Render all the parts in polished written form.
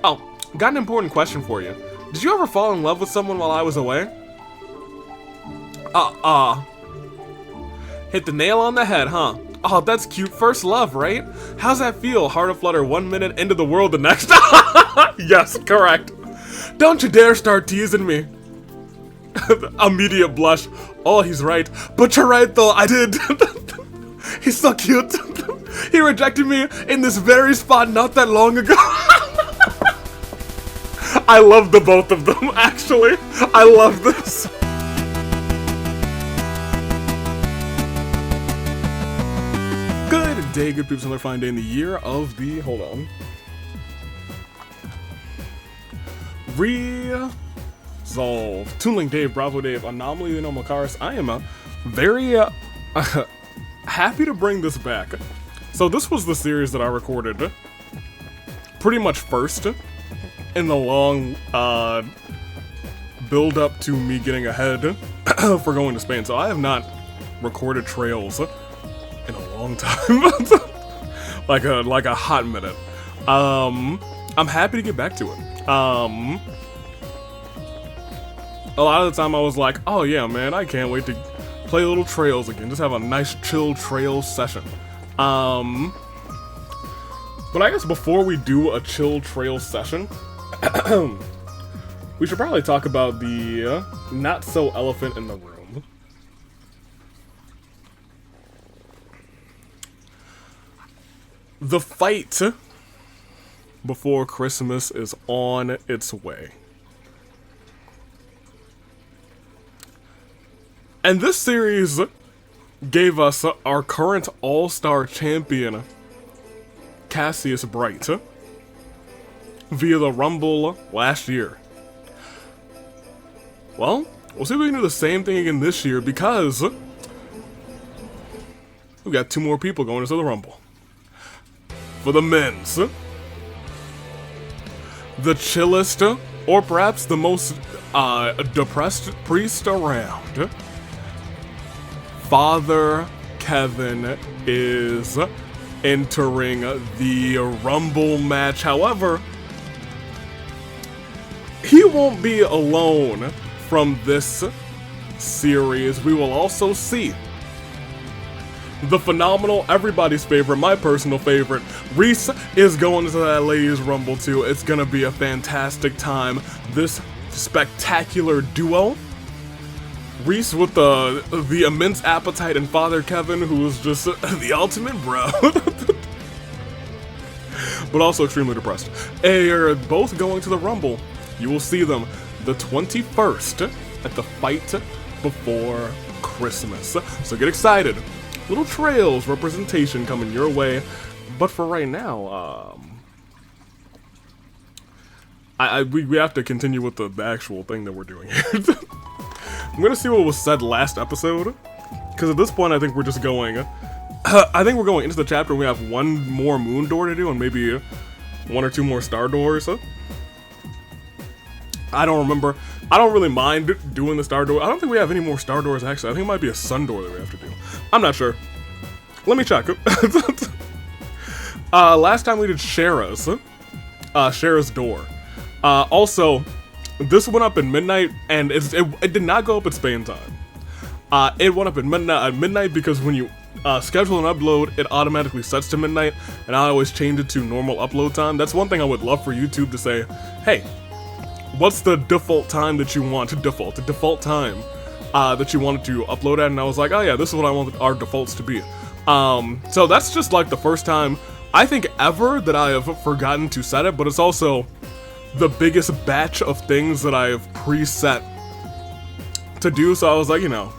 Oh, got an important question for you. Did you ever fall in love with someone while I was away? Hit the nail on the head, huh? Oh, that's cute. First love, right? How's that feel? Heart aflutter 1 minute, into the world the next. Yes, correct. Don't you dare start teasing me. Immediate blush. Oh, he's right. But you're right, though. I did. He's so cute. He rejected me in this very spot not that long ago. I love the both of them, actually. I love this. Good day, good peeps, another fine day in the year of the, hold on. Resolve. Toonlink Dave, Bravo Dave, Anomaly, No Makaris. I am very happy to bring this back. So this was the series that I recorded pretty much first in the long build up to me getting ahead for going to Spain. So I have not recorded trails in a long time. like a hot minute. I'm happy to get back to it. A lot of the time I was like, oh yeah, man, I can't wait to play little trails again. Just have a nice chill trail session. But I guess before we do a chill trail session, we should probably talk about the not so elephant in the room. The fight before Christmas is on its way. And this series gave us our current all-star champion, Cassius Bright, via the Rumble last year. Well, we'll see if we can do the same thing again this year, because we got 2 more people going into the Rumble. For the men's, the chillest, or perhaps the most depressed priest around, Father Kevin is entering the Rumble match. However, he won't be alone from this series. We will also see the phenomenal, everybody's favorite, my personal favorite, Reese is going to that Ladies Rumble too. It's gonna be a fantastic time. This spectacular duo, Reese with the immense appetite, and Father Kevin, who is just the ultimate bro. But also extremely depressed. They are both going to the Rumble. You will see them the 21st at the fight before Christmas. So get excited. Little trails representation coming your way. But for right now, we have to continue with the actual thing that we're doing here. I'm gonna see what was said last episode, because at this point I think we're just going, I think we're going into the chapter and we have 1 more moon door to do and maybe 1 or 2 more star doors. I don't remember. I don't really mind doing the star door. I don't think we have any more star doors actually. I think it might be a sun door that we have to do. I'm not sure. Let me check. Last time we did Shara's door. Also, this went up at midnight, and it did not go up at Spain time. It went up at midnight because when you schedule an upload, it automatically sets to midnight, and I always change it to normal upload time. That's one thing I would love for YouTube to say, hey, what's the default time that you want to default? The default time that you wanted to upload at, and I was like, oh yeah, this is what I want our defaults to be. So that's just like the first time, I think, ever that I have forgotten to set it, but it's also the biggest batch of things that I have preset to do, so I was like, you know.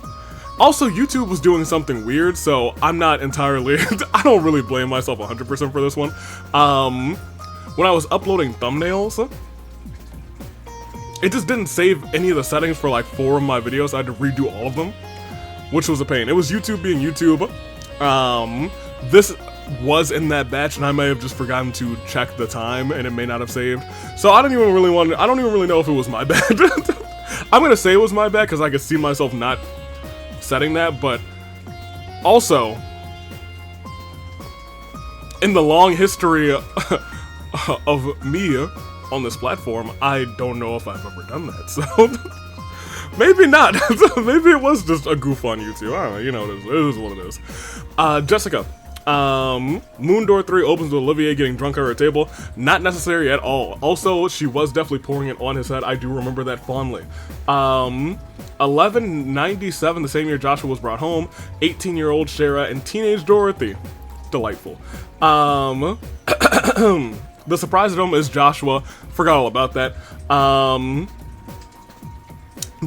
Also, YouTube was doing something weird, so I'm not entirely, I don't really blame myself 100% for this one. When I was uploading thumbnails, it just didn't save any of the settings for like 4 of my videos. I had to redo all of them, which was a pain. It was YouTube being YouTube. This was in that batch, and I may have just forgotten to check the time, and it may not have saved. So I don't even really know if it was my bad. I'm gonna say it was my bad because I could see myself not setting that, but also in the long history of me on this platform. I don't know if I've ever done that, so maybe not. Maybe it was just a goof on YouTube. I don't know, you know, it is what it is. Jessica. Moon Door 3 opens with Olivier getting drunk at her table. Not necessary at all. Also, she was definitely pouring it on his head. I do remember that fondly. 1197, the same year Joshua was brought home. 18-year-old Shara and teenage Dorothy. Delightful. The surprise at home is Joshua. Forgot all about that.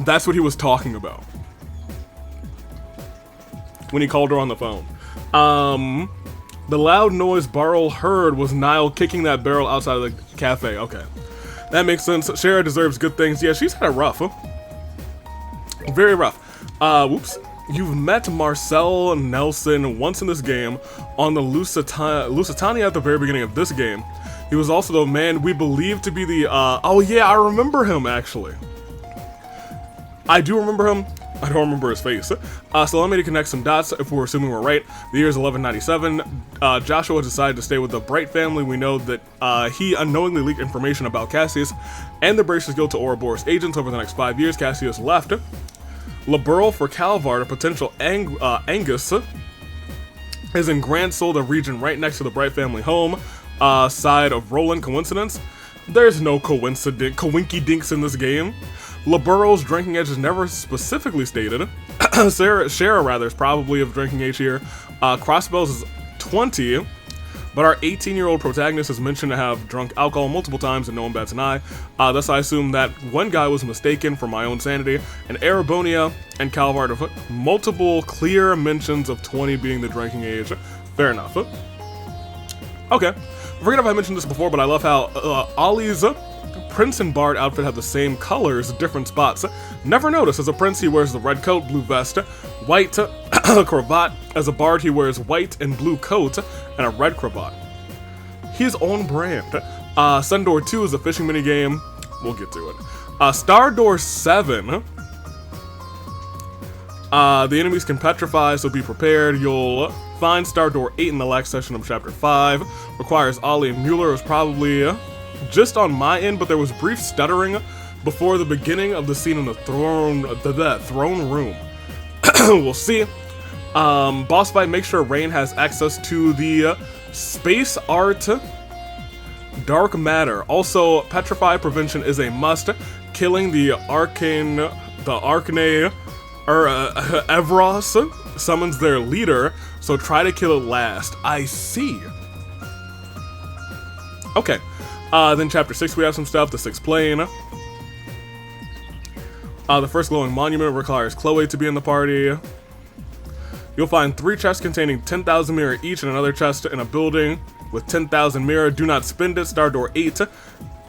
That's what he was talking about when he called her on the phone. The loud noise Barrel heard was Niall kicking that barrel outside of the cafe. Okay. That makes sense. Shara deserves good things. Yeah, she's had it rough. Huh? Very rough. Whoops. You've met Marcel Nelson once in this game on the Lusitania at the very beginning of this game. He was also the man we believe to be the, oh yeah, I remember him actually. I do remember him. I don't remember his face. So let me connect some dots if we're assuming we're right. The year is 1197. Joshua decided to stay with the Bright family. We know that he unknowingly leaked information about Cassius and the Bracers Guild to Ouroboros agents over the next 5 years. Cassius left. Laburl for Calvard, a potential Angus, is in Grand Sol, the region right next to the Bright family home, side of Roland. Coincidence? There's no coinky dinks in this game. Laburl's drinking age is never specifically stated. Shara, rather, is probably of drinking age here. Crossbells is 20, but our 18-year-old protagonist is mentioned to have drunk alcohol multiple times and no one bats an eye. Thus, I assume that one guy was mistaken for my own sanity. And Arabonia and Calvard have multiple clear mentions of 20 being the drinking age. Fair enough. Okay. I forget if I mentioned this before, but I love how Ollie's Prince and Bard outfit have the same colors, different spots. Never noticed. As a prince, he wears the red coat, blue vest, white cravat. As a bard, he wears white and blue coat and a red cravat. His own brand. Sundoor 2 is a fishing minigame. We'll get to it. Star Door 7. The enemies can petrify, so be prepared. You'll find Star Door 8 in the last session of Chapter 5. Requires Ollie and Mueller. It was probably just on my end, but there was brief stuttering before the beginning of the scene in the throne room. We'll see. Boss fight, make sure Rain has access to the space art dark matter. Also, petrify prevention is a must. Killing the Arcane Evros summons their leader, so try to kill it last. I see. Okay. Then chapter 6 we have some stuff. The 6th plane. The first glowing monument requires Chloe to be in the party. You'll find 3 chests containing 10,000 mirror each and another chest in a building with 10,000 mirror. Do not spend it. Star Door 8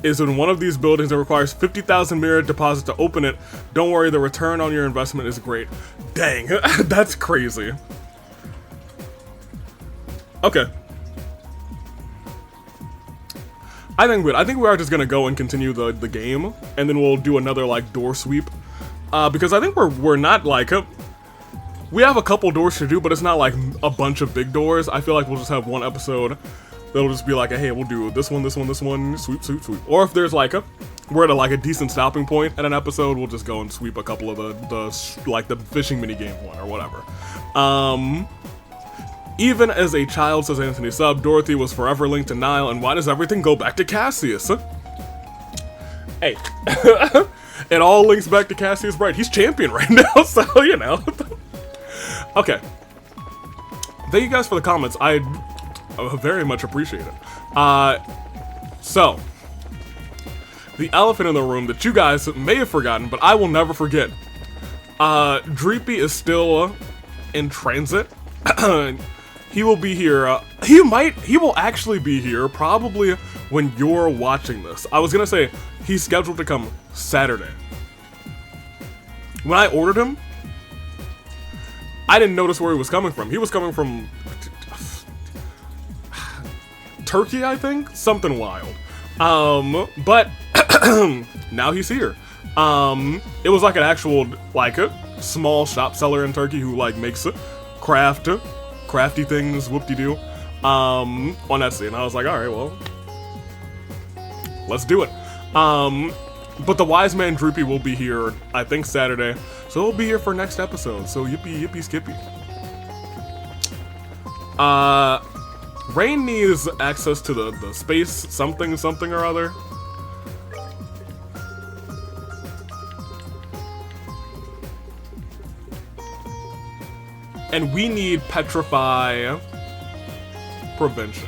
is in one of these buildings that requires 50,000 mirror deposit to open it. Don't worry, the return on your investment is great. Dang, that's crazy. Okay. I think we are just gonna go and continue the game, and then we'll do another like door sweep, because I think we're not like we have a couple doors to do, but it's not like a bunch of big doors. I feel like we'll just have one episode that'll just be like, hey, we'll do this one, sweep, sweep, sweep. Or if there's like we're at a decent stopping point at an episode, we'll just go and sweep a couple of the fishing mini game one or whatever. Even as a child, says Anthony Sub, Dorothy was forever linked to Niall, and why does everything go back to Cassius? Hey, it all links back to Cassius Bright. He's champion right now, so, you know. Okay. Thank you guys for the comments. I very much appreciate it. So, the elephant in the room that you guys may have forgotten, but I will never forget. Dreepy is still in transit. He will be here, he will actually be here probably when you're watching this. I was gonna say, he's scheduled to come Saturday. When I ordered him, I didn't notice where he was coming from. He was coming from Turkey, I think? Something wild. But now he's here. It was like an actual, like a small shop seller in Turkey who like makes crafty things, whoop-de-doo, on Etsy, and I was like, alright, well, let's do it. But the Wise Man Droopy will be here, I think, Saturday. So he'll be here for next episode. So yippee, yippee, skippy. Rain needs access to the space something or other. And we need Petrify Prevention.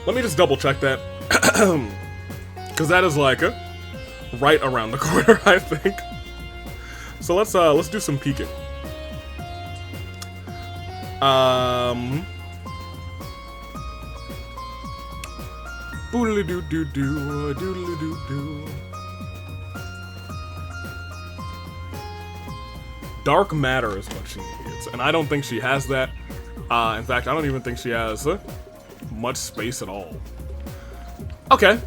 Let me just double check that. Because that is like right around the corner, I think. So let's do some peeking. Boodly doo doo doo, doodly doo doo. Dark matter is what she needs, and I don't think she has that. In fact, I don't even think she has much space at all. Okay.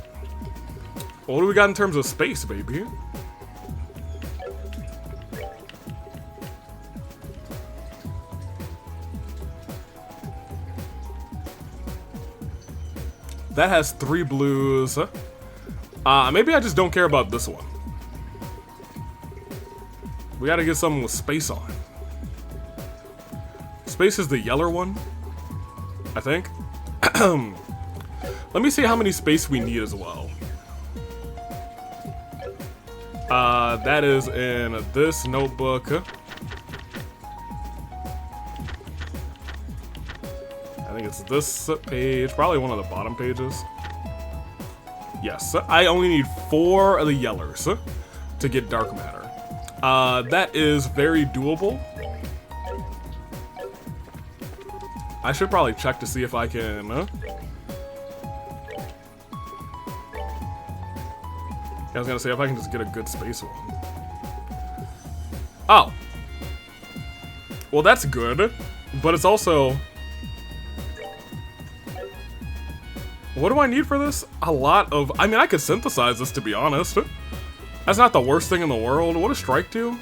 Well, what do we got in terms of space, baby? That has 3 blues. Maybe I just don't care about this one. We gotta get something with space on. Space is the yeller one, I think. Let me see how many space we need as well. That is in this notebook. I think it's this page, probably one of the bottom pages. Yes, I only need 4 of the yellers to get dark matter. That is very doable. I should probably check to see if I can... Yeah, I was gonna say if I can just get a good space one. Oh. Well, that's good, but it's also... What do I need for this? A lot of... I mean, I could synthesize this, to be honest. That's not the worst thing in the world. What does strike do?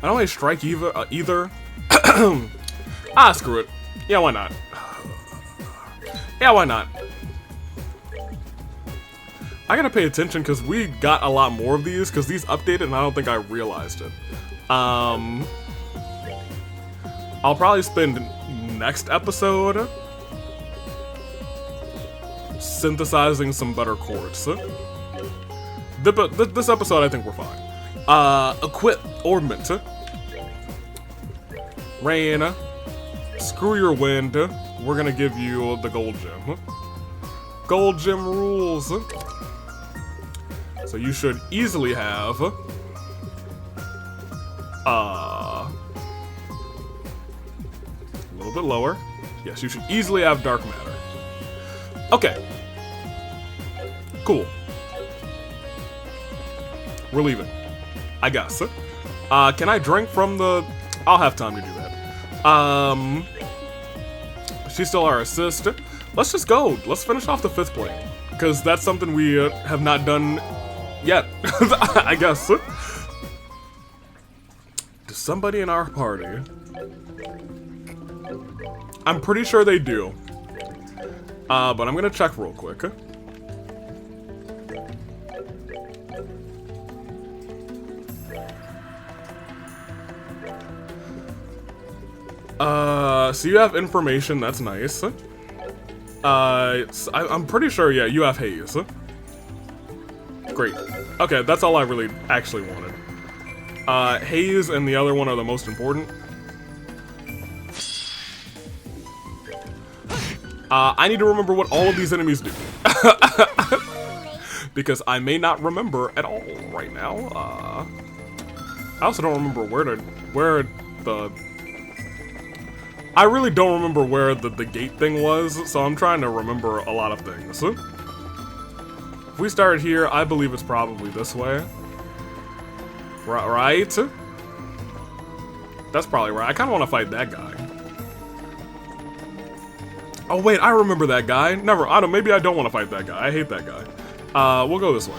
I don't like strike either. Ah, screw it. Yeah, why not? Yeah, why not? I gotta pay attention because we got a lot more of these because these updated and I don't think I realized it. I'll probably spend next episode synthesizing some better chords. This episode, I think we're fine. Equip Ornament. Rain. Screw your wind. We're gonna give you the gold gem. Gold gem rules. So you should easily have a little bit lower. Yes, you should easily have dark matter. Okay. Cool. We're leaving, I guess. Can I drink from the... I'll have time to do that. She's still our assist. Let's just go. Let's finish off the 5th plane. Because that's something we have not done yet, I guess. Does somebody in our party? I'm pretty sure they do. But I'm gonna check real quick. So you have information, that's nice. I'm pretty sure, yeah, you have haze. Great. Okay, that's all I really actually wanted. Haze and the other one are the most important. I need to remember what all of these enemies do. Because I may not remember at all right now. I also don't remember I really don't remember where the gate thing was, so I'm trying to remember a lot of things. If we started here, I believe it's probably this way. Right? That's probably right. I kind of want to fight that guy. Oh wait, I remember that guy. Maybe I don't want to fight that guy. I hate that guy. We'll go this way.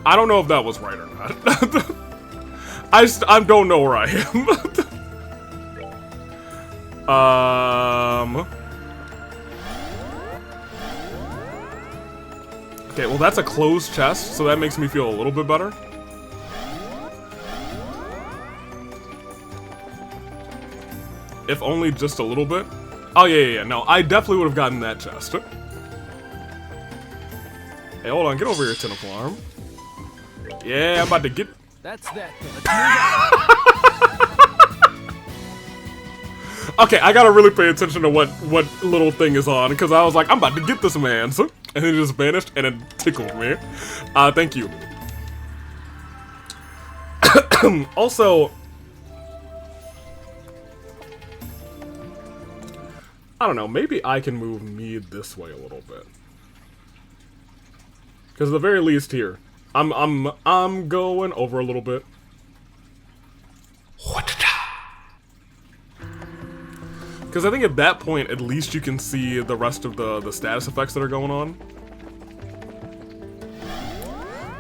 I don't know if that was right or not. I don't know where I am. Okay, well that's a closed chest, so that makes me feel a little bit better. If only just a little bit. Oh yeah, no, I definitely would have gotten that chest. Hey, hold on, get over here, tentacle arm. Yeah, I'm about to get... That's that. Okay, I gotta really pay attention to what little thing is on, because I was like, I'm about to get this man, so, and then it just vanished, and it tickled me. Thank you. Also, I don't know, maybe I can move me this way a little bit. Because at the very least here, I'm going over a little bit. Because I think at that point, at least you can see the rest of the status effects that are going on.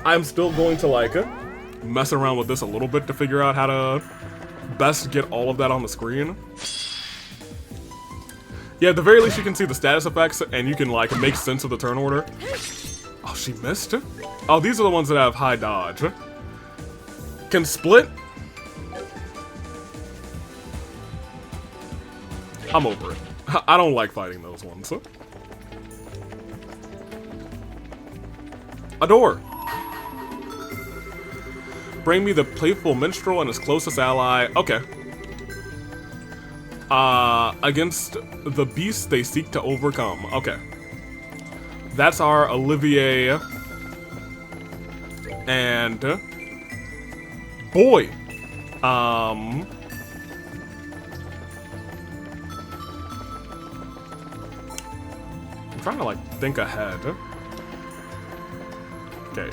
I'm still going to, like, mess around with this a little bit to figure out how to best get all of that on the screen. Yeah, at the very least you can see the status effects, and you can, like, make sense of the turn order. Oh, she missed? Oh, these are the ones that have high dodge. Can split? I'm over it. I don't like fighting those ones. A door. Bring me the playful minstrel and his closest ally. Okay. Against the beasts they seek to overcome. Okay. That's our Olivier. And... boy. I'm trying to, like, think ahead. Okay.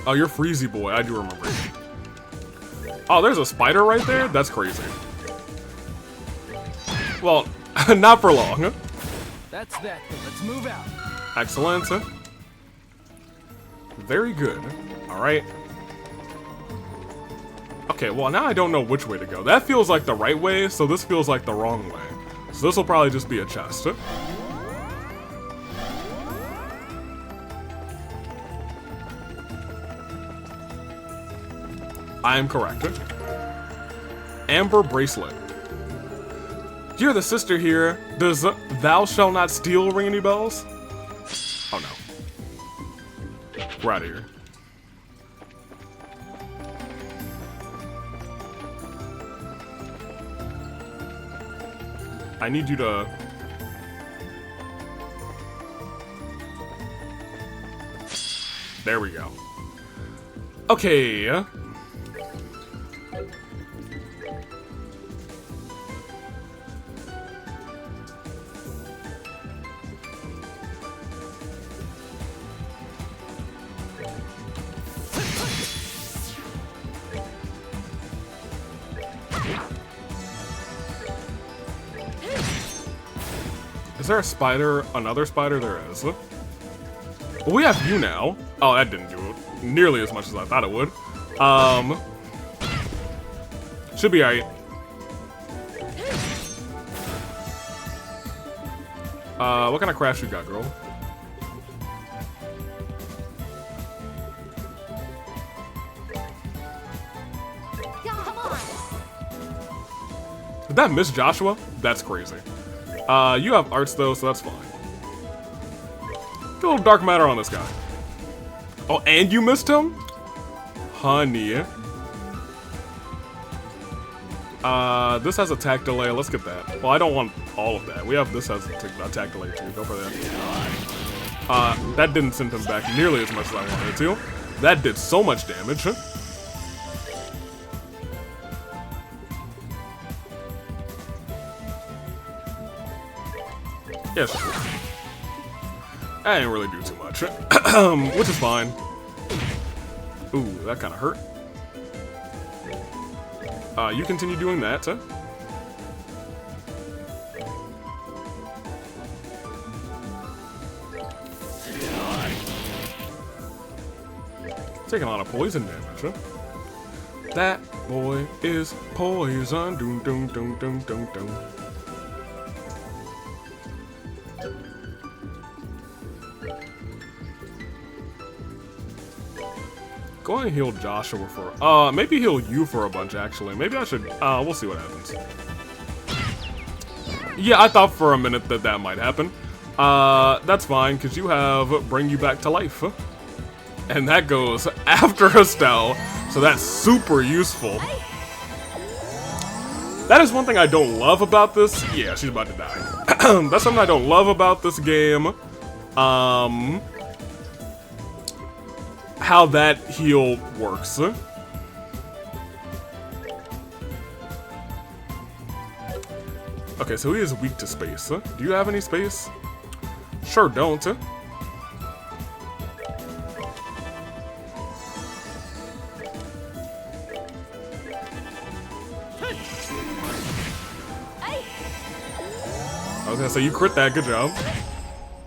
Oh, you're Freezy Boy. I do remember. Oh, there's a spider right there? That's crazy. Well, not for long. That's that. Let's move out. Excellent. Very good. Alright. Okay, well now I don't know which way to go. That feels like the right way, so this feels like the wrong way. So this will probably just be a chest. I am correct. Amber bracelet. You're the sister here. Does thou shall not steal ring any bells? Oh no. We're out of here. I need you to... There we go. Okay. Is there a spider? Another spider? There is. Well, we have you now. Oh, that didn't do it nearly as much as I thought it would. Should be alright. What kind of crash you got, girl? Did that miss Joshua? That's crazy. You have arts though, so that's fine. Get a little dark matter on this guy. Oh, and you missed him? Honey. This has attack delay. Let's get that. Well, I don't want all of that. We have this has attack delay too. Go for that. That didn't send him back nearly as much as I wanted it to. That did so much damage. Yes. I didn't really do too much. Which is fine. Ooh, that kind of hurt. You continue doing that. Taking a lot of poison damage, huh? That boy is poison. Doom, doom, doom, doom, doom, doom. Go ahead and heal Joshua for, maybe heal you for a bunch, actually. Maybe I should, we'll see what happens. Yeah, I thought for a minute that that might happen. That's fine, because you have Bring You Back to Life. And that goes after Estelle, so that's super useful. That is one thing I don't love about this. Yeah, she's about to die. That's something I don't love about this game. How that heal works. Okay, so he is weak to space. Do you have any space? Sure don't. I was gonna say, you crit that, good job.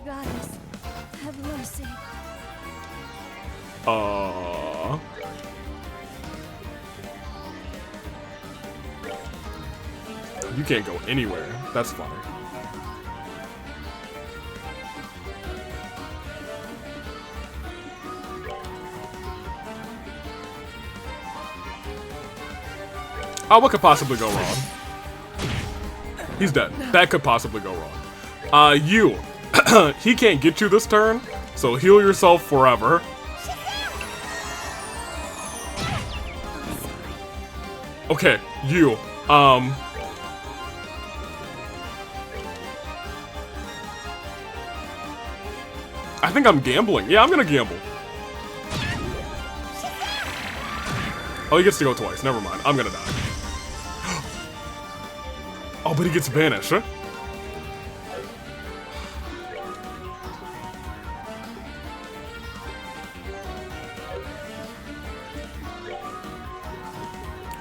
Goddess, have mercy. You can't go anywhere. That's funny. Oh, what could possibly go wrong? He's dead. That could possibly go wrong. You. He can't get you this turn, so heal yourself forever. Okay, you. I think I'm gambling. Yeah, I'm gonna gamble. Oh, he gets to go twice. Never mind. I'm gonna die. Oh, but he gets banished, huh?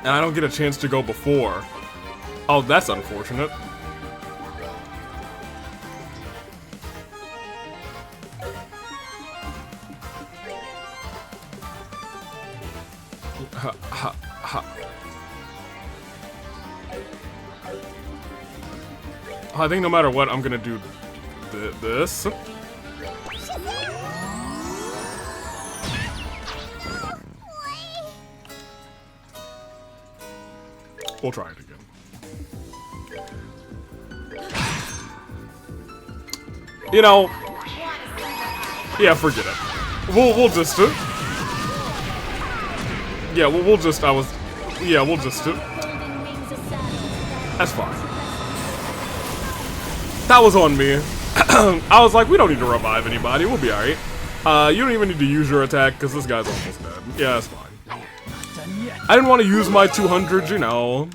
And I don't get a chance to go before. Oh, that's unfortunate. Ha, ha, ha. I think no matter what, I'm gonna do this. We'll try it again. You know, yeah, forget it. We'll just yeah, we'll just we'll just that's fine. That was on me. I was like, we don't need to revive anybody. We'll be alright. You don't even need to use your attack because this guy's almost dead. Yeah, that's fine. I didn't want to use my 200, you know.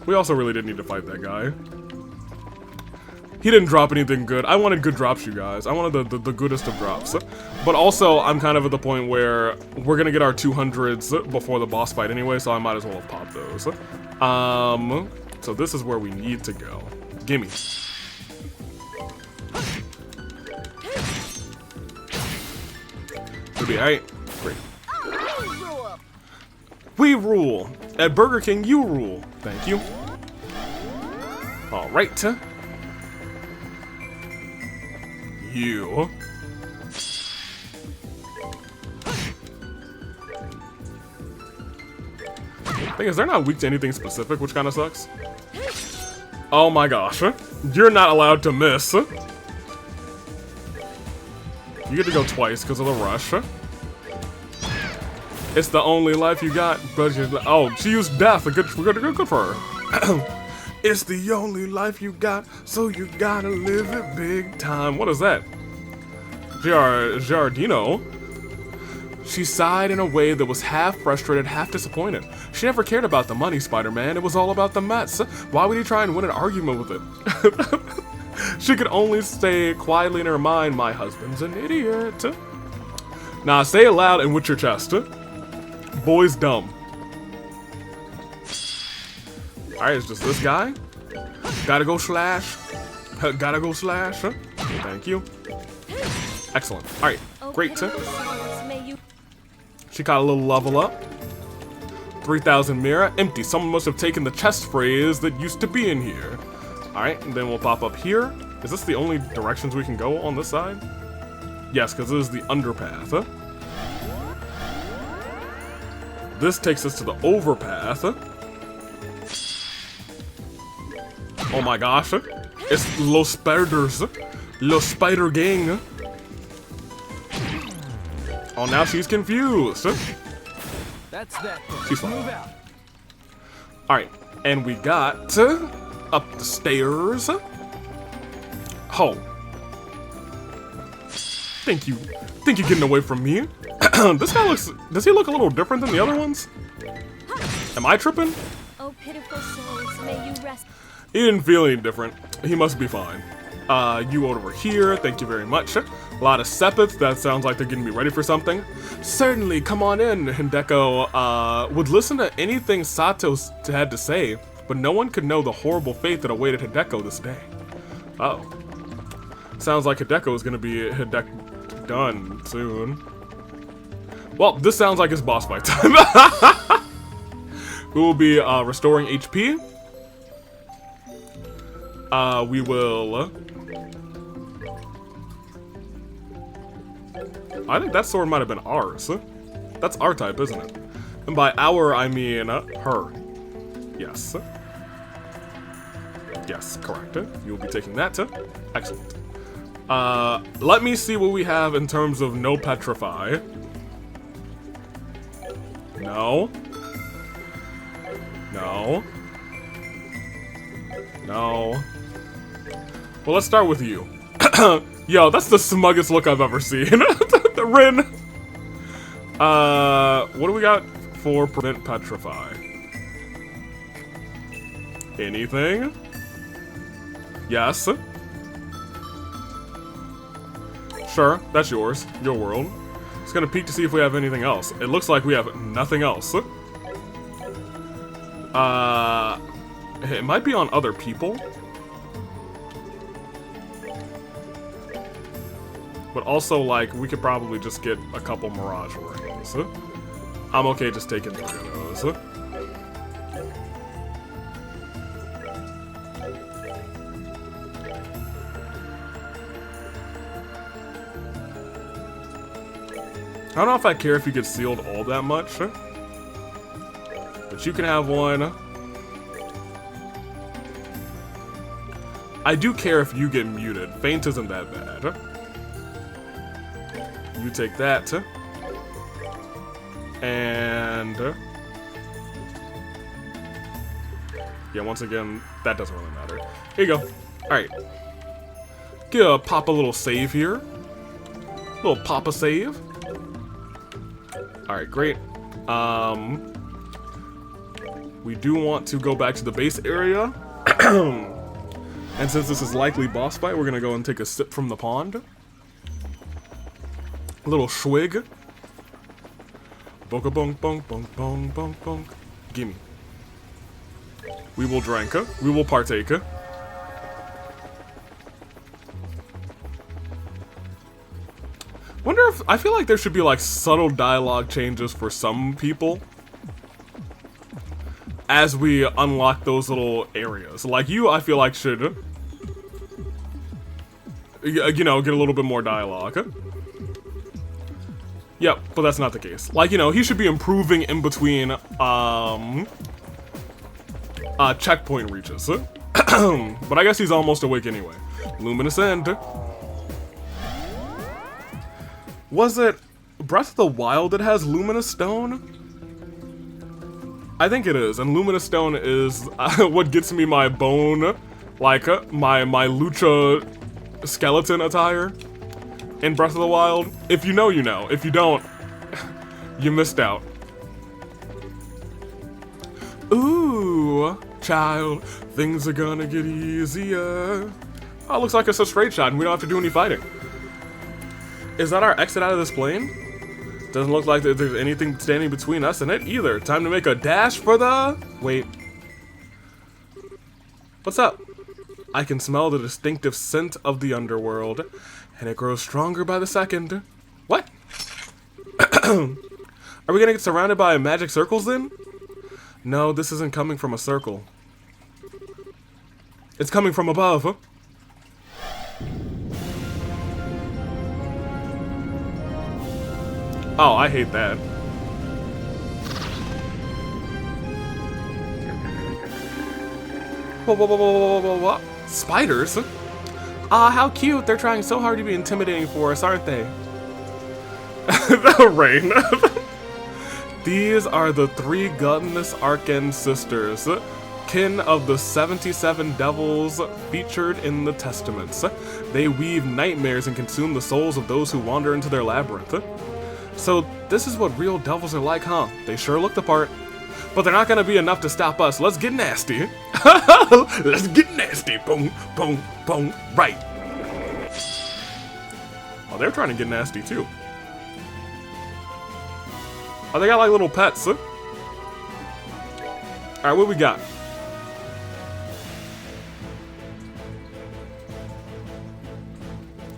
We also really didn't need to fight that guy. He didn't drop anything good. I wanted good drops, you guys. I wanted the goodest of drops. But also, I'm kind of at the point where we're gonna get our 200s before the boss fight anyway, so I might as well have popped those. So this is where we need to go. Gimme. We'll be alright. Great. We rule. At Burger King, you rule. Thank you. Alright. You. Thing is, they're not weak to anything specific, which kind of sucks. Oh my gosh. You're not allowed to miss. You get to go twice because of the rush. It's the only life you got, but oh, she used death. Good for her. It's the only life you got, so you gotta live it big time. What is that? Giardino. She sighed in a way that was half frustrated, half disappointed. She never cared about the money, Spider-Man. It was all about the Mets. Why would he try and win an argument with it? She could only say quietly in her mind, my husband's an idiot. Nah, say it loud and with your chest. Boy's dumb. Alright, it's just this guy. Gotta go slash. Gotta go slash. Thank you. Excellent. Alright, Oh, great. pitiful souls, may you She got a little level up. 3,000 mirror. Empty. Someone must have taken the chest phrase that used to be in here. Alright, and then we'll pop up here. Is this the only directions we can go on this side? Yes, because this is the underpath. This takes us to the overpath. Oh my gosh. It's Los Spiders. Los Spider Gang. Oh, now she's confused. That's that. Then. She's Let's fine. move out. Alright, and we got up the stairs. Oh. Thank you. Think you're getting away from me? This guy looks... Does he look a little different than the other ones? Am I tripping? oh pitiful souls, may you rest. He didn't feel any different. He must be fine. You over here. Thank you very much. A lot of sepets. That sounds like they're getting me ready for something. Certainly, come on in. Hideko would listen to anything Sato had to say, but no one could know the horrible fate that awaited Hideko this day. Oh. Sounds like Hideko is going to be done soon. Well, this sounds like it's boss fight time. We will be restoring HP. We will... I think that sword might have been ours. That's our type, isn't it? And by our, I mean her. Yes. Yes, correct. You'll be taking that. Excellent. Let me see what we have in terms of no petrify. No. No. No. Well, let's start with you. Yo, that's the smuggest look I've ever seen. The Rin. What do we got for prevent petrify? Anything? Yes. Sure, that's yours. Your world. Just gonna peek to see if we have anything else. It looks like we have nothing else. It might be on other people. But also, like, we could probably just get a couple Mirage rings. I'm okay just taking 3 of those. I don't know if I care if you get sealed all that much. But you can have one. I do care if you get muted. Faint isn't that bad. You take that. And... yeah, once again, that doesn't really matter. Here you go. Alright. Gonna pop a little save here. Little pop a save. Alright, great. We do want to go back to the base area. And since this is likely boss fight, we're gonna go and take a sip from the pond. A little swig. Bonka bonk bonk bonk bonk bonk bonk. Gimme. We will drink. We will partake. Wonder if I feel like there should be like subtle dialogue changes for some people as we unlock those little areas. Like you, I feel like should, you know, get a little bit more dialogue. Yep, but that's not the case. Like, you know, he should be improving in between checkpoint reaches. But I guess he's almost awake anyway. Luminous End. Was it Breath of the Wild that has Luminous Stone? I think it is, and Luminous Stone is what gets me my bone, like my lucha skeleton attire in Breath of the Wild. If you know, you know. If you don't, you missed out. Ooh, child, things are gonna get easier. Oh, it looks like it's a straight shot and we don't have to do any fighting. Is that our exit out of this plane? Doesn't look like there's anything standing between us and it either. Time to make a dash for the... Wait. What's up? I can smell the distinctive scent of the underworld, and it grows stronger by the second. What? Are we gonna get surrounded by magic circles then? No, this isn't coming from a circle. It's coming from above. Oh, I hate that. Whoa. Spiders? Ah, how cute. They're trying so hard to be intimidating for us, aren't they? The rain. These are the 3 gluttonous Arcan sisters, kin of the 77 devils featured in the testaments. They weave nightmares and consume the souls of those who wander into their labyrinth. So this is what real devils are like, huh? They sure look the part. But they're not gonna be enough to stop us. Let's get nasty. Let's get nasty. Boom, boom, boom. Right. Oh, they're trying to get nasty too. Oh, they got like little pets. Huh? Alright, what we got?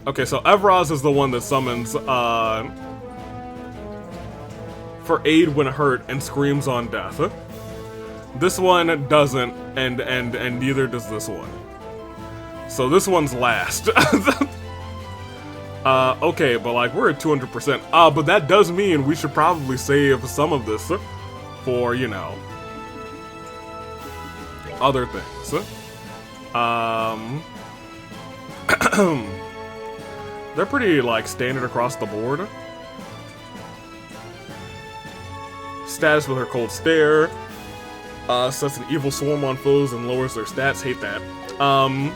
Okay, so Evraz is the one that summons for aid when hurt and screams on death. This one doesn't, and neither does this one. So this one's last. Okay, but like we're at 200%. But that does mean we should probably save some of this for, you know, other things. They're pretty like standard across the board. Status with her cold stare. Sets an evil swarm on foes and lowers their stats. Hate that. I'm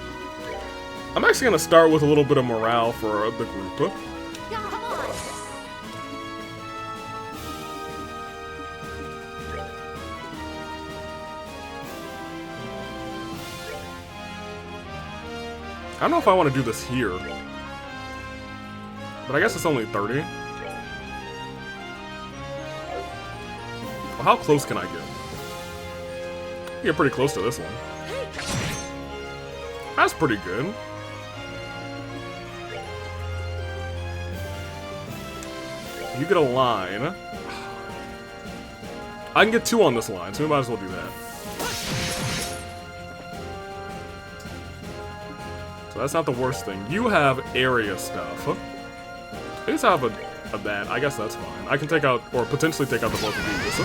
actually gonna start with a little bit of morale for the group. I don't know if I want to do this here, but I guess it's only 30. Well, how close can I get? Get pretty close to this one. That's pretty good. You get a line. I can get 2 on this line, so we might as well do that. So that's not the worst thing. You have area stuff. I just have a that. I guess that's fine. I can take out, or potentially take out the both of these.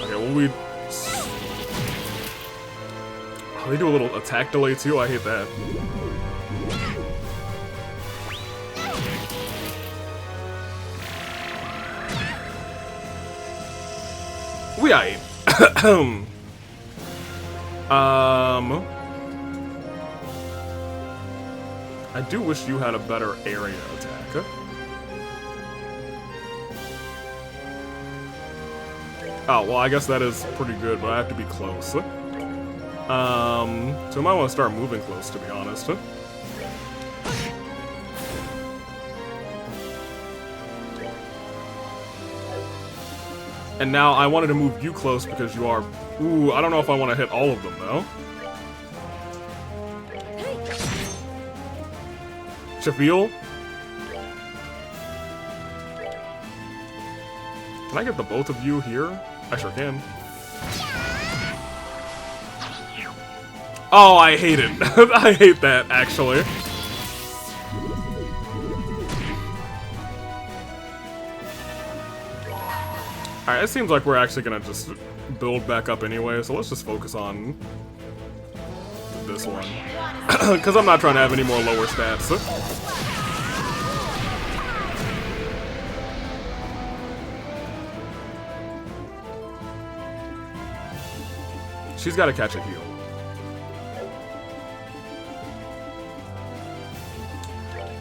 Okay, well we... Oh, they do a little attack delay too. I hate that. We aight. I do wish you had a better area attack. Oh, well, I guess that is pretty good, but I have to be close. So I might want to start moving close, to be honest. And now I wanted to move you close because you are... Ooh, I don't know if I want to hit all of them, though. Shafiel? Can I get the both of you here? I sure can. Oh, I hate it. I hate that, actually. Alright, it seems like we're actually gonna just build back up anyway, so let's just focus on this one. Because I'm not trying to have any more lower stats. She's gotta catch a heal.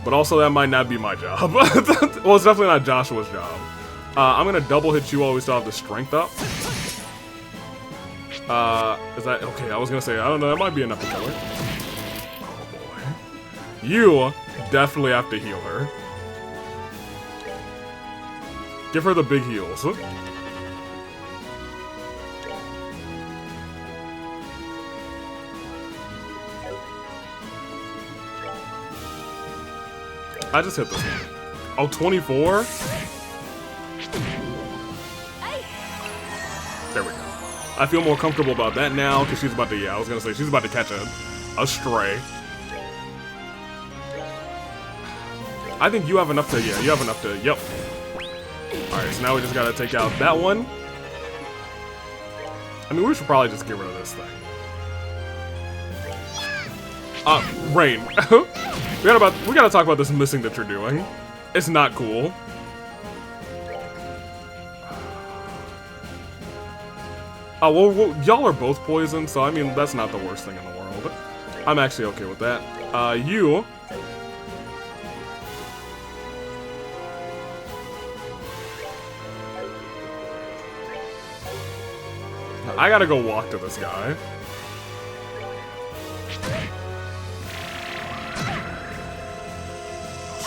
But also, that might not be my job. Well, it's definitely not Joshua's job. I'm gonna double hit you while we still have the strength up. Is that... Okay, I was gonna say, I don't know, that might be enough to kill her. Oh boy. You definitely have to heal her. Give her the big heals. I just hit this one. Oh, 24? There we go. I feel more comfortable about that now, because she's about to, yeah, I was gonna say, she's about to catch a stray. I think you have enough to, yeah, you have enough to, yep. Alright, so now we just gotta take out that one. I mean, we should probably just get rid of this thing. Rain. we gotta talk about this missing that you're doing. It's not cool. Oh, well, y'all are both poisoned, so I mean, that's not the worst thing in the world. I'm actually okay with that. You... I gotta go walk to this guy.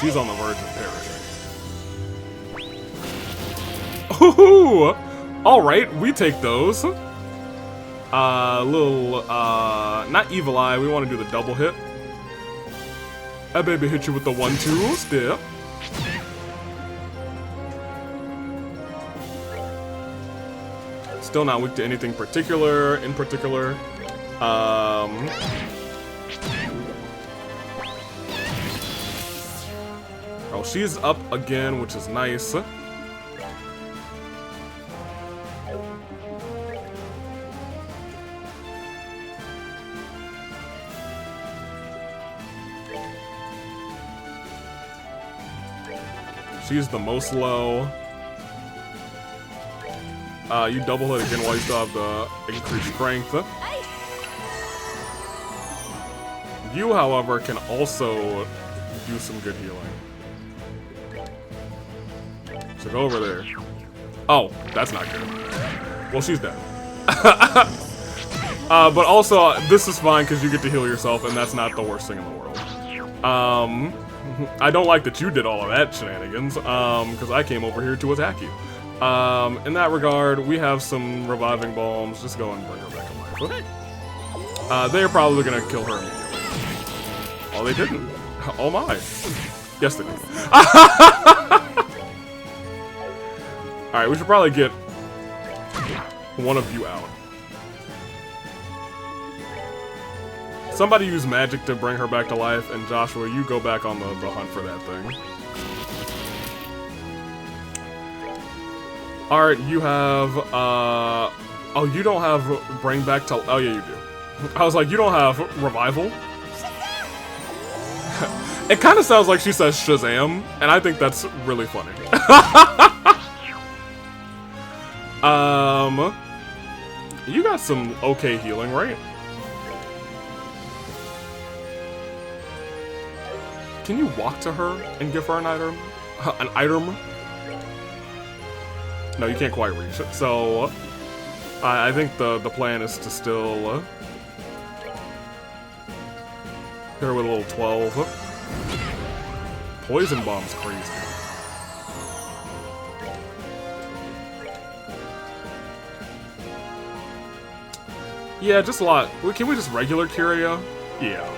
She's on the verge of perishing. Ooh! Alright, we take those. Not Evil Eye, we want to do the double hit. I baby hit you with the 1-2 step. Still not weak to anything in particular. Oh, she's up again, which is nice. She's the most low. You double hit again while you still have the increased strength. You, however, can also do some good healing. So go over there. Oh, that's not good. Well, she's dead. But also, this is fine because you get to heal yourself, and that's not the worst thing in the world. I don't like that you did all of that shenanigans, because I came over here to attack you. In that regard, we have some reviving bombs. Just go and bring her back to life. Okay. They're probably gonna kill her immediately. Oh, they didn't. Oh my. Yes, they did. Alright, we should probably get one of you out. Somebody use magic to bring her back to life, and Joshua, you go back on the hunt for that thing. Alright, you have, oh, you don't have bring back to, oh yeah, you do. I was like, you don't have revival? It kind of sounds like she says Shazam, and I think that's really funny. You got some okay healing, right? Can you walk to her and give her an item? An item? No, you can't quite reach it. So, I think the plan is to still hit her with a little 12. Poison bomb's crazy. Yeah, just a lot. Can we just regular Curia? Yeah.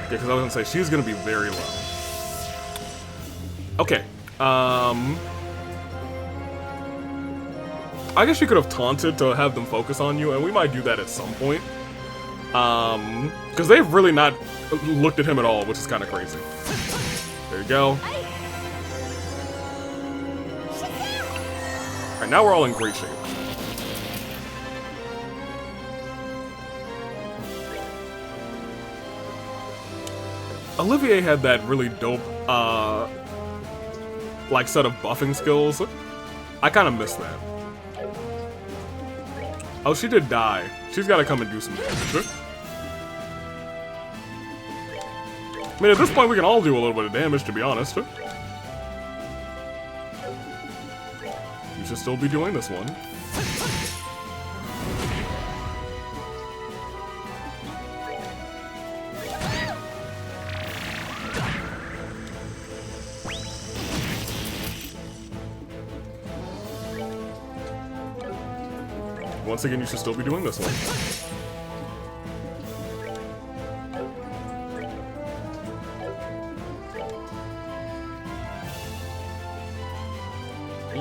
Yeah, because I was gonna say, she's gonna be very low. Okay, I guess you could have taunted to have them focus on you, and we might do that at some point. Because they've really not looked at him at all, which is kind of crazy. There you go. Alright, now we're all in great shape. Olivier had that really dope, like, set of buffing skills. I kind of missed that. Oh, she did die. She's got to come and do some damage. I mean, at this point, we can all do a little bit of damage, to be honest. You should still be doing this one. Once again, you should still be doing this one.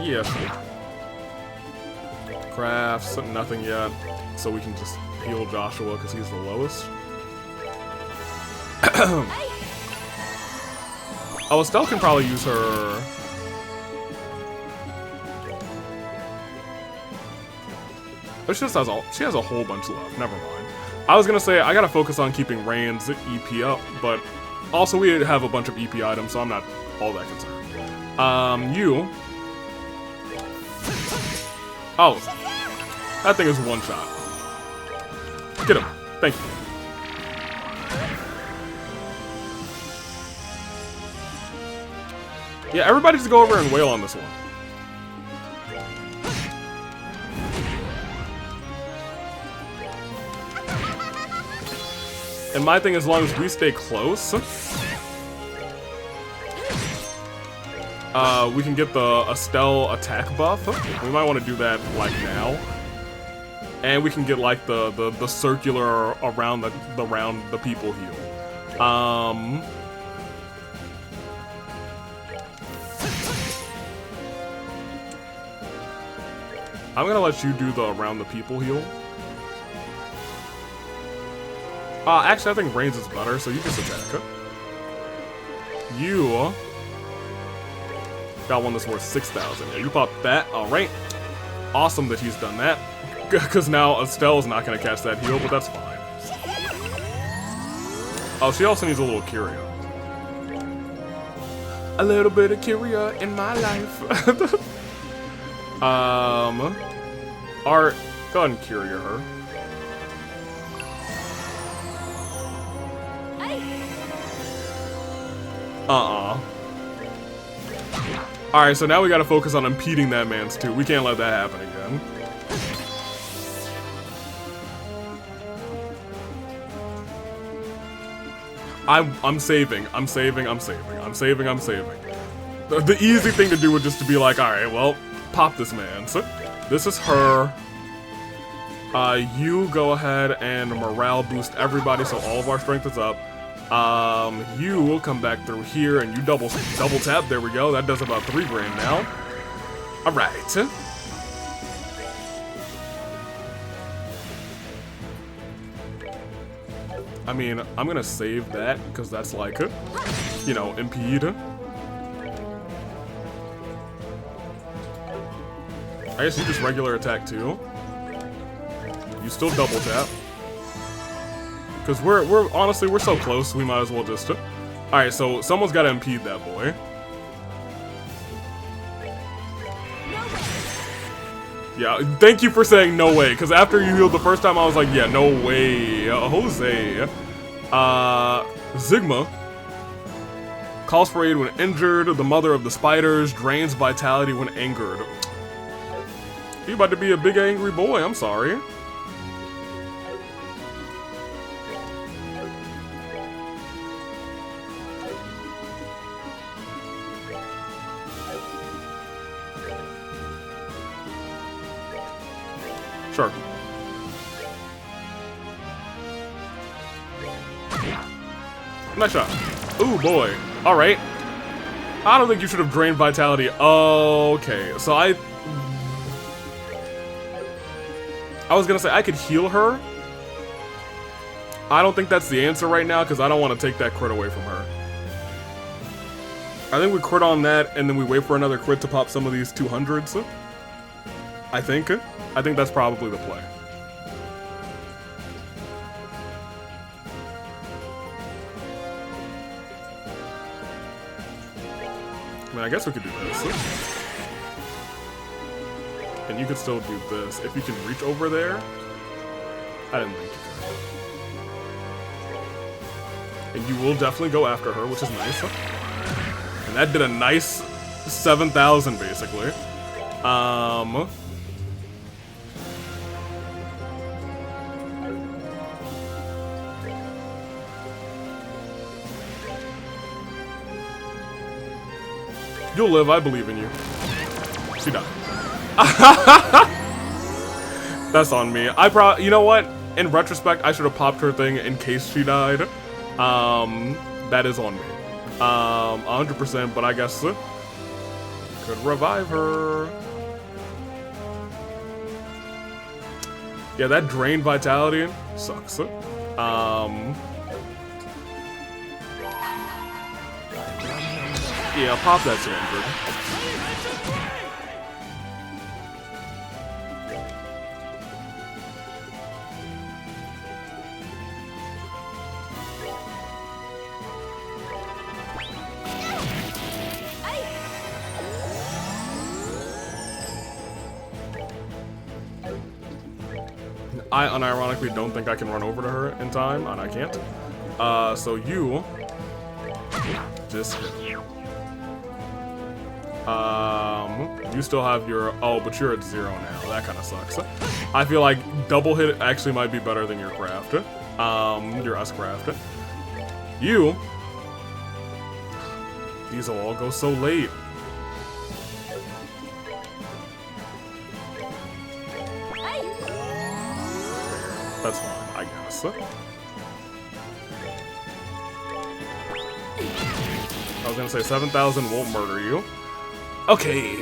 Yeah. Crafts, nothing yet. So we can just heal Joshua because he's the lowest. Oh, Estelle can probably use her. But she has a whole bunch left. Never mind. I was gonna say I gotta focus on keeping Rain's EP up, but also we have a bunch of EP items, so I'm not all that concerned. You. Oh, that thing is one shot. Get him. Thank you. Yeah, everybody just go over and wail on this one. And my thing, as long as we stay close, we can get the Estelle attack buff. We might want to do that like now. And we can get like the circular around the people heal. I'm gonna let you do the around the people heal. Actually, I think Reigns is better, so you just attack. You got one that's worth 6,000. Yeah, you popped that. All right. Awesome that he's done that. Because now Estelle's not going to catch that heal, but that's fine. Oh, she also needs a little Curia. A little bit of Curia in my life. Art, go ahead and Curia her. Alright, so now we gotta focus on impeding that man's too. We can't let that happen again. I'm saving. The easy thing to do would just to be like, alright, well, pop this man. So, this is her. You go ahead and morale boost everybody so all of our strength is up. You will come back through here and you double tap. There we go. That does about 3 grand now. All right. I mean, I'm gonna save that because that's like, you know, impede. I guess you just regular attack too. You still double tap. Because we're honestly, we're so close, we might as well just... Alright, so someone's got to impede that boy. Yeah, thank you for saying no way, because after you healed the first time, I was like, yeah, no way. Jose. Sigma. Calls for aid when injured. The mother of the spiders. Drains vitality when angered. You about to be a big angry boy, I'm sorry. Sure. Nice shot. Ooh, boy. Alright. I don't think you should have drained vitality. Okay, so I was gonna say I could heal her. I don't think that's the answer right now because I don't want to take that crit away from her. I think we crit on that and then we wait for another crit to pop some of these 200s. I think that's probably the play. I mean, I guess we could do this. And you could still do this. If you can reach over there. I didn't think you could. And you will definitely go after her, which is nice. And that did a nice 7,000, basically. You'll live, I believe in you. She died. That's on me. You know what? In retrospect, I should have popped her thing in case she died. That is on me. 100%, but I guess could revive her. Yeah, that drained vitality sucks. Yeah, pop that 200. I unironically don't think I can run over to her in time, and I can't. So you just you still have your but you're at 0 now. That kind of sucks. I feel like double hit actually might be better than your craft. Your S craft. These will all go so late. That's fine, I guess. I was gonna say 7,000 won't murder you. Okay.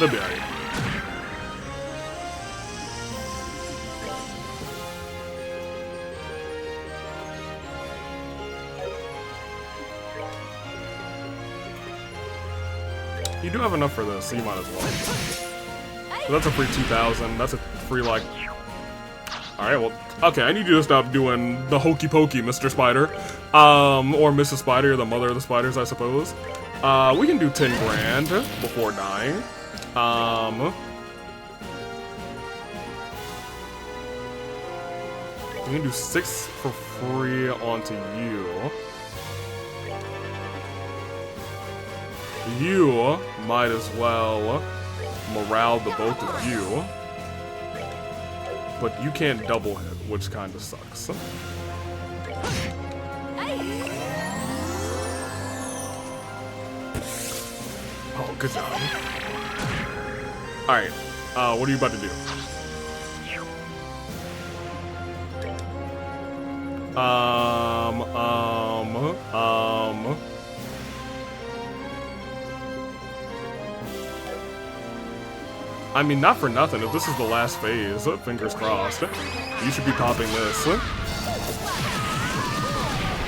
They'll be alright. You do have enough for this, so you might as well. So that's a free 2,000. That's a free, like... Alright, well... Okay, I need you to stop doing the hokey pokey, Mr. Spider. Or Mrs. Spider, the mother of the spiders, I suppose. We can do 10 grand before dying. We can do 6 for free onto you. You might as well morale the both of you. But you can't double hit, which kind of sucks. Oh, good job. Alright, what are you about to do? I mean, not for nothing, if this is the last phase, fingers crossed, you should be popping this.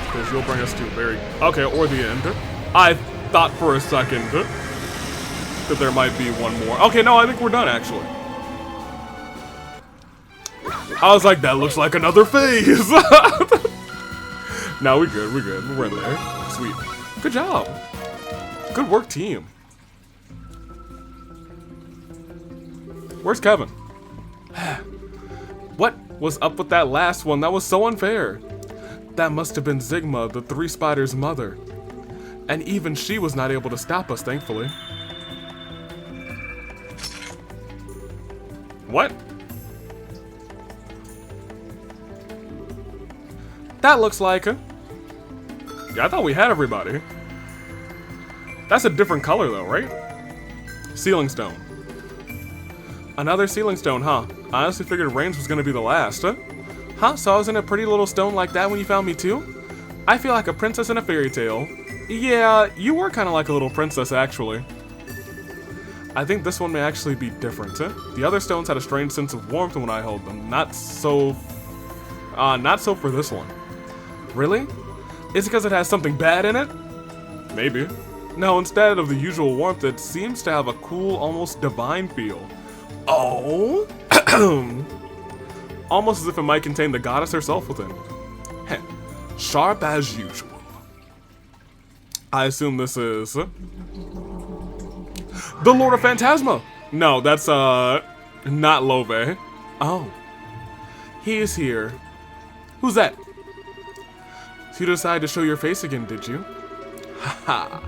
Because you'll bring us to very... Okay, or the end. I thought for a second that there might be one more. Okay, no, I think we're done, actually. I was like, that looks like another phase. No, we're good, we're in there. Sweet. Good job. Good work, team. Where's Kevin? What was up with that last one? That was so unfair. That must have been Sigma, the 3 spiders' mother. And even she was not able to stop us, thankfully. What? That looks like... Yeah, I thought we had everybody. That's a different color though, right? Ceiling stone. Another ceiling stone, huh? I honestly figured Rains was gonna be the last. Huh? So I was in a pretty little stone like that when you found me too? I feel like a princess in a fairy tale. Yeah, you were kind of like a little princess, actually. I think this one may actually be different. The other stones had a strange sense of warmth when I held them. Not so for this one. Really? Is it because it has something bad in it? Maybe. No, instead of the usual warmth, it seems to have a cool, almost divine feel. Oh? Almost as if it might contain the goddess herself within it. Heh. Sharp as usual. I assume this is... the Lord of Phantasma! No, that's, not Love. Oh. He is here. Who's that? So you decided to show your face again, did you? Haha.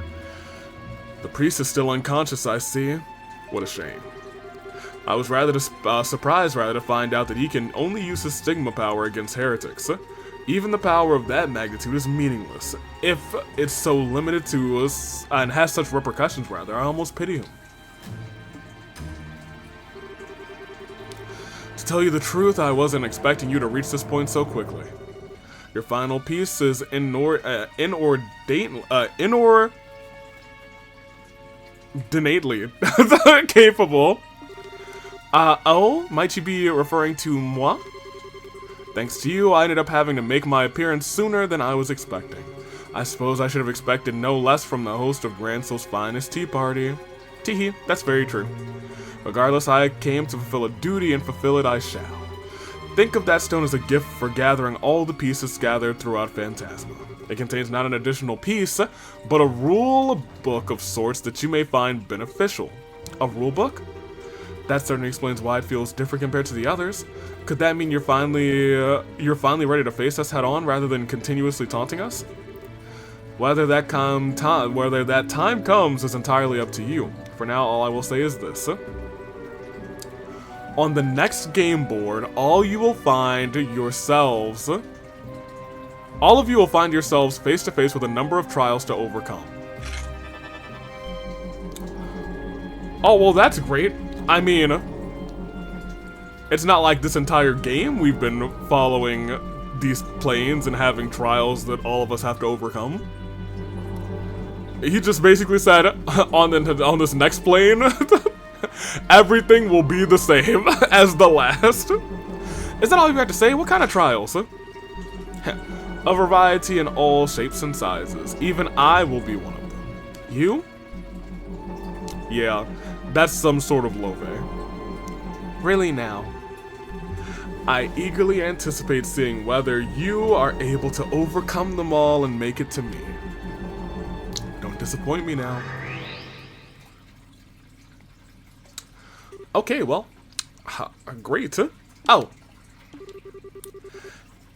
The priest is still unconscious, I see. What a shame. I was rather surprised to find out that he can only use his stigma power against heretics. Even the power of that magnitude is meaningless. If it's so limited to us, and has such repercussions rather, I almost pity him. To tell you the truth, I wasn't expecting you to reach this point so quickly. Your final piece is inordinately capable. Oh, might you be referring to moi? Thanks to you, I ended up having to make my appearance sooner than I was expecting. I suppose I should have expected no less from the host of Gransel's finest tea party. Teehee, that's very true. Regardless, I came to fulfill a duty, and fulfill it I shall. Think of that stone as a gift for gathering all the pieces scattered throughout Phantasma. It contains not an additional piece, but a rule book of sorts that you may find beneficial. A rule book? That certainly explains why it feels different compared to the others. Could that mean you're finally ready to face us head on rather than continuously taunting us? Whether that time comes is entirely up to you. For now, all I will say is this. On the next game board, all of you will find yourselves face to face with a number of trials to overcome. Oh, well, that's great. I mean, it's not like this entire game we've been following these planes and having trials that all of us have to overcome. He just basically said, on this next plane, everything will be the same as the last. Is that all you have to say? What kind of trials? A variety in all shapes and sizes. Even I will be one of them. You? Yeah, that's some sort of love. Really now? I eagerly anticipate seeing whether you are able to overcome them all and make it to me. Don't disappoint me now. Okay, well, great. Oh.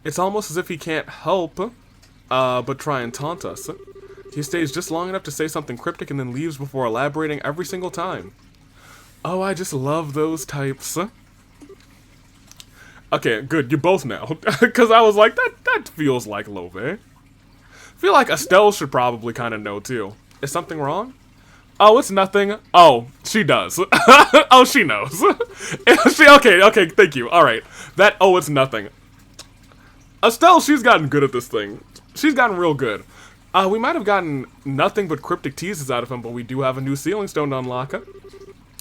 It's almost as if he can't help but try and taunt us. He stays just long enough to say something cryptic and then leaves before elaborating every single time. Oh, I just love those types. Okay, good, you both know. Because I was like, that feels like Love. I feel like Estelle should probably kind of know, too. Is something wrong? Oh, it's nothing. Oh, she does. Oh, she knows. Okay, thank you. Alright. Oh, it's nothing. Estelle, she's gotten good at this thing. She's gotten real good. We might have gotten nothing but cryptic teases out of him, but we do have a new ceiling stone to unlock.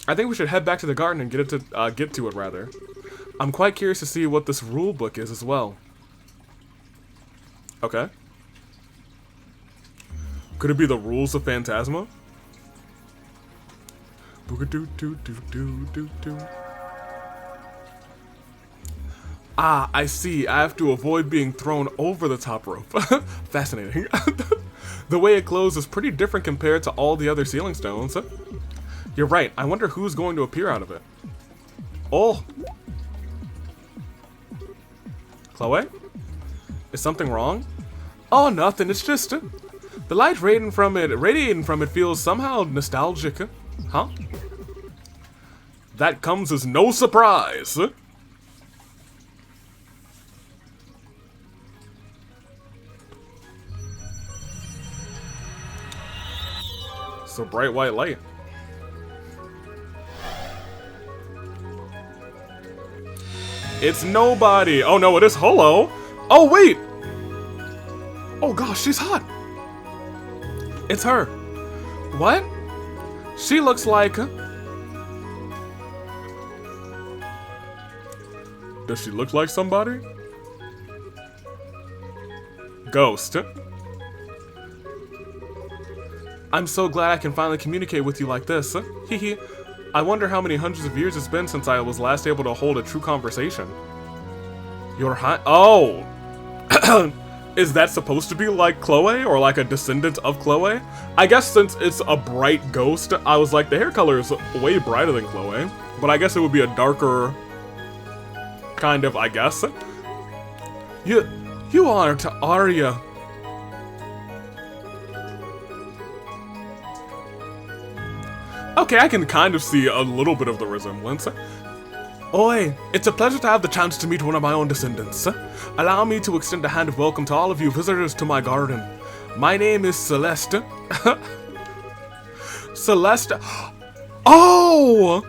I think we should head back to the garden and get to it, rather. I'm quite curious to see what this rule book is as well. Okay. Could it be the rules of Phantasma? Ah, I see. I have to avoid being thrown over the top rope. Fascinating. The way it closes is pretty different compared to all the other ceiling stones. You're right. I wonder who's going to appear out of it. Oh. Chloe? Is something wrong? Oh, nothing. It's just the light radiating from it feels somehow nostalgic. Huh? That comes as no surprise. So bright white light. It's nobody. Oh no, it is Holo. Oh wait. Oh gosh, she's hot. It's her. What? She looks like... Does she look like somebody? Ghost. I'm so glad I can finally communicate with you like this. Hehe. I wonder how many hundreds of years it's been since I was last able to hold a true conversation. Your high... Oh! Is that supposed to be like Chloe, or like a descendant of Chloe? I guess since it's a bright ghost, I was like, the hair color is way brighter than Chloe. But I guess it would be a darker... kind of, I guess. You honor to Arya. Okay, I can kind of see a little bit of the resemblance. Oi, it's a pleasure to have the chance to meet one of my own descendants. Allow me to extend a hand of welcome to all of you visitors to my garden. My name is Celeste. Celeste. Oh!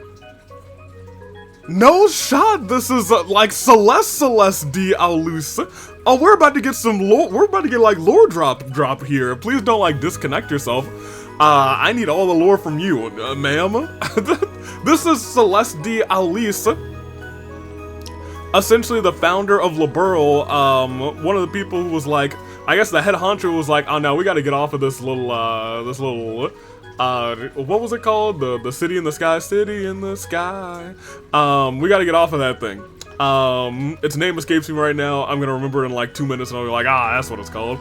No shot, this is like Celeste D'Aulus. Oh, we're about to get some lore, we're about to get like lore drop here. Please don't like disconnect yourself. I need all the lore from you, ma'am. This is Celeste D'Aulus. Essentially the founder of Liberl, one of the people who was like, I guess the head honcho was like, oh no, we gotta get off of this little, what was it called? The City in the Sky? City in the Sky. We gotta get off of that thing. Its name escapes me right now. I'm gonna remember it in like 2 minutes and I'll be like, ah, that's what it's called.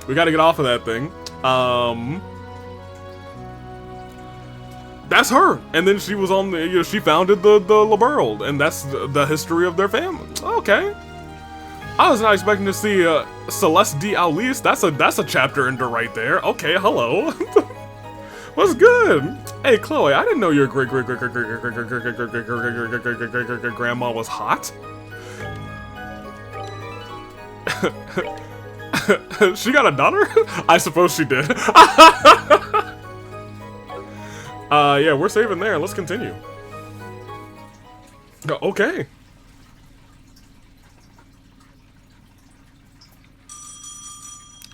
We gotta get off of that thing. That's her. And then she was on the, you know, she founded the Liberl, and that's the history of their family. Okay. I was not expecting to see Celeste D'Aulus. That's a chapter ender right there. Okay, hello. What's good? Hey, Chloe, I didn't know your grandma was hot. She got a daughter? I suppose she did. Yeah, we're saving there. Let's continue. Okay.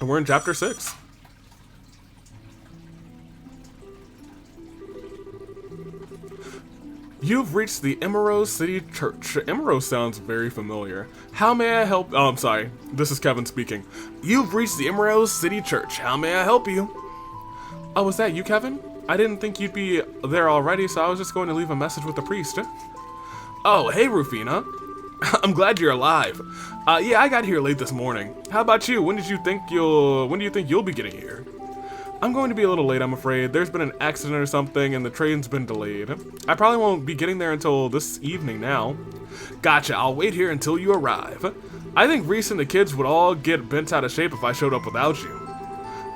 And we're in chapter 6. You've reached the Emerald City Church. Emerald sounds very familiar. How may I help? Oh, I'm sorry. This is Kevin speaking. You've reached the Emerald City Church. How may I help you? Oh, was that you, Kevin? I didn't think you'd be there already, so I was just going to leave a message with the priest. Oh, hey, Rufina. I'm glad you're alive. Yeah, I got here late this morning. How about you? When do you think you'll be getting here? I'm going to be a little late, I'm afraid. There's been an accident or something, and the train's been delayed. I probably won't be getting there until this evening now. Gotcha, I'll wait here until you arrive. I think Reese and the kids would all get bent out of shape if I showed up without you.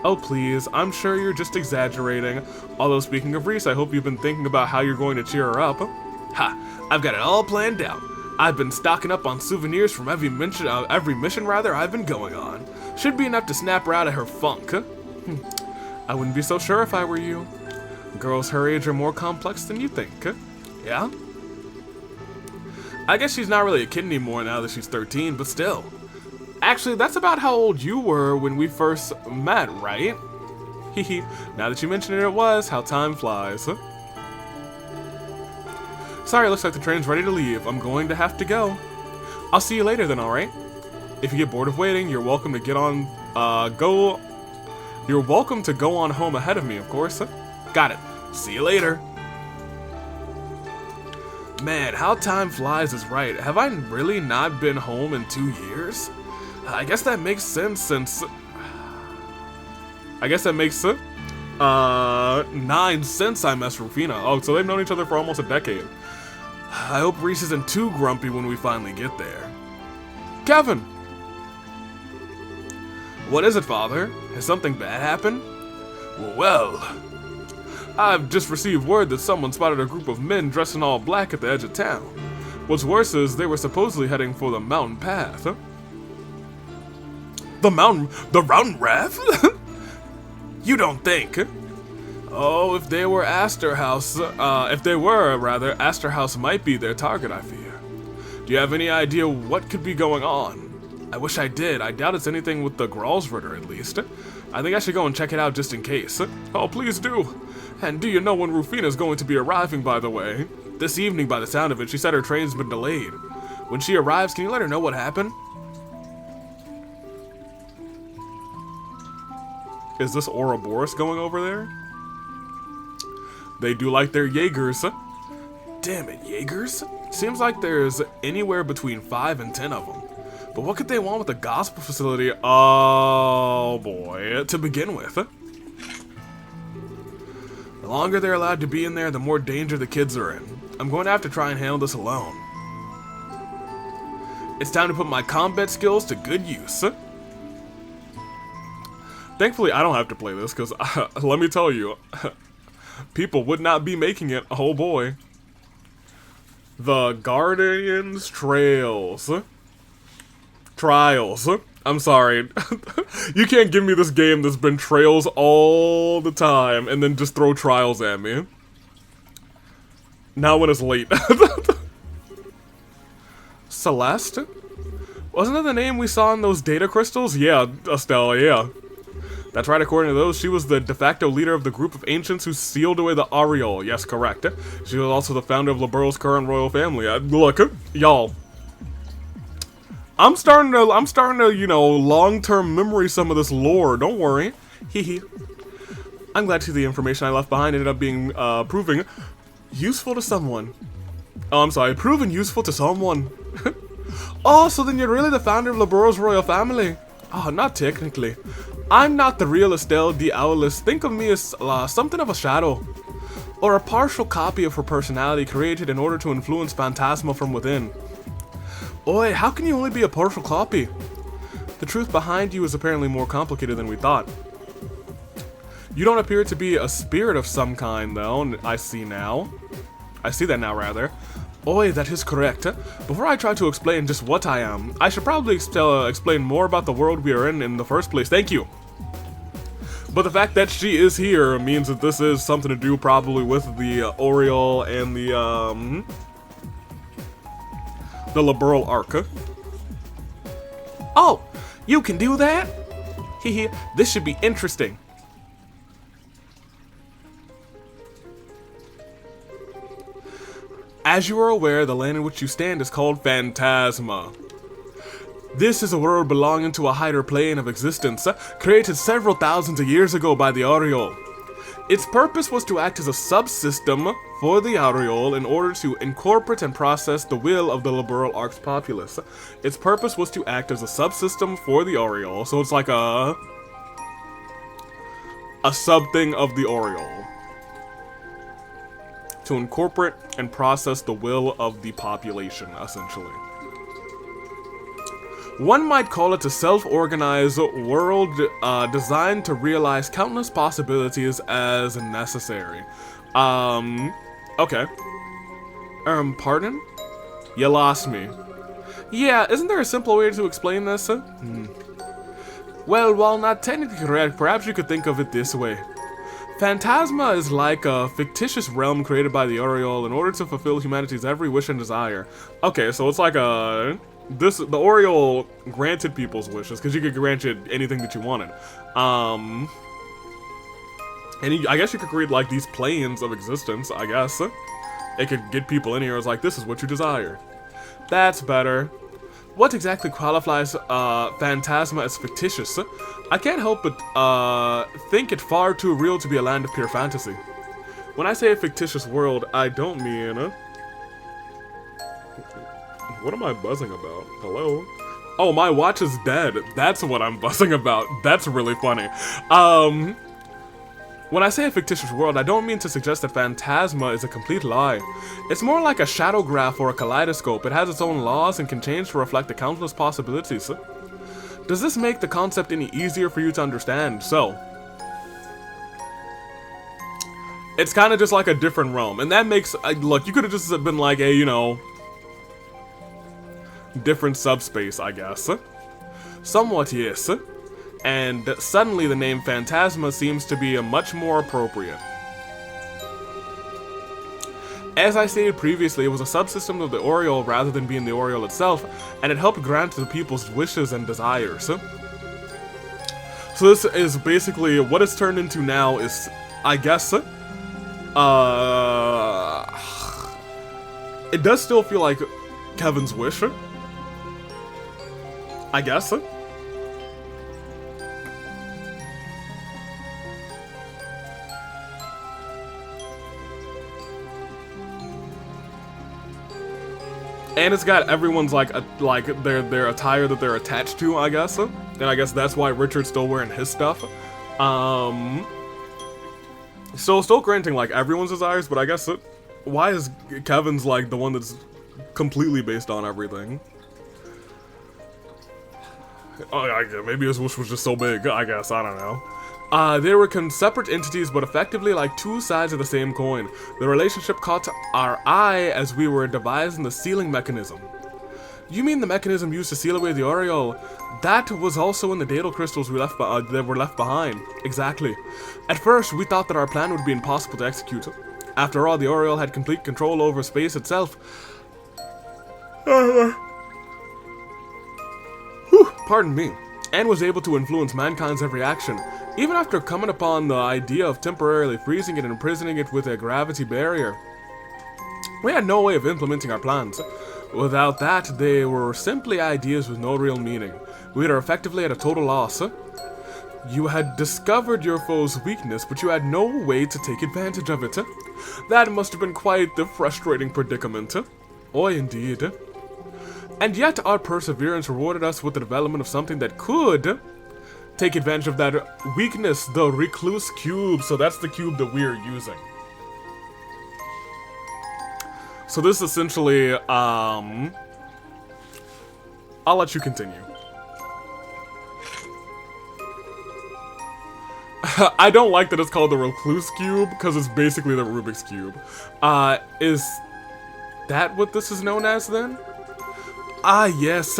Oh, please, I'm sure you're just exaggerating. Although, speaking of Reese, I hope you've been thinking about how you're going to cheer her up. Ha, I've got it all planned out. I've been stocking up on souvenirs from every mission I've been going on. Should be enough to snap her out of her funk. I wouldn't be so sure if I were you. Girls her age are more complex than you think. Yeah? I guess she's not really a kid anymore now that she's 13, but still. Actually, that's about how old you were when we first met, right? Hehe, now that you mention it, it was. How time flies. Sorry, looks like the train's ready to leave. I'm going to have to go. I'll see you later then, alright? If you get bored of waiting, you're welcome to get on, You're welcome to go on home ahead of me, of course. Got it. See you later. Man, how time flies is right. Have I really not been home in 2 years? I guess that makes sense since... I guess that makes 9 since I met Rufina. Oh, so they've known each other for almost a decade. I hope Reese isn't too grumpy when we finally get there. Kevin! What is it, Father? Has something bad happened? Well, I've just received word that someone spotted a group of men dressed in all black at the edge of town. What's worse is they were supposedly heading for the mountain path. The mountain path? You don't think? Oh, if they were Astorhouse, Astorhouse might be their target, I fear. Do you have any idea what could be going on? I wish I did. I doubt it's anything with the Gralsritter, at least. I think I should go and check it out just in case. Oh, please do. And do you know when Rufina's going to be arriving, by the way? This evening, by the sound of it, she said her train's been delayed. When she arrives, can you let her know what happened? Is this Ouroboros going over there? They do like their Jaegers. Damn it, Jaegers? Seems like there's anywhere between 5 and 10 of them. But what could they want with a gospel facility? Oh boy, to begin with. The longer they're allowed to be in there, the more danger the kids are in. I'm going to have to try and handle this alone. It's time to put my combat skills to good use. Thankfully, I don't have to play this, because let me tell you, people would not be making it. Oh boy. The Guardians Trails. Trials. I'm sorry. You can't give me this game that's been trails all the time and then just throw trials at me. Now when it's late. Celeste? Wasn't that the name we saw in those data crystals? Yeah, Estelle, yeah. That's right, according to those, she was the de facto leader of the group of ancients who sealed away the Aureole. Yes, correct. She was also the founder of Libero's current royal family. Look, y'all. I'm starting to, you know, long-term memory some of this lore. Don't worry. Hee. I'm glad to see the information I left behind ended up being, proving useful to someone. Oh, I'm sorry, proven useful to someone. Oh, so then you're really the founder of Libero's royal family? Oh, not technically. I'm not the real Estelle the Owless. Think of me as something of a shadow. Or a partial copy of her personality created in order to influence Phantasma from within. Oi, how can you only be a partial copy? The truth behind you is apparently more complicated than we thought. You don't appear to be a spirit of some kind, though, I see now. I see that now, rather. Oi, that is correct. Before I try to explain just what I am, I should probably explain more about the world we are in the first place. Thank you. But the fact that she is here means that this is something to do probably with the Aureole and the Liberal Arc. Oh, you can do that? Hehe, this should be interesting. As you are aware, the land in which you stand is called Phantasma. This is a world belonging to a higher plane of existence, created several thousands of years ago by the Aureole. Its purpose was to act as a subsystem for the Aureole in order to incorporate and process the will of the Liberal Arc's populace. Its purpose was to act as a subsystem for the Aureole, so it's like a sub-thing of the Aureole. To incorporate and process the will of the population, essentially. One might call it a self-organized world designed to realize countless possibilities as necessary. Okay. Pardon? You lost me. Yeah, isn't there a simple way to explain this? Well, while not technically correct, perhaps you could think of it this way. Phantasma is like a fictitious realm created by the Aureole in order to fulfill humanity's every wish and desire. Okay, so it's like the Aureole granted people's wishes, because you could grant it anything that you wanted. And I guess you could create like these planes of existence, I guess. It could get people in here as like, this is what you desire. That's better. What exactly qualifies Phantasma as fictitious? I can't help but think it far too real to be a land of pure fantasy. When I say a fictitious world, I don't mean... What am I buzzing about? Hello? Oh, my watch is dead. That's what I'm buzzing about. That's really funny. When I say a fictitious world, I don't mean to suggest that Phantasma is a complete lie. It's more like a shadow graph or a kaleidoscope. It has its own laws and can change to reflect the countless possibilities. Does this make the concept any easier for you to understand? So, it's kind of just like a different realm. And that makes, look, you could have just been like a, you know, different subspace, I guess. Somewhat, yes. And suddenly the name Phantasma seems to be much more appropriate. As I stated previously, it was a subsystem of the Aureole rather than being the Aureole itself, and it helped grant the people's wishes and desires. So this is basically, what it's turned into now is, I guess, it does still feel like Kevin's wish, I guess. And it's got everyone's like their attire that they're attached to, I guess. And I guess that's why Richard's still wearing his stuff. So still granting like everyone's desires, but I guess why is Kevin's like the one that's completely based on everything? Oh, maybe his wish was just so big, I guess, I don't know. They were separate entities, but effectively like two sides of the same coin. The relationship caught our eye as we were devising the sealing mechanism. You mean the mechanism used to seal away the aureole? That was also in the daedal crystals we left that were left behind. Exactly. At first, we thought that our plan would be impossible to execute. After all, the aureole had complete control over space itself. Pardon me. And was able to influence mankind's every action. Even after coming upon the idea of temporarily freezing it and imprisoning it with a gravity barrier, we had no way of implementing our plans. Without that, they were simply ideas with no real meaning. We were effectively at a total loss. You had discovered your foe's weakness, but you had no way to take advantage of it. That must have been quite the frustrating predicament. Oh, indeed. And yet, our perseverance rewarded us with the development of something that could take advantage of that weakness, the Recluse Cube. So that's the cube that we are using. So this essentially, I'll let you continue. I don't like that it's called the Recluse Cube, because it's basically the Rubik's Cube. Is that what this is known as, then? Ah, yes.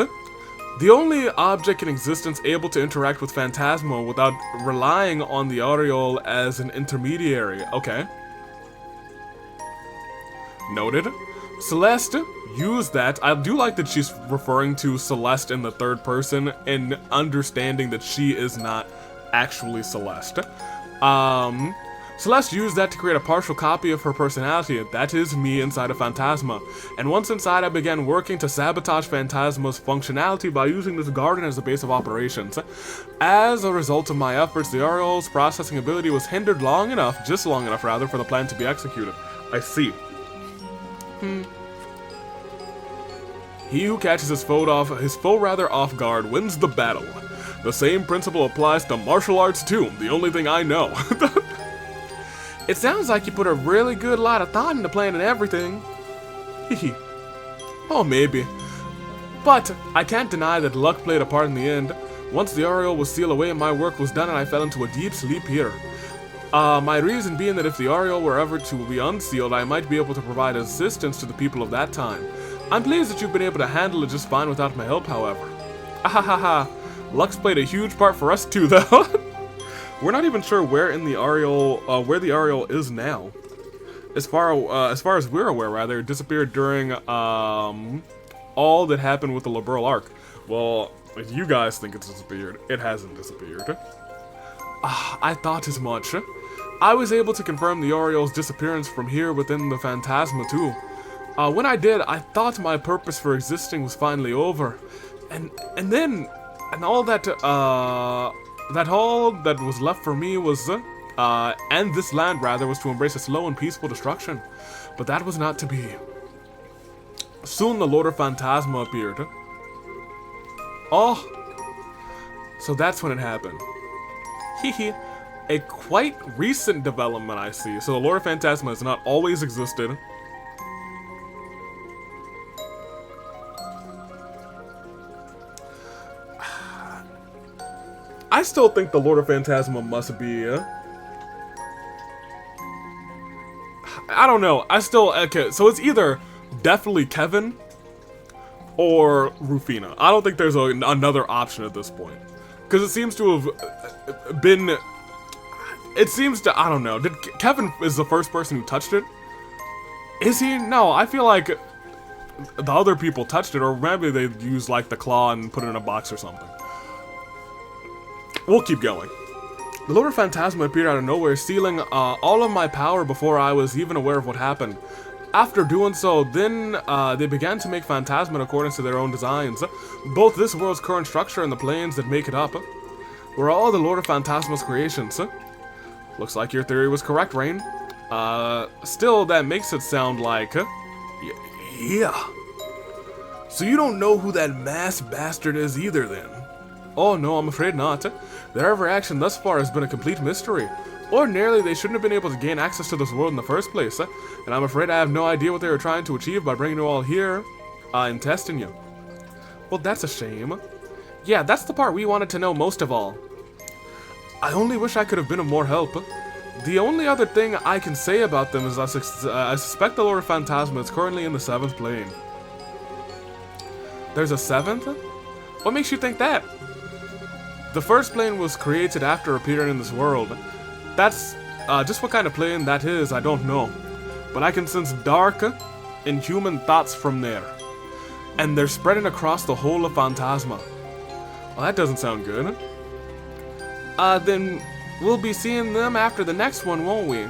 The only object in existence able to interact with Phantasma without relying on the aureole as an intermediary. Okay. Noted. Celeste used that. I do like that she's referring to Celeste in the third person and understanding that she is not actually Celeste. Celeste used that to create a partial copy of her personality. That is me inside of Phantasma. And once inside, I began working to sabotage Phantasma's functionality by using this garden as the base of operations. As a result of my efforts, the aureole's processing ability was hindered just long enough rather, for the plan to be executed. I see. He who catches his foe off guard wins the battle. The same principle applies to martial arts too, the only thing I know. It sounds like you put a really good lot of thought into planning everything. Hehe. Oh, maybe. But I can't deny that luck played a part in the end. Once the aureole was sealed away, my work was done and I fell into a deep sleep here. My reason being that if the aureole were ever to be unsealed, I might be able to provide assistance to the people of that time. I'm pleased that you've been able to handle it just fine without my help, however. Ahahaha. Luck's played a huge part for us too, though. We're not even sure where in the where the aureole is now. As far as we're aware, rather, it disappeared during all that happened with the Liberal Arc. Well, if you guys think it's disappeared, it hasn't disappeared. I thought as much. I was able to confirm the aureole's disappearance from here within the Phantasma too. When I did, I thought my purpose for existing was finally over, and all that all that was left for me was, and this land rather, was to embrace a slow and peaceful destruction. But that was not to be. Soon the Lord of Phantasma appeared. Oh, so that's when it happened. Hehe. A quite recent development, I see. So the Lord of Phantasma has not always existed. I still think the Lord of Phantasma must be, I don't know. Okay, so it's either definitely Kevin or Rufina. I don't think there's another option at this point. Because it seems to have been, I don't know. Kevin is the first person who touched it? Is he? No, I feel like the other people touched it, or maybe they used like the claw and put it in a box or something. We'll keep going. The Lord of Phantasma appeared out of nowhere, stealing all of my power before I was even aware of what happened. After doing so, then they began to make Phantasma in accordance to their own designs. Both this world's current structure and the planes that make it up were all the Lord of Phantasma's creations. Looks like your theory was correct, Rain. Still, that makes it sound like... Yeah. So you don't know who that masked bastard is either, then? Oh no, I'm afraid not. Their every action thus far has been a complete mystery. Ordinarily, they shouldn't have been able to gain access to this world in the first place, and I'm afraid I have no idea what they were trying to achieve by bringing you all here, and testing you. Well, that's a shame. Yeah, that's the part we wanted to know most of all. I only wish I could have been of more help. The only other thing I can say about them is I suspect the Lord of Phantasma is currently in the 7th plane. There's a 7th? What makes you think that? The first plane was created after appearing in this world. That's just what kind of plane that is, I don't know. But I can sense dark, inhuman thoughts from there. And they're spreading across the whole of Phantasma. Well, that doesn't sound good. Then we'll be seeing them after the next one, won't we?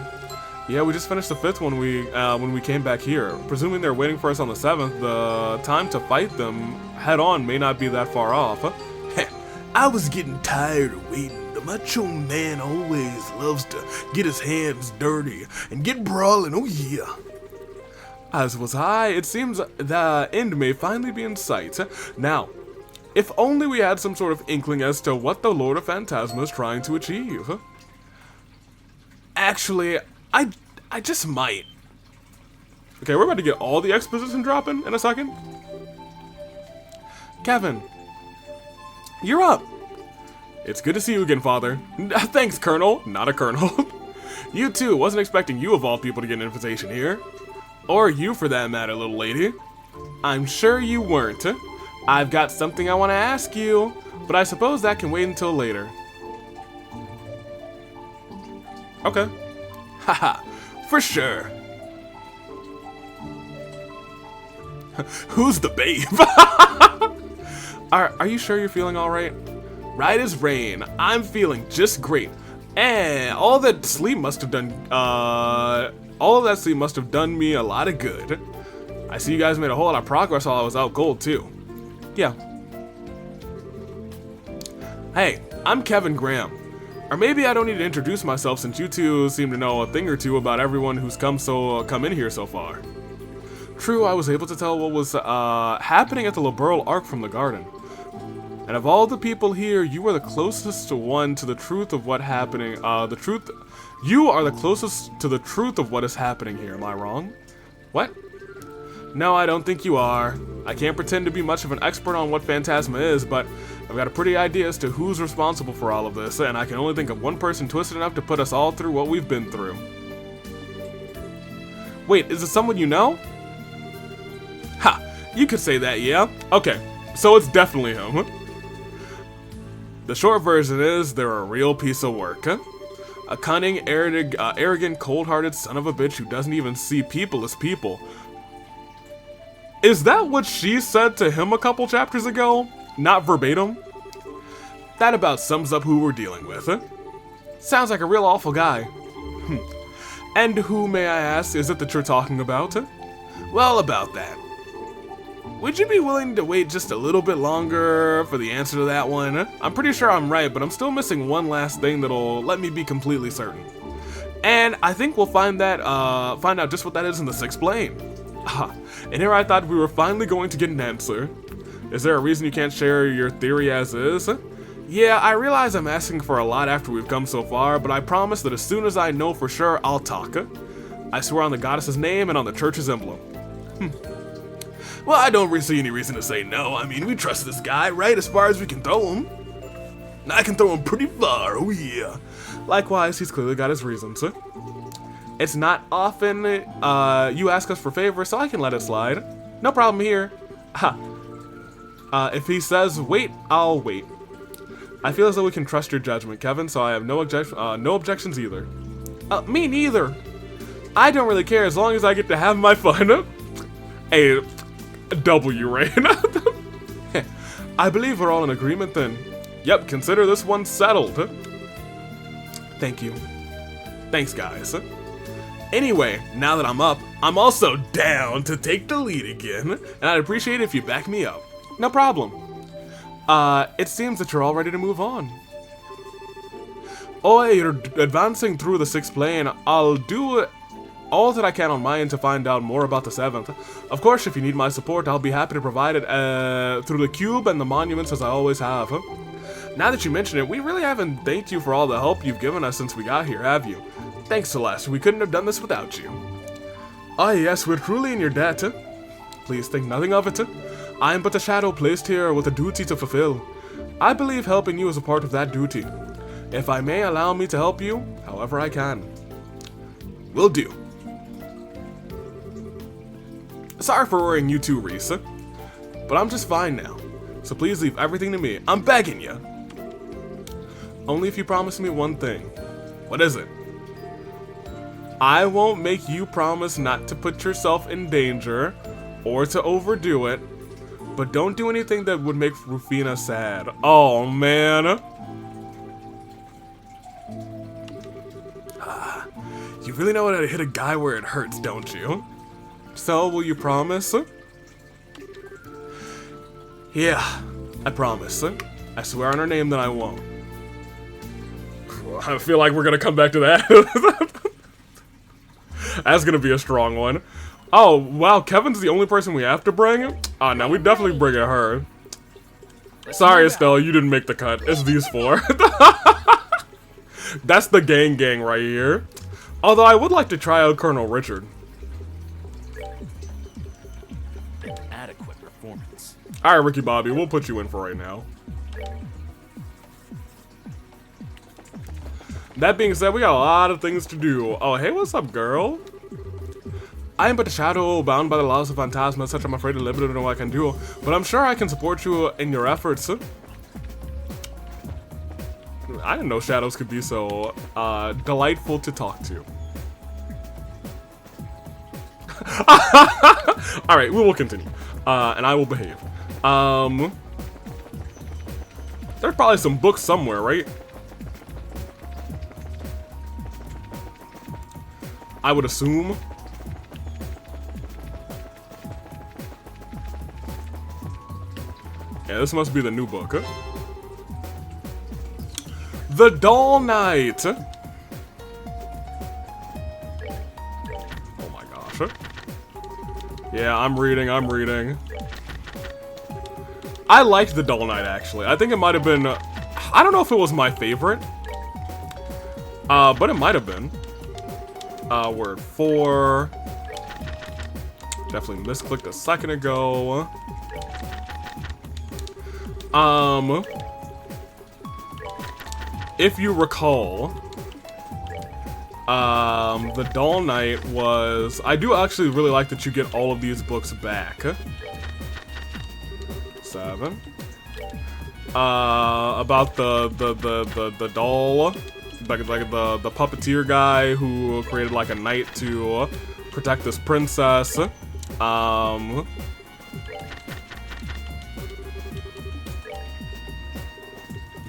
Yeah, we just finished the 5th one when we came back here. Presuming they're waiting for us on the 7th, the time to fight them head on may not be that far off. I was getting tired of waiting. The macho man always loves to get his hands dirty and get brawling, oh yeah. As was I, it seems the end may finally be in sight. Now, if only we had some sort of inkling as to what the Lord of Phantasma is trying to achieve. Actually, I just might. Okay, we're about to get all the exposition dropping in a second. Kevin, you're up. It's good to see you again, Father. Thanks, Colonel. Not a colonel. You too. Wasn't expecting you of all people to get an invitation here. Or you, for that matter, little lady. I'm sure you weren't. I've got something I want to ask you, but I suppose that can wait until later. Okay. Haha, for sure. Who's the babe? Are you sure you're feeling alright? Right as rain. I'm feeling just great. And all that sleep must have done, all of that sleep must have done me a lot of good. I see you guys made a whole lot of progress while I was out cold, too. Yeah. Hey, I'm Kevin Graham. Or maybe I don't need to introduce myself since you two seem to know a thing or two about everyone who's come in here so far. True, I was able to tell what was happening at the Liberal Arc from the garden. And of all the people here, you are the closest one to the truth of what happening. You are the closest to the truth of what is happening here. Am I wrong? What? No, I don't think you are. I can't pretend to be much of an expert on what Phantasma is, but I've got a pretty idea as to who's responsible for all of this, and I can only think of one person twisted enough to put us all through what we've been through. Wait, is it someone you know? Ha! You could say that, yeah? Okay, so it's definitely him. The short version is, they're a real piece of work. A cunning, arrogant, cold-hearted son of a bitch who doesn't even see people as people. Is that what she said to him a couple chapters ago? Not verbatim? That about sums up who we're dealing with. Sounds like a real awful guy. And who, may I ask, is it that you're talking about? Well, about that. Would you be willing to wait just a little bit longer for the answer to that one? I'm pretty sure I'm right, but I'm still missing one last thing that'll let me be completely certain. And I think we'll find out just what that is in the 6th plane. And here I thought we were finally going to get an answer. Is there a reason you can't share your theory as is? Yeah, I realize I'm asking for a lot after we've come so far, but I promise that as soon as I know for sure, I'll talk. I swear on the goddess's name and on the church's emblem. Well, I don't really see any reason to say no. I mean, we trust this guy, right? As far as we can throw him. I can throw him pretty far, oh yeah. Likewise, he's clearly got his reasons. It's not often you ask us for favors, so I can let it slide. No problem here. If he says wait, I'll wait. I feel as though we can trust your judgment, Kevin, so I have no objections either. Me neither. I don't really care as long as I get to have my fun. A W, right? I believe we're all in agreement then. Yep, consider this one settled. Thank you. Thanks, guys. Anyway, now that I'm up, I'm also down to take the lead again, and I'd appreciate it if you back me up. No problem. It seems that you're all ready to move on. Oh, you're advancing through the 6th plane. I'll do all that I can on my end to find out more about the 7th. Of course, if you need my support, I'll be happy to provide it through the cube and the monuments as I always have. Now that you mention it, we really haven't thanked you for all the help you've given us since we got here, have you? Thanks, Celeste. We couldn't have done this without you. Ah, yes, we're truly in your debt. Please think nothing of it. I am but a shadow placed here with a duty to fulfill. I believe helping you is a part of that duty. If I may, allow me to help you however I can. Will do. Sorry for worrying you too, Reese, but I'm just fine now. So please leave everything to me. I'm begging you. Only if you promise me one thing. What is it? I won't make you promise not to put yourself in danger or to overdo it, but don't do anything that would make Rufina sad. Oh, man. You really know how to hit a guy where it hurts, don't you? So, will you promise? Yeah, I promise. I swear on her name that I won't. I feel like we're gonna come back to that. That's gonna be a strong one. Oh, wow, Kevin's the only person we have to bring? Oh, no, we definitely bring her. Sorry, Estelle, you didn't make the cut. It's these four. That's the gang right here. Although I would like to try out Colonel Richard. An adequate performance. Alright, Ricky Bobby, we'll put you in for right now. That being said, we got a lot of things to do. Oh, hey, what's up, girl? I am but a shadow, bound by the laws of Phantasma, such I'm afraid to limited in what I can do, but I'm sure I can support you in your efforts. I didn't know shadows could be so delightful to talk to. Alright, we will continue. And I will behave. There's probably some books somewhere, right? I would assume. Yeah, this must be the new book. The Doll Knight. Oh my gosh. Yeah, I'm reading. I liked the Doll Knight, actually. I think it might have been... I don't know if it was my favorite. But it might have been. Word 4. Definitely misclicked a second ago. If you recall, the Doll Knight was... I do actually really like that you get all of these books back. 7. About the doll, like the puppeteer guy who created like a knight to protect this princess.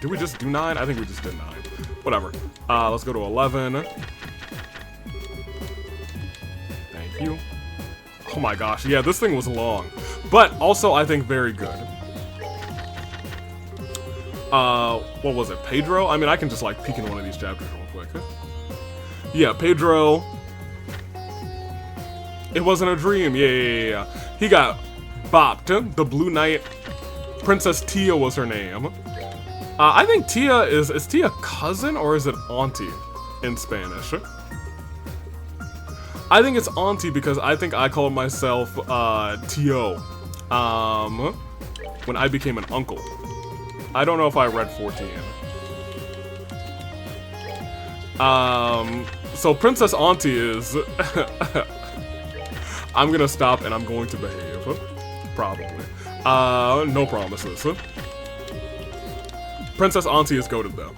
Did we just do 9? I think we just did 9. Whatever. Let's go to 11. Thank you. Oh my gosh, yeah, this thing was long. But also, I think very good. What was it? Pedro? I mean, I can just like peek in one of these chapters real quick. Yeah, Pedro. It wasn't a dream. Yeah. He got bopped. The Blue Knight. Princess Tia was her name. I think Tia is Tia cousin or is it auntie in Spanish? I think it's auntie because I think I called myself Tio when I became an uncle. I don't know if I read 14. So Princess Auntie is... I'm gonna stop and I'm going to behave. Probably. No promises. Princess Auntie is goated though.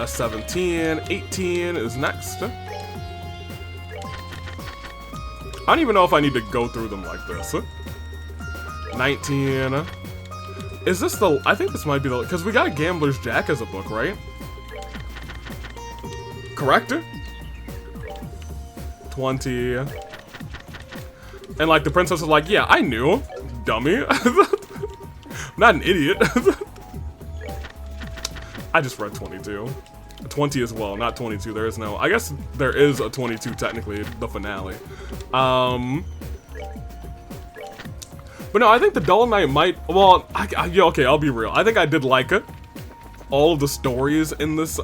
17, 18 is next. I don't even know if I need to go through them like this. 19. Is this the... I think this might be the... Because we got a Gambler's Jack as a book, right? Correct? 20. And like the princess is like, yeah, I knew. Dummy. Not an idiot. I just read 22. 20 as well, not 22. There is no... I guess there is a 22 technically, the finale. But no, I think the Doll Knight might... Well, yeah, okay, I'll be real. I think I did like it. All of the stories in this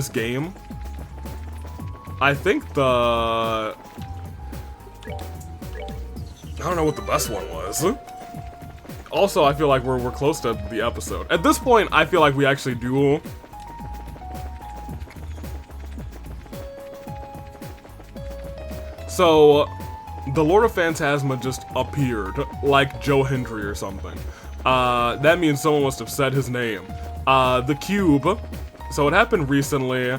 game. I think the... I don't know what the best one was. Also, I feel like we're close to the episode. At this point, I feel like we actually do. So, the Lord of Phantasma just appeared, like Joe Hendry or something. That means someone must have said his name. The cube. So it happened recently.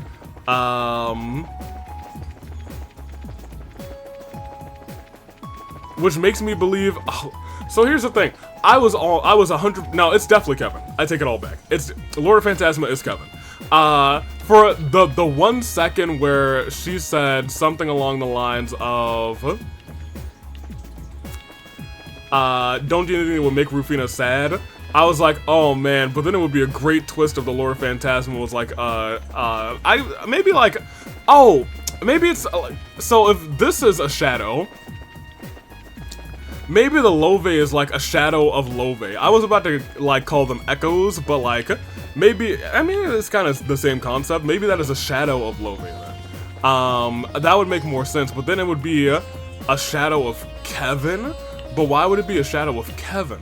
Which makes me believe. Oh, so here's the thing. I was 100. No, it's definitely Kevin. I take it all back. It's Lord of Phantasma is Kevin. For the 1 second where she said something along the lines of, don't do anything that would make Rufina sad. I was like, oh man, but then it would be a great twist if the Lord of Phantasma was like, maybe like, oh, maybe it's, so if this is a shadow, maybe the Love is like a shadow of Love. I was about to like call them echoes, but like, maybe, I mean, it's kind of the same concept. Maybe that is a shadow of Love then. That would make more sense, but then it would be a shadow of Kevin. But why would it be a shadow of Kevin?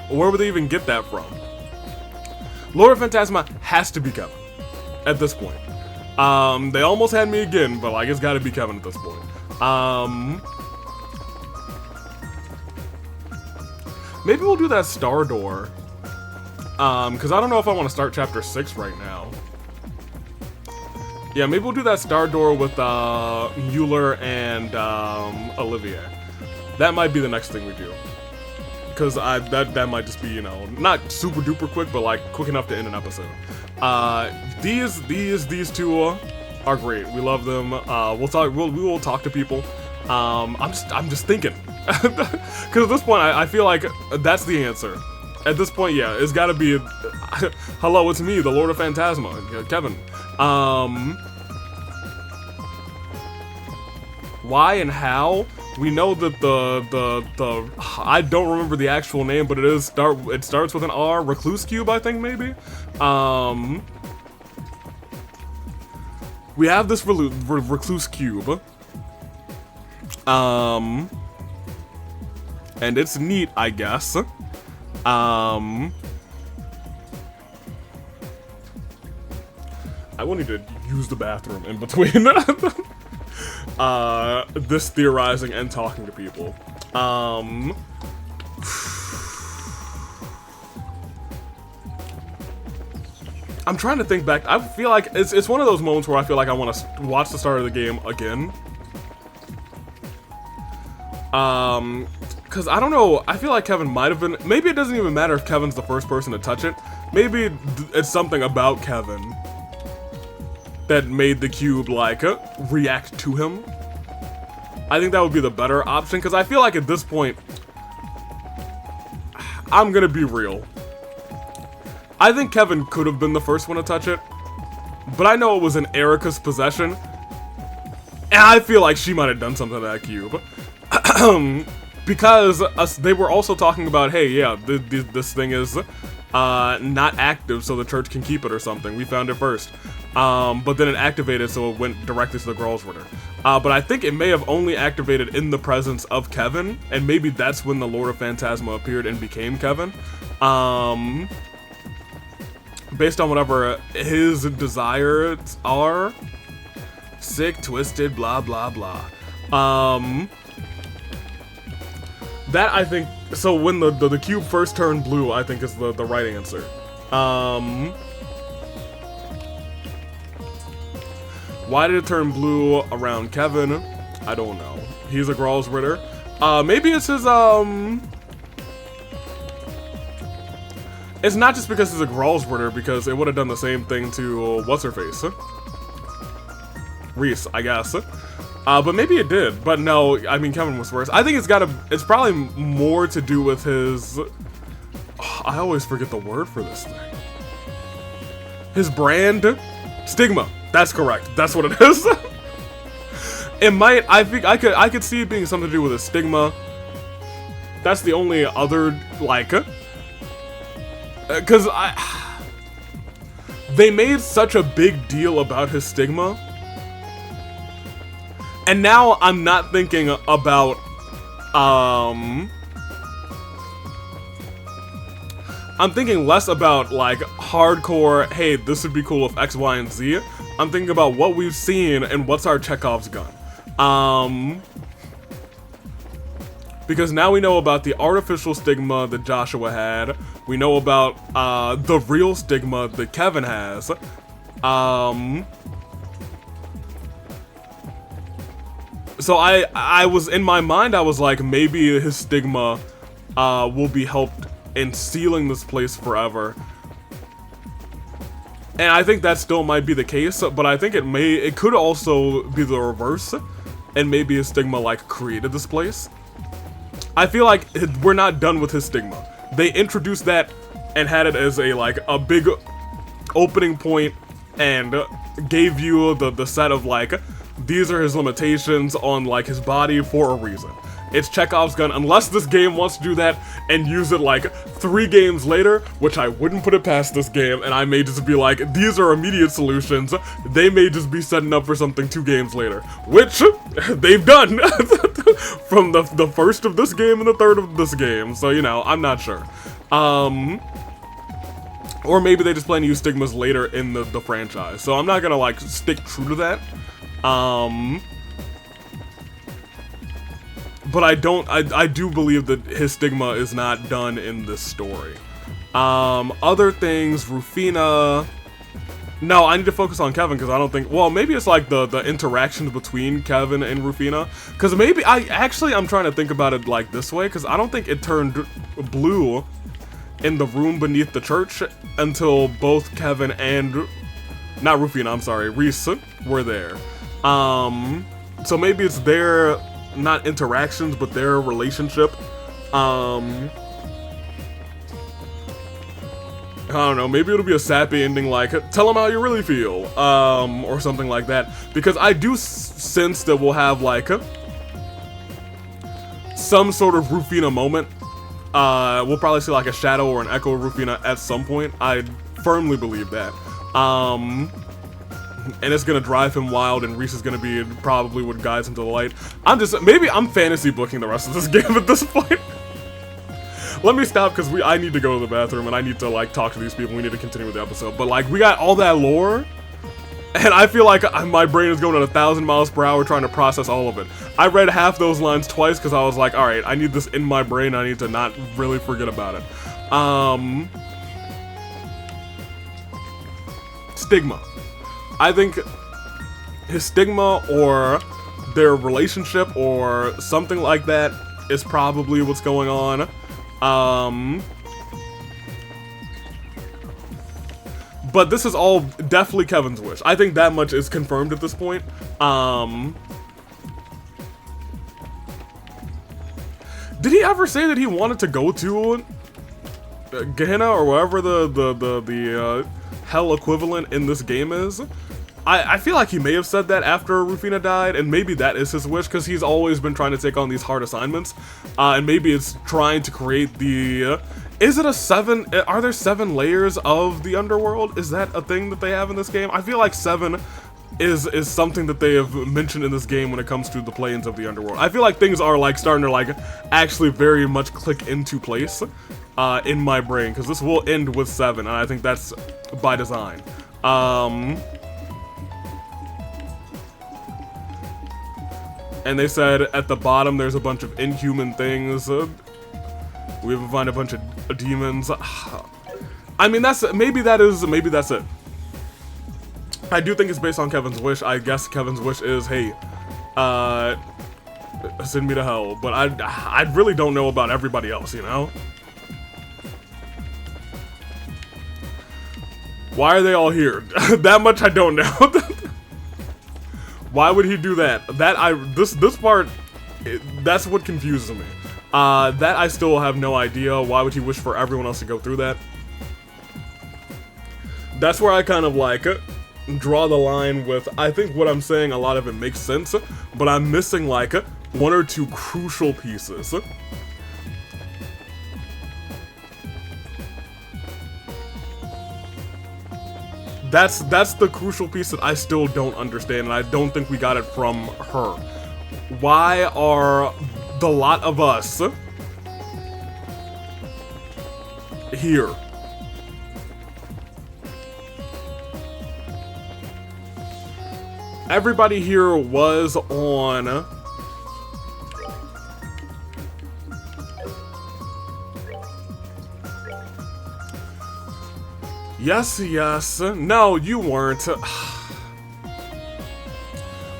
Where would they even get that from? Lord of Phantasma has to be Kevin at this point. They almost had me again, but like it's gotta be Kevin at this point. Maybe we'll do that star door. Cause I don't know if I want to start chapter 6 right now. Yeah, maybe we'll do that star door with Mueller and Olivier. That might be the next thing we do. Cause that might just be, you know, not super duper quick, but like quick enough to end an episode. These two are great. We love them. We will talk to people. I'm just thinking. Cause at this point I feel like that's the answer. At this point, yeah, it's gotta be hello, it's me, the Lord of Phantasma, Kevin. Why and how? We know that the I don't remember the actual name, but it starts with an R. Recluse Cube, I think maybe. We have this Recluse Cube. And it's neat, I guess. I will need to use the bathroom in between this theorizing and talking to people. I'm trying to think back. I feel like it's one of those moments where I feel like I want to watch the start of the game again. Cause I don't know, I feel like Kevin might have been, maybe it doesn't even matter if Kevin's the first person to touch it. Maybe it's something about Kevin that made the cube, like, react to him. I think that would be the better option, because I feel like at this point, I'm gonna be real. I think Kevin could have been the first one to touch it, but I know it was in Erica's possession, and I feel like she might have done something to that cube. Because they were also talking about, hey, yeah, this thing is not active, so the church can keep it or something. We found it first. But then it activated, so it went directly to the Gralsritter. But I think it may have only activated in the presence of Kevin, and maybe that's when the Lord of Phantasma appeared and became Kevin. Based on whatever his desires are. Sick, twisted, blah, blah, blah. That, I think, so when the cube first turned blue, I think is the right answer. Why did it turn blue around Kevin? I don't know. He's a Gralsritter. Maybe it's his, it's not just because he's a Gralsritter, because it would have done the same thing to, what's-her-face? Reese, I guess. But maybe it did. But no, I mean, Kevin was worse. I think it's probably more to do with his, I always forget the word for this thing. His brand? Stigma. That's correct. That's what it is. It might, I think, I could see it being something to do with his stigma. That's the only other, like, cause they made such a big deal about his stigma. And now I'm not thinking about I'm thinking less about like hardcore, hey, this would be cool if X, Y, and Z. I'm thinking about what we've seen and what's our Chekhov's gun. Because now we know about the artificial stigma that Joshua had. We know about the real stigma that Kevin has. So I was, in my mind, I was like, maybe his stigma will be helped in sealing this place forever. And I think that still might be the case, but I think it could also be the reverse, and maybe his stigma like created this place. I feel like we're not done with his stigma. They introduced that and had it as a big opening point and gave you the set of like, these are his limitations on like his body for a reason. It's Chekhov's gun, unless this game wants to do that and use it like 3 games later, which I wouldn't put it past this game, and I may just be like, these are immediate solutions. They may just be setting up for something 2 games later, which they've done from the first of this game and the third of this game. So, you know, I'm not sure. Or maybe they just plan to use stigmas later in the franchise. So I'm not gonna like stick true to that. But I do believe that his stigma is not done in this story. Other things, Rufina. No, I need to focus on Kevin because I don't think, well, maybe it's like the interactions between Kevin and Rufina. Because maybe, I'm trying to think about it like this way, because I don't think it turned blue in the room beneath the church until both Kevin and, not Rufina, I'm sorry, Reese were there. So maybe it's their, not interactions, but their relationship. I don't know, maybe it'll be a sappy ending like, tell them how you really feel, or something like that. Because I do sense that we'll have like some sort of Rufina moment. We'll probably see like a shadow or an echo of Rufina at some point. I firmly believe that. And it's gonna drive him wild, and Reese is gonna be probably what guides him to the light. Maybe I'm fantasy booking the rest of this game at this point. Let me stop, because I need to go to the bathroom, and I need to, like, talk to these people. We need to continue with the episode. But, like, we got all that lore, and I feel like my brain is going at 1,000 miles per hour trying to process all of it. I read half those lines twice, because I was like, alright, I need this in my brain. I need to not really forget about it. Stigma. I think his stigma or their relationship or something like that is probably what's going on. But this is all definitely Kevin's wish. I think that much is confirmed at this point. Did he ever say that he wanted to go to Gehenna or wherever the hell equivalent in this game is? I feel like he may have said that after Rufina died, and maybe that is his wish, because he's always been trying to take on these hard assignments, and maybe it's trying to create the, is it are there 7 layers of the underworld? Is that a thing that they have in this game? I feel like 7 is something that they have mentioned in this game when it comes to the planes of the underworld. I feel like things are like starting to like actually very much click into place in my brain, because this will end with 7, and I think that's by design. And they said at the bottom there's a bunch of inhuman things. We even find a bunch of demons. I mean, maybe that's it. I do think it's based on Kevin's wish. I guess Kevin's wish is, hey, send me to hell. But I really don't know about everybody else, you know? Why are they all here? That much I don't know. Why would he do that? This part, that's what confuses me. That I still have no idea. Why would he wish for everyone else to go through that? That's where I kind of like draw the line with, I think what I'm saying, a lot of it makes sense, but I'm missing like 1 or 2 crucial pieces. That's the crucial piece that I still don't understand, and I don't think we got it from her. Why are the lot of us here. Everybody here was on yes, yes. No, you weren't.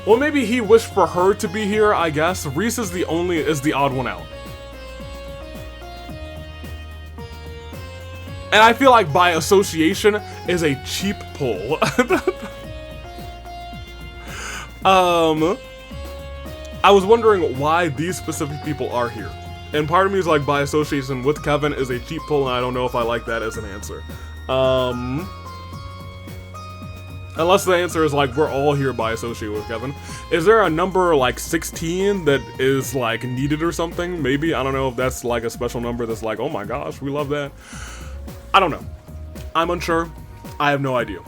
Well, maybe he wished for her to be here, I guess. Reese is the odd one out. And I feel like by association is a cheap pull. I was wondering why these specific people are here. And part of me is like, by association with Kevin is a cheap pull, and I don't know if I like that as an answer. Unless the answer is like, we're all here by association with Kevin. Is there a number like 16 that is like needed or something? Maybe, I don't know if that's like a special number that's like, oh my gosh, we love that. I don't know. I'm unsure. I have no idea.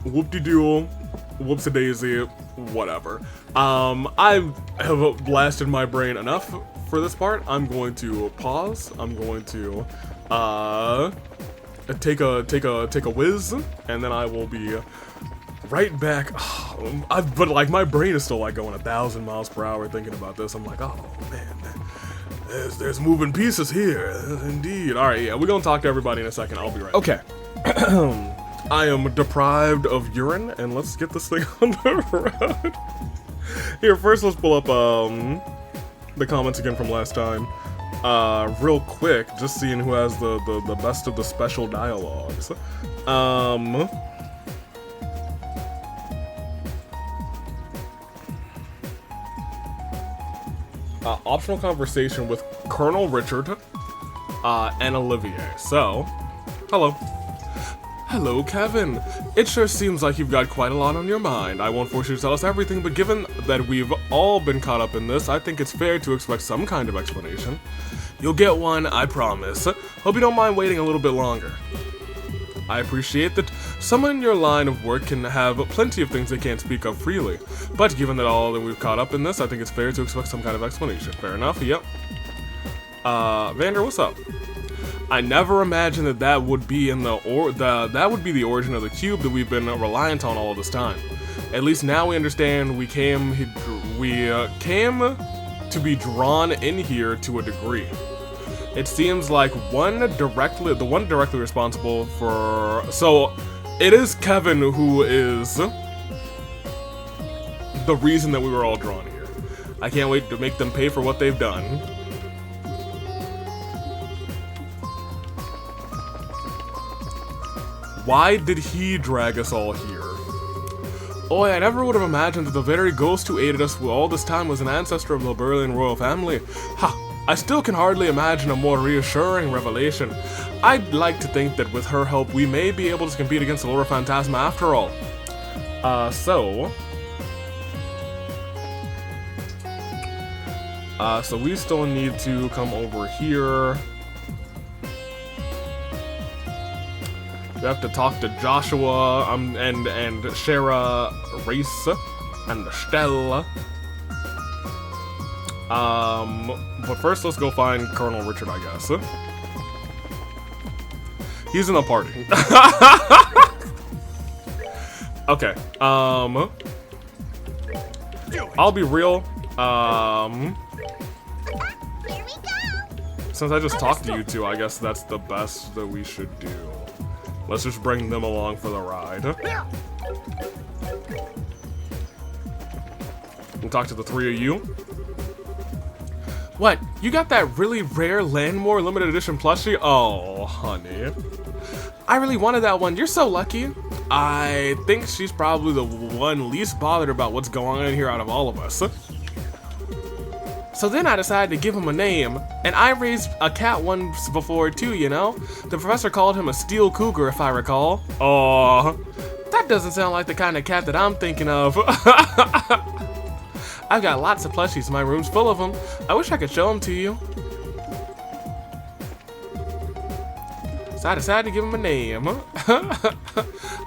Whoop-de-doo. Whoops-a-daisy, whatever. I have blasted my brain enough for this part. I'm going to pause. I'm going to take a whiz, and then I will be right back. But like my brain is still like going 1,000 miles per hour thinking about this. I'm like, oh man, there's moving pieces here, indeed. All right, yeah, we're gonna talk to everybody in a second. I'll be right. Okay. I am deprived of urine, and let's get this thing on the road. Here, first let's pull up the comments again from last time. Real quick, just seeing who has the best of the special dialogues. Optional conversation with Colonel Richard and Olivier. So, hello. Hello, Kevin. It sure seems like you've got quite a lot on your mind. I won't force you to tell us everything, but given that we've all been caught up in this, I think it's fair to expect some kind of explanation. You'll get one, I promise. Hope you don't mind waiting a little bit longer. I appreciate that someone in your line of work can have plenty of things they can't speak of freely, but given that all that we've caught up in this, I think it's fair to expect some kind of explanation. Fair enough, yep. Vander, what's up? I never imagined that would be that would be the origin of the cube that we've been reliant on all this time. At least now we understand we came to be drawn in here to a degree. It seems like the one directly responsible for, so it is Kevin who is the reason that we were all drawn here. I can't wait to make them pay for what they've done. Why did he drag us all here? Oh, I never would have imagined that the very ghost who aided us all this time was an ancestor of the Berlin royal family. Ha! I still can hardly imagine a more reassuring revelation. I'd like to think that with her help, we may be able to compete against the Lord Phantasma after all. So we still need to come over here. We have to talk to Joshua, and Shara, Reese, and Stella. But first let's go find Colonel Richard, I guess. He's in the party. Okay, I'll be real, Here we go. since I just talked to you two, I guess that's the best that we should do. Let's just bring them along for the ride. We'll talk to the three of you. What? You got that really rare Landmore limited edition plushie? Oh, honey. I really wanted that one. You're so lucky. I think she's probably the one least bothered about what's going on here out of all of us. So then I decided to give him a name, and I raised a cat once before too, you know? The professor called him a steel cougar, if I recall. Oh, that doesn't sound like the kind of cat that I'm thinking of. I've got lots of plushies, my room's full of them. I wish I could show them to you. So I decided to give him a name.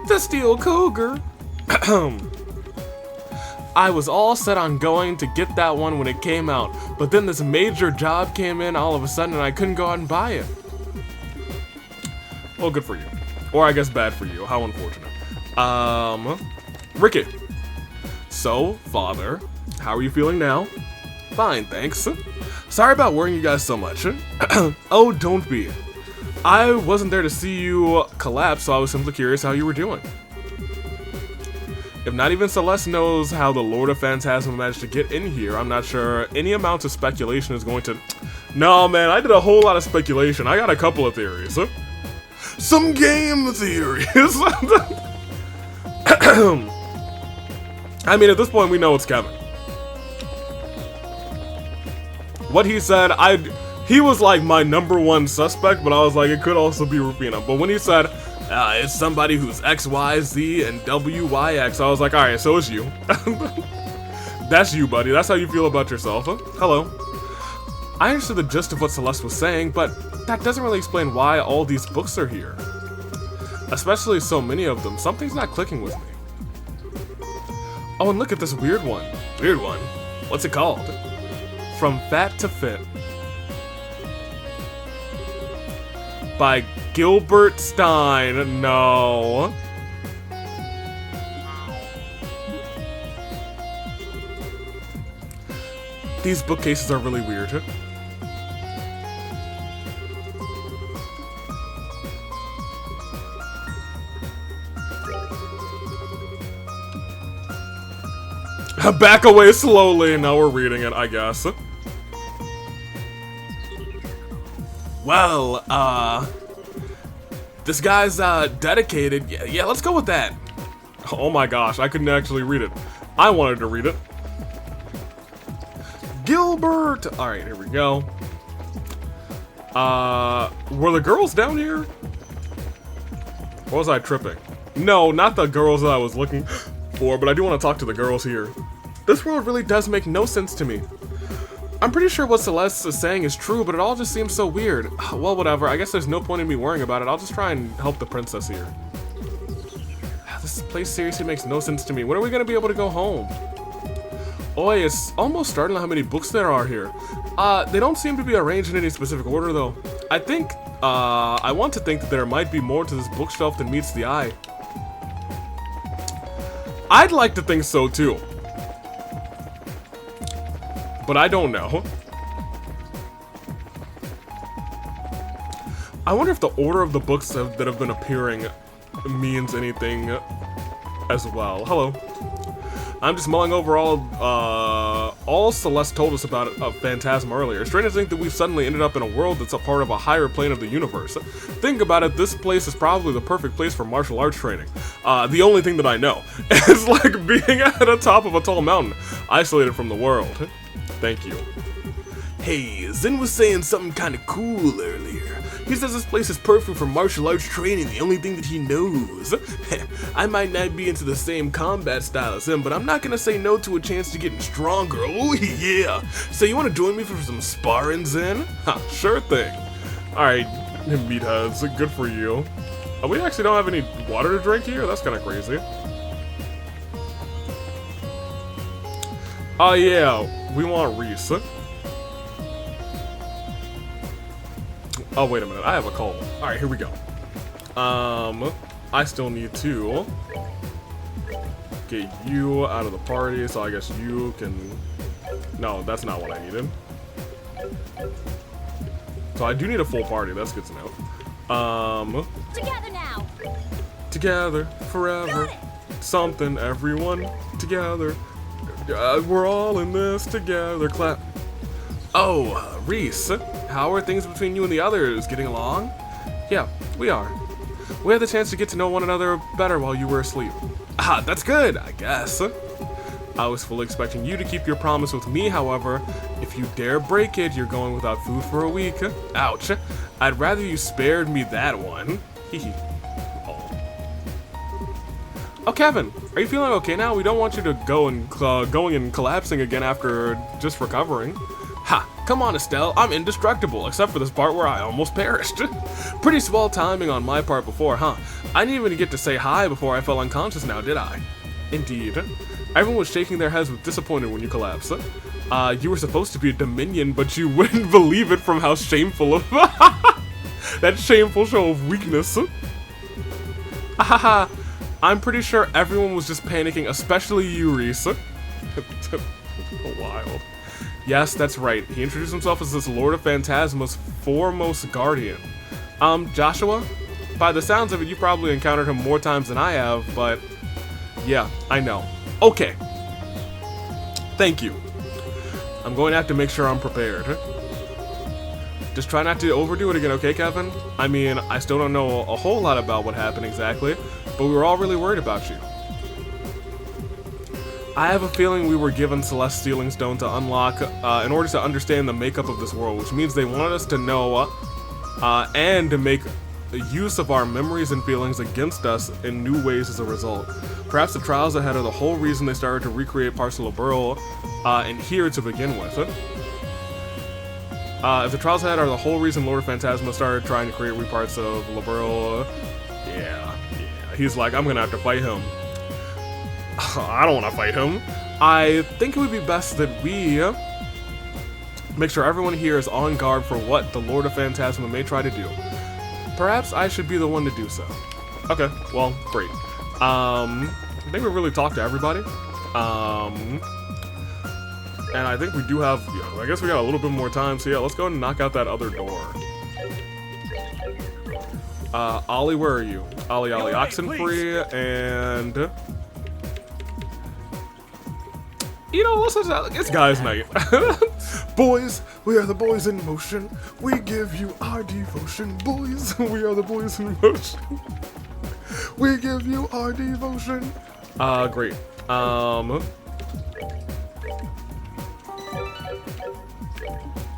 The steel cougar. I was all set on going to get that one when it came out, but then this major job came in all of a sudden and I couldn't go out and buy it. Well, good for you. Or I guess bad for you. How unfortunate. Ricky. So, father, how are you feeling now? Fine, thanks. Sorry about worrying you guys so much. Oh, don't be. I wasn't there to see you collapse, so I was simply curious how you were doing. If not even Celeste knows how the Lord of Phantasm managed to get in here, I'm not sure any amount of speculation is going to... No, man, I did a whole lot of speculation. I got a couple of theories. Some game theories. I mean, at this point, we know it's Kevin. What he said, he was like my #1 suspect, but I was like, it could also be Rufina. But when he said, it's somebody who's X, Y, Z, and W, Y, X, I was like, alright, so it's you. That's you, buddy. That's how you feel about yourself. Huh? Hello. I understood the gist of what Celeste was saying, but that doesn't really explain why all these books are here. Especially so many of them. Something's not clicking with me. Oh, and look at this weird one. Weird one? What's it called? From Fat to Fit. By Gilbert Stein. No. These bookcases are really weird. Back away slowly. Now we're reading it, I guess. Well, this guy's dedicated. Yeah, let's go with that. Oh my gosh, I couldn't actually read it. I wanted to read it. Gilbert! Alright, here we go. Were the girls down here? Or was I tripping? No, not the girls that I was looking for, but I do want to talk to the girls here. This world really does make no sense to me. I'm pretty sure what Celeste is saying is true, but it all just seems so weird. Well, whatever. I guess there's no point in me worrying about it. I'll just try and help the princess here. This place seriously makes no sense to me. When are we going to be able to go home? Oi, it's almost startling how many books there are here. They don't seem to be arranged in any specific order, though. I want to think that there might be more to this bookshelf than meets the eye. I'd like to think so, too. But I don't know. I wonder if the order of the books that have been appearing means anything as well. Hello. I'm just mulling over all Celeste told us about Phantasm earlier. It's strange to think that we've suddenly ended up in a world that's a part of a higher plane of the universe. Think about it, this place is probably the perfect place for martial arts training. The only thing that I know is like being at the top of a tall mountain, isolated from the world. Thank you. Hey, Zen was saying something kind of cool earlier. He says this place is perfect for martial arts training, the only thing that he knows. I might not be into the same combat style as him, but I'm not gonna say no to a chance to getting stronger. Oh yeah! So you wanna join me for some sparring, Zen? Ha, sure thing. Alright, meatheads, good for you. We actually don't have any water to drink here? That's kinda crazy. Oh yeah, we want Reese. Oh, wait a minute, I have a cold. Alright, here we go. I still need to get you out of the party, so I guess you can... No, that's not what I needed. So I do need a full party, that's good to know. Together now. Together, forever. Something, everyone, together. We're all in this together, clap. Oh, Reese, how are things between you and the others? Getting along? Yeah, we are. We had the chance to get to know one another better while you were asleep. Ah, that's good, I guess. I was fully expecting you to keep your promise with me, however. If you dare break it, you're going without food for a week. Ouch. I'd rather you spared me that one. Hehe. Oh, Kevin, are you feeling okay now? We don't want you to go and going and collapsing again after just recovering. Ha! Come on, Estelle. I'm indestructible, except for this part where I almost perished. Pretty swell timing on my part before, huh? I didn't even get to say hi before I fell unconscious now, did I? Indeed. Everyone was shaking their heads with disappointment when you collapsed. You were supposed to be a Dominion, but you wouldn't believe it from how shameful of that shameful show of weakness. Haha. I'm pretty sure everyone was just panicking, especially you, Reese. Wild. Yes, that's right. He introduced himself as this Lord of Phantasma's foremost guardian. Joshua? By the sounds of it, you probably encountered him more times than I have, but yeah, I know. Okay. Thank you. I'm going to have to make sure I'm prepared. Just try not to overdo it again, okay, Kevin? I mean, I still don't know a whole lot about what happened exactly, but we were all really worried about you. I have a feeling we were given Celeste's Sealing Stone to unlock in order to understand the makeup of this world, which means they wanted us to know and to make use of our memories and feelings against us in new ways as a result. Perhaps the trials ahead are the whole reason they started to recreate parts of Liberl and here to begin with. If the trials ahead are the whole reason Lord of Phantasma started trying to create reparts of Liberl, yeah, he's like, I'm gonna have to fight him. I don't want to fight him. I think it would be best that we make sure everyone here is on guard for what the Lord of Phantasma may try to do. Perhaps I should be the one to do so. Okay, well, great. I think we really talked to everybody. And I think we do have, yeah, I guess we got a little bit more time, so yeah, let's go and knock out that other door. Ollie, where are you? Ollie, Oxenfree, and... You know, let's just, it's guys' night. Boys, we are the boys in motion. We give you our devotion. Boys, we are the boys in motion. We give you our devotion. Great.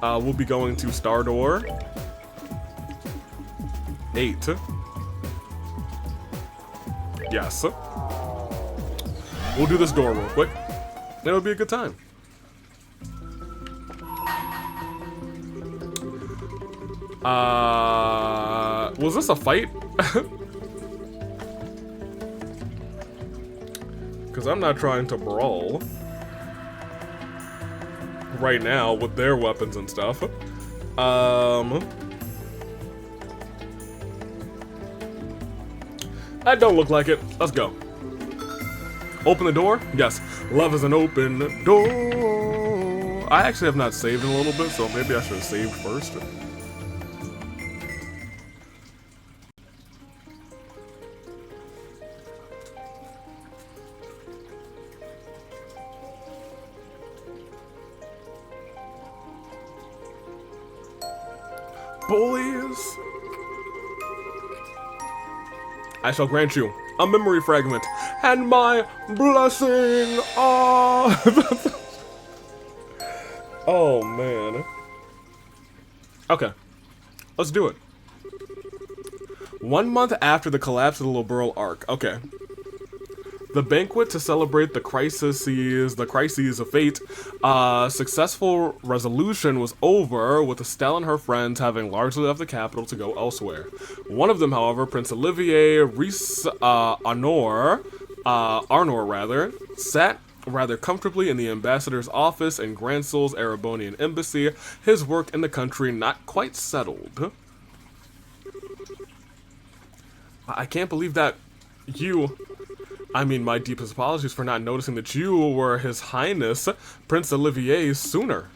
We'll be going to Star Door 8. Yes. We'll do this door real quick. It'll be a good time. Was this a fight? Because I'm not trying to brawl right now with their weapons and stuff. That don't look like it. Let's go. Open the door? Yes. Love is an open door. I actually have not saved in a little bit, so maybe I should have saved first. Boys, I shall grant you a memory fragment and my blessing. Oh man. Okay, let's do it. 1 month after the collapse of the Liberl Arc. Okay. The banquet to celebrate the crises of fate, successful resolution was over, with Estelle and her friends having largely left the capital to go elsewhere. One of them, however, Prince Olivier Arnor, sat rather comfortably in the ambassador's office in Grand Soul's Erebonian embassy, his work in the country not quite settled. I can't believe that you... I mean, my deepest apologies for not noticing that you were His Highness Prince Olivier's sooner.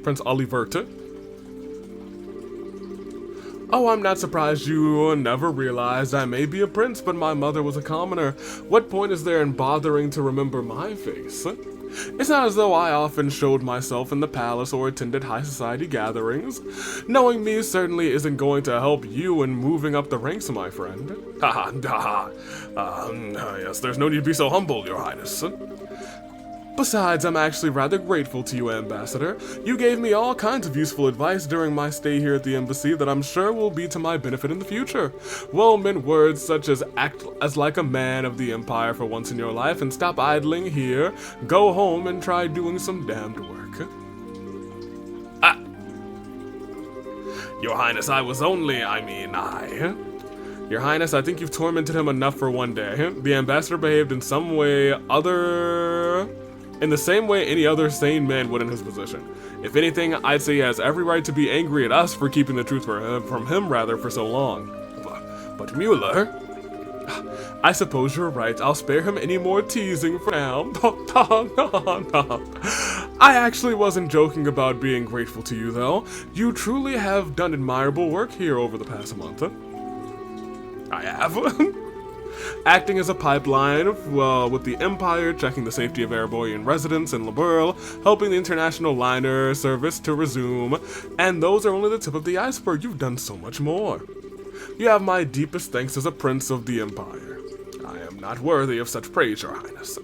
Prince Oliverte. Oh, I'm not surprised you never realized I may be a prince, but my mother was a commoner. What point is there in bothering to remember my face? It's not as though I often showed myself in the palace or attended high society gatherings. Knowing me certainly isn't going to help you in moving up the ranks, my friend. Haha, yes, there's no need to be so humble, Your Highness. Besides, I'm actually rather grateful to you, Ambassador. You gave me all kinds of useful advice during my stay here at the embassy that I'm sure will be to my benefit in the future. Well-meant words such as act as like a man of the Empire for once in your life and stop idling here, go home and try doing some damned work. Your Highness, I Your Highness, I think you've tormented him enough for one day. The ambassador behaved in some way in the same way any other sane man would in his position. If anything, I'd say he has every right to be angry at us for keeping the truth from him for so long. But Mueller, I suppose you're right. I'll spare him any more teasing for now. I actually wasn't joking about being grateful to you, though. You truly have done admirable work here over the past month. I have. Acting as a pipeline with the Empire, checking the safety of Ereborian residents in Liberl, helping the international liner service to resume, and those are only the tip of the iceberg. You've done so much more. You have my deepest thanks as a prince of the Empire. I am not worthy of such praise, Your Highness.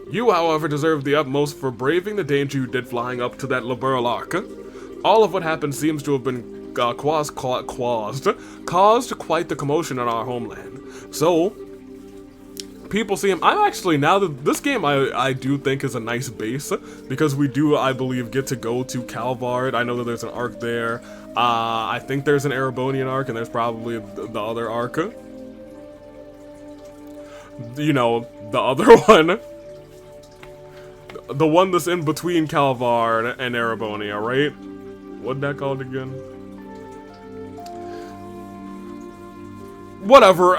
You, however, deserve the utmost for braving the danger you did flying up to that Liberl Ark. All of what happened seems to have been caused quite the commotion in our homeland. So, people see him. I'm actually, now that this game I do think is a nice base, because we do, I believe, get to go to Calvard. I know that there's an arc there. I think there's an Erebonian arc, and there's probably the other arc. You know, the other one. The one that's in between Calvard and Erebonia, right? What's that called again? Whatever.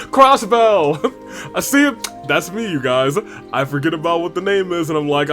Crossbell! I see it. That's me, you guys. I forget about what the name is, and I'm like,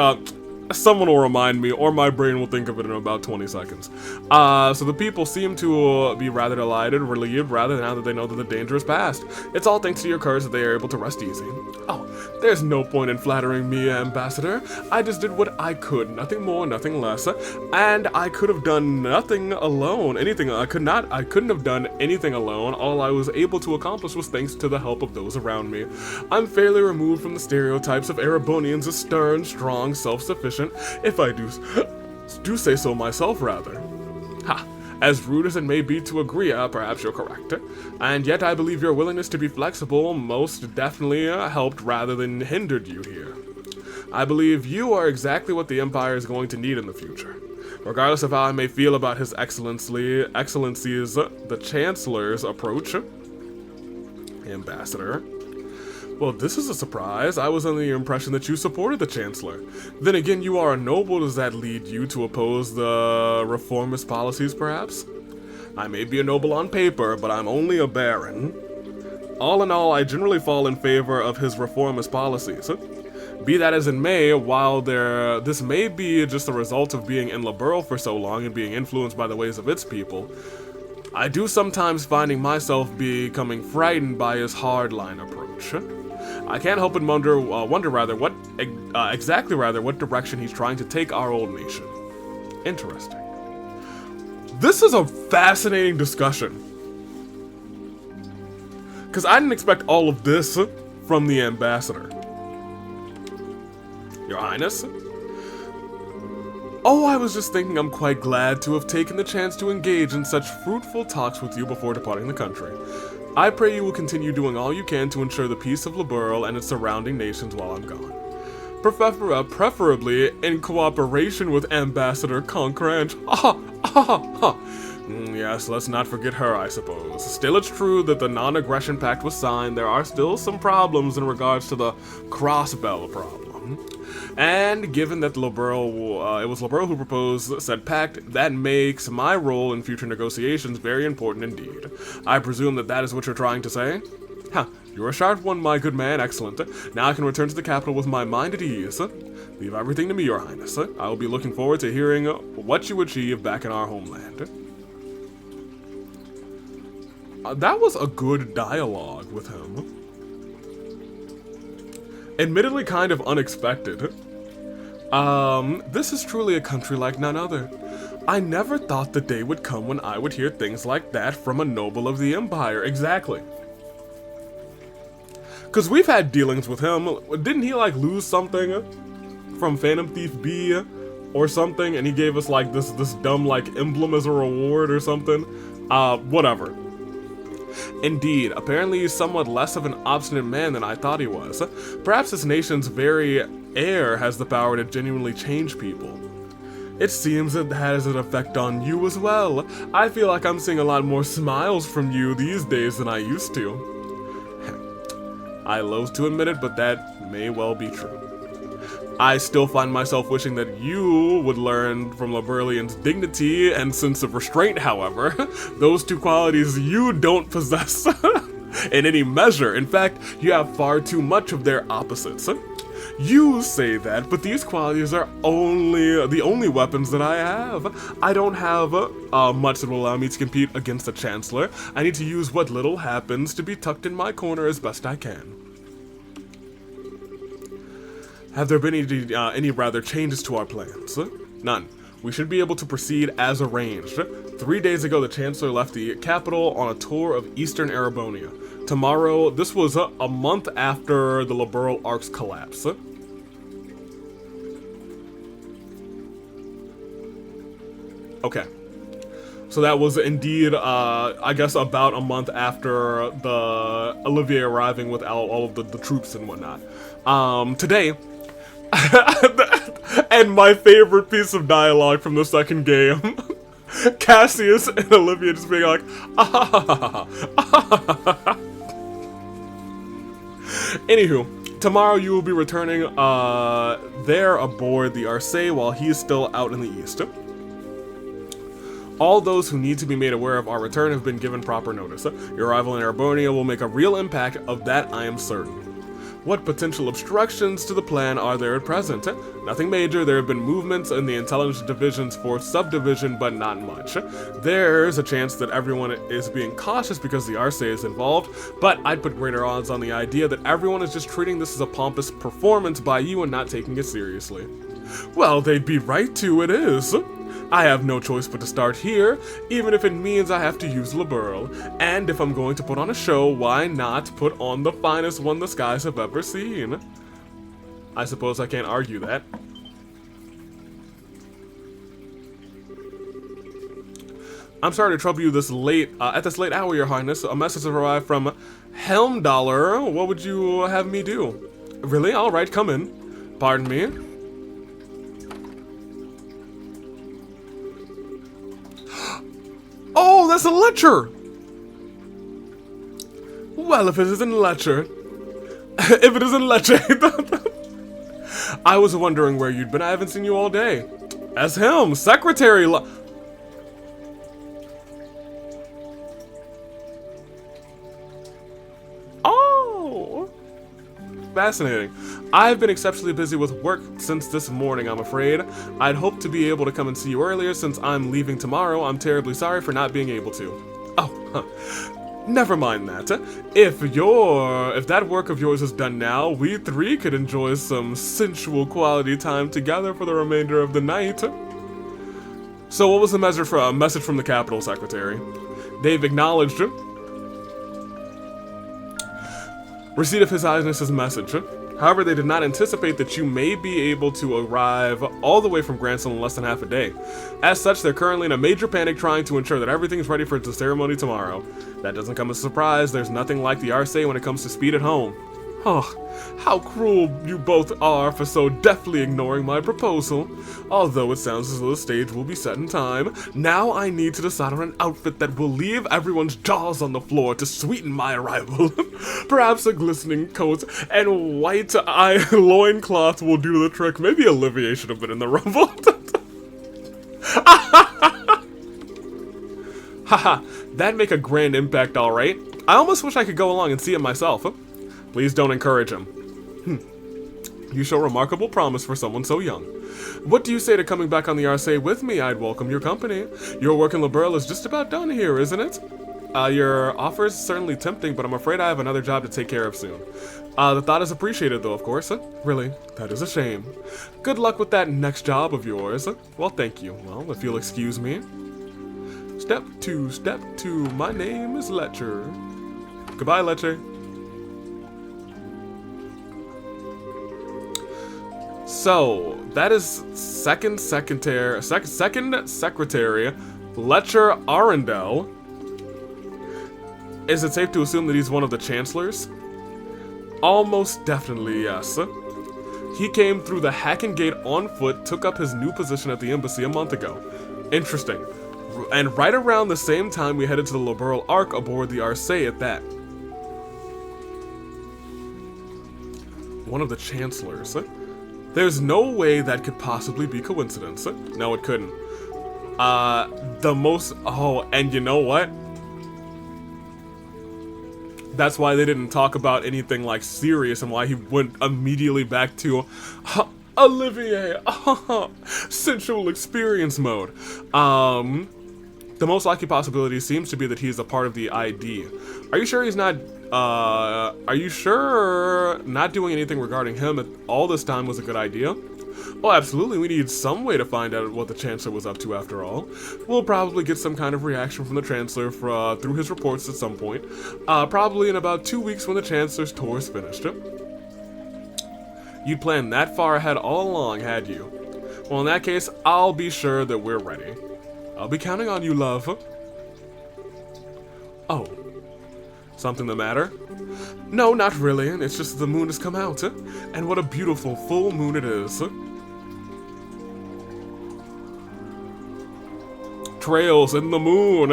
someone will remind me, or my brain will think of it in about 20 seconds. So the people seem to be rather delighted, relieved, rather now that they know that the danger is past. It's all thanks to your courage that they are able to rest easy. Oh, there's no point in flattering me, Ambassador. I just did what I could, nothing more, nothing less. And I could have done nothing alone. I couldn't have done anything alone. All I was able to accomplish was thanks to the help of those around me. I'm fairly removed from the stereotypes of Erebonians as stern, strong, self-sufficient, if I do say so myself, rather. Ha! As rude as it may be to agree, perhaps you're correct. And yet I believe your willingness to be flexible most definitely helped rather than hindered you here. I believe you are exactly what the Empire is going to need in the future. Regardless of how I may feel about His Excellency's, the Chancellor's approach, Ambassador. Well, this is a surprise. I was under the impression that you supported the Chancellor. Then again, you are a noble. Does that lead you to oppose the reformist policies, perhaps? I may be a noble on paper, but I'm only a baron. All in all, I generally fall in favor of his reformist policies. Be that as it may, while this may be just a result of being in Liberl for so long and being influenced by the ways of its people, I do sometimes finding myself becoming frightened by his hardline approach. I can't help but wonder what direction he's trying to take our old nation. Interesting. This is a fascinating discussion. Because I didn't expect all of this from the Ambassador. Your Highness? Oh, I was just thinking I'm quite glad to have taken the chance to engage in such fruitful talks with you before departing the country. I pray you will continue doing all you can to ensure the peace of Liberl and its surrounding nations while I'm gone. Preferably in cooperation with Ambassador Concranch. Yes, let's not forget her, I suppose. Still, it's true that the non-aggression pact was signed. There are still some problems in regards to the Crossbell problem. And given that it was Liberl who proposed said pact, that makes my role in future negotiations very important indeed. I presume that is what you're trying to say? Ha, you're a sharp one, my good man, excellent. Now I can return to the capital with my mind at ease. Leave everything to me, Your Highness. I will be looking forward to hearing what you achieve back in our homeland. That was a good dialogue with him. Admittedly kind of unexpected. This is truly a country like none other. I never thought the day would come when I would hear things like that from a noble of the Empire. Exactly. Because we've had dealings with him. Didn't he, like, lose something from Phantom Thief B or something? And he gave us, like, this dumb, like, emblem as a reward or something? Whatever. Indeed, apparently he's somewhat less of an obstinate man than I thought he was. Perhaps this nation's very air has the power to genuinely change people. It seems it has an effect on you as well. I feel like I'm seeing a lot more smiles from you these days than I used to. I loathe to admit it, but that may well be true. I still find myself wishing that you would learn from Liberlian's dignity and sense of restraint, however. Those two qualities you don't possess in any measure. In fact, you have far too much of their opposites. You say that, but these qualities are the only weapons that I have. I don't have much that will allow me to compete against the Chancellor. I need to use what little happens to be tucked in my corner as best I can. Have there been any changes to our plans? None. We should be able to proceed as arranged. 3 days ago, the Chancellor left the capital on a tour of Eastern Erebonia. Tomorrow, this was a month after the Liberal Arc's collapse. Okay. So that was indeed, I guess, about a month after the Olivier arriving with all of the troops and whatnot. Today, and my favorite piece of dialogue from the second game, Cassius and Olivia just being like, ah. Anywho, tomorrow you will be returning there aboard the Arcee while he is still out in the east. All those who need to be made aware of our return have been given proper notice. Your arrival in Erebonia will make a real impact, of that I am certain. What potential obstructions to the plan are there at present? Nothing major. There have been movements in the intelligence division's fourth subdivision, but not much. There's a chance that everyone is being cautious because the Arcee is involved, but I'd put greater odds on the idea that everyone is just treating this as a pompous performance by you and not taking it seriously. Well, they'd be right to, it is. I have no choice but to start here, even if it means I have to use Liberl. And if I'm going to put on a show, why not put on the finest one the skies have ever seen? I suppose I can't argue that. I'm sorry to trouble you this late, at this late hour, Your Highness. A message has arrived from Helmdollar. What would you have me do? Really? All right, come in. Pardon me. Oh, that's a lecture! Well, if it isn't lecture... if it isn't lecture... I was wondering where you'd been. I haven't seen you all day. As him, Secretary Oh! Fascinating. I've been exceptionally busy with work since this morning, I'm afraid. I'd hoped to be able to come and see you earlier since I'm leaving tomorrow. I'm terribly sorry for not being able to. Oh, never mind that. If that work of yours is done now, we three could enjoy some sensual quality time together for the remainder of the night. So what was the message from the Capital Secretary? They've acknowledged receipt of His Highness's message. However, they did not anticipate that you may be able to arrive all the way from Gransel in less than half a day. As such, they're currently in a major panic trying to ensure that everything's ready for the ceremony tomorrow. That doesn't come as a surprise. There's nothing like the Arcee when it comes to speed at home. Oh, how cruel you both are for so deftly ignoring my proposal. Although it sounds as though the stage will be set in time, now I need to decide on an outfit that will leave everyone's jaws on the floor to sweeten my arrival. Perhaps a glistening coat and white loincloth will do the trick. Maybe Olivier should have been in the rumble. Haha, that'd make a grand impact, alright. I almost wish I could go along and see it myself. Please don't encourage him. You show remarkable promise for someone so young. What do you say to coming back on the Arcee with me? I'd welcome your company. Your work in Liberl is just about done here, isn't it? Your offer is certainly tempting, but I'm afraid I have another job to take care of soon. The thought is appreciated, though, of course. Really, that is a shame. Good luck with that next job of yours. Well, thank you. Well, if you'll excuse me. Step two, my name is Letcher. Goodbye, Letcher. So, that is second secretary, Letcher Arundel. Is it safe to assume that he's one of the chancellors? Almost definitely, yes. He came through the Hacking Gate on foot, took up his new position at the embassy a month ago. Interesting. And right around the same time we headed to the Liberal Ark aboard the Arcee at that. One of the Chancellors. There's no way that could possibly be coincidence. No, it couldn't. Oh, and you know what? That's why they didn't talk about anything like serious and why he went immediately back to Olivier, sensual experience mode. The most likely possibility seems to be that he's a part of the ID. Are you sure he's not, are you sure not doing anything regarding him all this time was a good idea? Oh, absolutely, we need some way to find out what the Chancellor was up to after all. We'll probably get some kind of reaction from the Chancellor through his reports at some point. Probably in about 2 weeks when the Chancellor's tour is finished. You'd planned that far ahead all along, had you? Well, in that case, I'll be sure that we're ready. I'll be counting on you, love. Oh. Something the matter? No, not really. It's just the moon has come out. And what a beautiful full moon it is. Trails in the moon.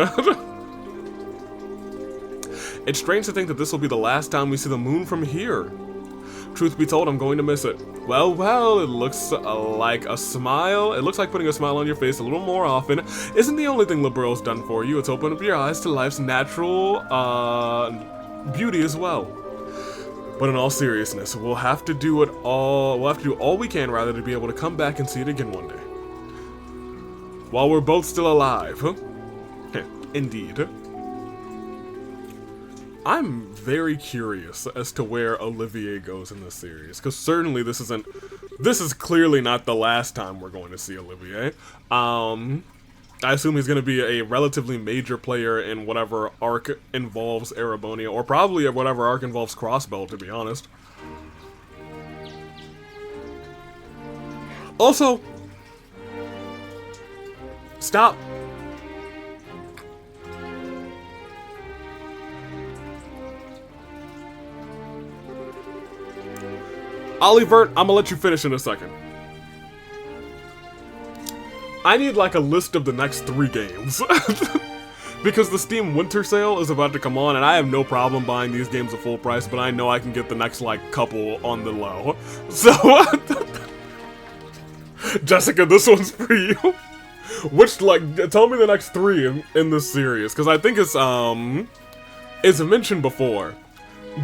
It's strange to think that this will be the last time we see the moon from here. Truth be told, I'm going to miss it. Well, it looks like a smile. It looks like putting a smile on your face a little more often isn't the only thing Liberal's done for you. It's opened up your eyes to life's natural beauty as well. But in all seriousness, we'll have to do all we can rather to be able to come back and see it again one day. While we're both still alive. Indeed. I'm very curious as to where Olivier goes in this series, because certainly this is clearly not the last time we're going to see Olivier. I assume he's going to be a relatively major player in whatever arc involves Erebonia, or probably whatever arc involves Crossbell, to be honest. Also, stop. Olivert, I'm gonna let you finish in a second. I need like a list of the next 3 games. Because the Steam Winter Sale is about to come on, and I have no problem buying these games at full price, but I know I can get the next, like, couple on the low. So, Jessica, this one's for you. Which, like, tell me the next 3 in this series, because I think it's mentioned before.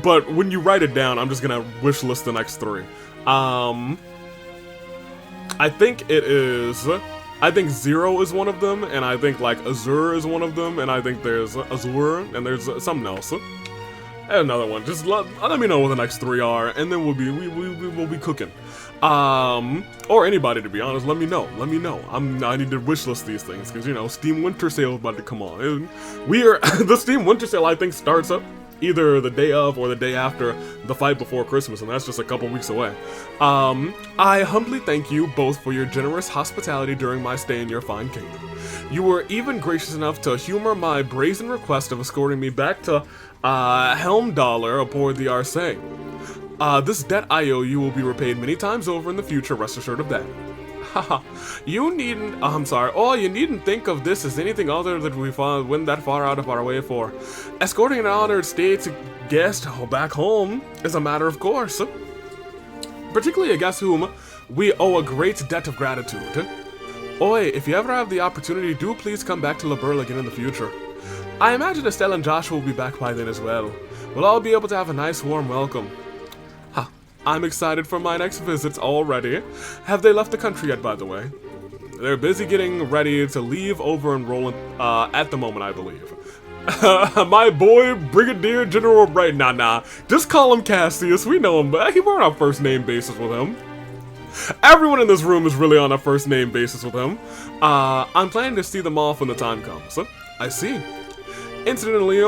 But when you write it down, I'm just gonna wish list the next 3. I think it is... I think Zero is one of them, and I think, like, Azure is one of them, and I think there's Azure, and there's something else. And another one. Just let me know what the next 3 are, and then we'll be cooking. Or anybody, to be honest, let me know. I need to wish list these things, because, you know, Steam Winter Sale is about to come on. And the Steam Winter Sale, I think, starts up either the day of or the day after the fight before Christmas, and that's just a couple weeks away. I humbly thank you both for your generous hospitality during my stay in your fine kingdom. You were even gracious enough to humor my brazen request of escorting me back to Helmdollar aboard the Arcee. This debt I owe you will be repaid many times over in the future, rest assured of that. Haha, you needn't think of this as anything other that we went that far out of our way for. Escorting an honored state guest back home is a matter of course. Particularly a guest whom we owe a great debt of gratitude. Oi, if you ever have the opportunity, do please come back to Liberl again in the future. I imagine Estelle and Joshua will be back by then as well. We'll all be able to have a nice warm welcome. I'm excited for my next visits already. Have they left the country yet, by the way? They're busy getting ready to leave over in Roland, at the moment, I believe. My boy, Brigadier General Bright. Nah. Just call him Cassius. We know him, but we're on a first name basis with him. Everyone in this room is really on a first name basis with him. I'm planning to see them off when the time comes. I see. Incidentally,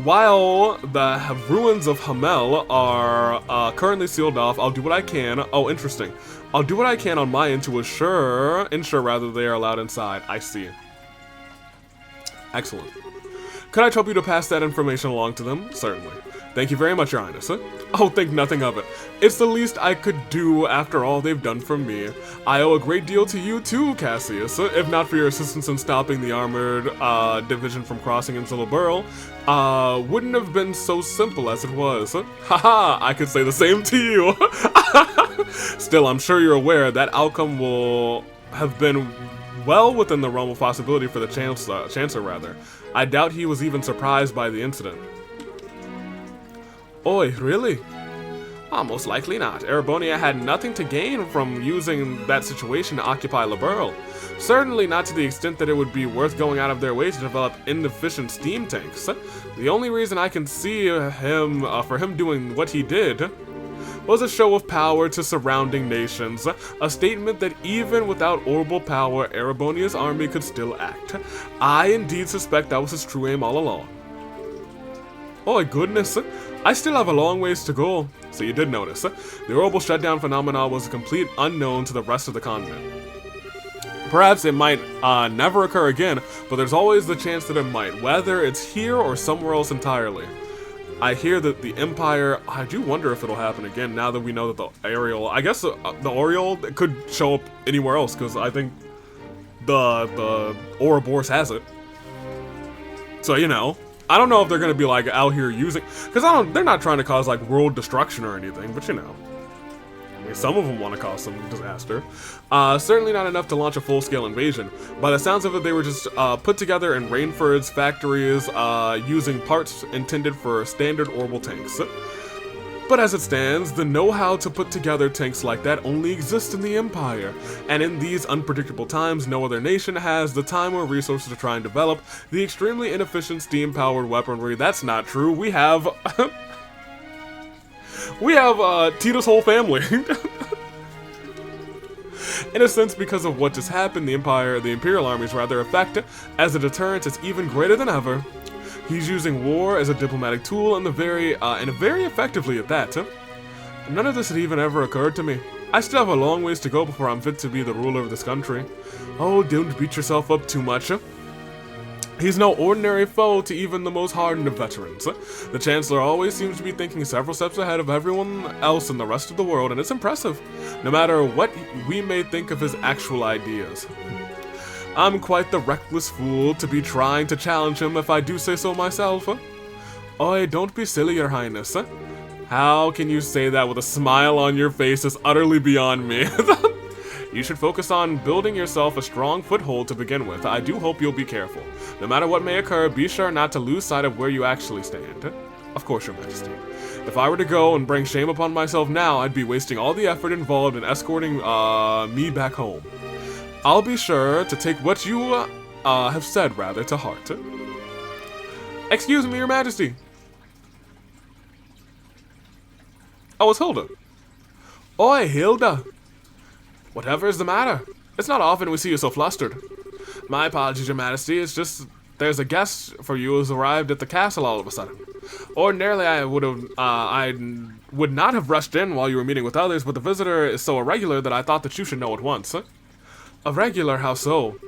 while the ruins of Hamel are currently sealed off, I'll do what I can. Oh, interesting. I'll do what I can on my end to ensure rather they are allowed inside. I see. Excellent. Could I trouble you to pass that information along to them? Certainly. Thank you very much, Your Highness. Oh, think nothing of it. It's the least I could do after all they've done for me. I owe a great deal to you too, Cassius. If not for your assistance in stopping the armored division from crossing into Liberl, wouldn't have been so simple as it was. Haha, I could say the same to you. Still, I'm sure you're aware that outcome will have been well within the realm of possibility for the Chancellor, rather. I doubt he was even surprised by the incident. Oi, really? Most likely not. Erebonia had nothing to gain from using that situation to occupy Liberl. Certainly not to the extent that it would be worth going out of their way to develop inefficient steam tanks. The only reason I can see for him doing what he did was a show of power to surrounding nations, a statement that even without orbital power, Erebonia's army could still act. I indeed suspect that was his true aim all along. Oh goodness, I still have a long ways to go. So you did notice, the orbital shutdown phenomena was a complete unknown to the rest of the continent. Perhaps it might never occur again, but there's always the chance that it might, whether it's here or somewhere else entirely. I hear that the Empire, I do wonder if it'll happen again now that we know that the Ariel, I guess the Oriole could show up anywhere else, because I think the Ouroboros has it. So, you know, I don't know if they're going to be like out here using, because they're not trying to cause like world destruction or anything, but you know. I mean, some of them want to cause some disaster. Certainly not enough to launch a full-scale invasion. By the sounds of it, they were just put together in Rainford's factories using parts intended for standard orbital tanks. But as it stands, the know-how to put together tanks like that only exists in the Empire. And in these unpredictable times, no other nation has the time or resources to try and develop the extremely inefficient steam-powered weaponry. That's not true. We have... we have Tita's whole family. In a sense, because of what just happened, the Imperial Army's effect as a deterrent is even greater than ever. He's using war as a diplomatic tool and very effectively at that. None of this had even ever occurred to me. I still have a long ways to go before I'm fit to be the ruler of this country. Oh, don't beat yourself up too much. He's no ordinary foe to even the most hardened of veterans. The Chancellor always seems to be thinking several steps ahead of everyone else in the rest of the world, and it's impressive, no matter what we may think of his actual ideas. I'm quite the reckless fool to be trying to challenge him if I do say so myself. Oi, don't be silly, Your Highness. How can you say that with a smile on your face is utterly beyond me. You should focus on building yourself a strong foothold to begin with. I do hope you'll be careful. No matter what may occur, be sure not to lose sight of where you actually stand. Of course, Your Majesty. If I were to go and bring shame upon myself now, I'd be wasting all the effort involved in escorting me back home. I'll be sure to take what you have said rather to heart. Excuse me, Your Majesty. Oh, it's Hilda. Oi, Hilda. Whatever is the matter? It's not often we see you so flustered. My apologies, Your Majesty. It's just there's a guest for you who's arrived at the castle all of a sudden. Ordinarily, I would not have rushed in while you were meeting with others, but the visitor is so irregular that I thought that you should know at once. Irregular? How so?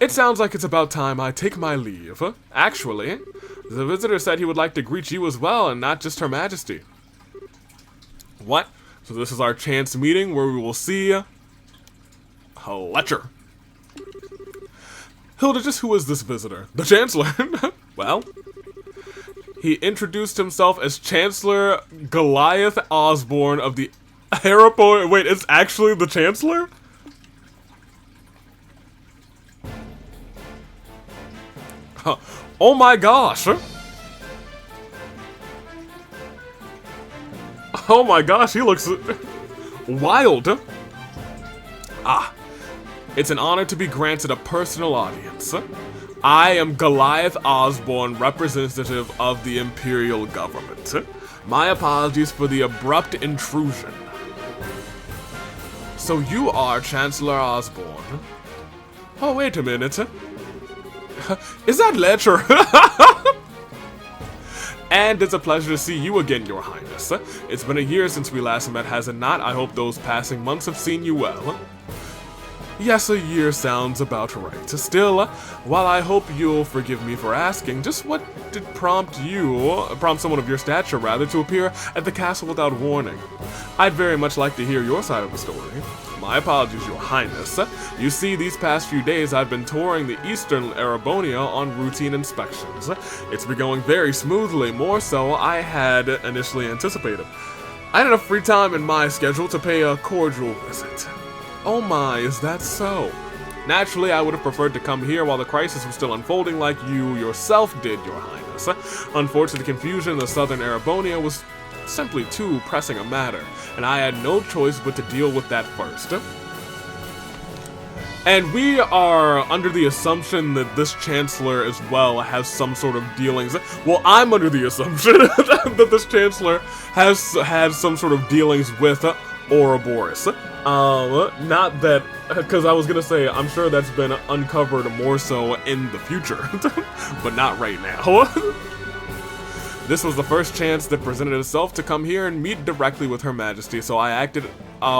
It sounds like it's about time I take my leave. Actually, the visitor said he would like to greet you as well, and not just Her Majesty. What? So this is our chance meeting where we will see Fletcher. Hilda, just who is this visitor? The Chancellor. Well, he introduced himself as Chancellor Goliath Osborne of the Aeroport. Wait, it's actually the Chancellor? Huh. Oh my gosh. Oh my gosh, he looks wild. Ah, it's an honor to be granted a personal audience. I am Goliath Osborne, representative of the Imperial government. My apologies for the abrupt intrusion. So you are Chancellor Osborne? Oh, wait a minute. Is that Ledger? And it's a pleasure to see you again, Your Highness. It's been a year since we last met, has it not? I hope those passing months have seen you well. Yes, a year sounds about right. Still, while I hope you'll forgive me for asking, just what did prompt someone of your stature rather, to appear at the castle without warning? I'd very much like to hear your side of the story. My apologies, Your Highness. You see, these past few days I've been touring the eastern Erebonia on routine inspections. It's been going very smoothly, more so I had initially anticipated. I had enough free time in my schedule to pay a cordial visit. Oh my, is that so? Naturally, I would have preferred to come here while the crisis was still unfolding like you yourself did, Your Highness. Unfortunately, the confusion in the southern Erebonia was simply too pressing a matter, and I had no choice but to deal with that first. And we are under the assumption that this Chancellor as well has some sort of dealings. Well, I'm under the assumption that this Chancellor has had some sort of dealings with Ouroboros. Not that, because I was gonna say, I'm sure that's been uncovered more so in the future, but not right now. This was the first chance that presented itself to come here and meet directly with Her Majesty, so I acted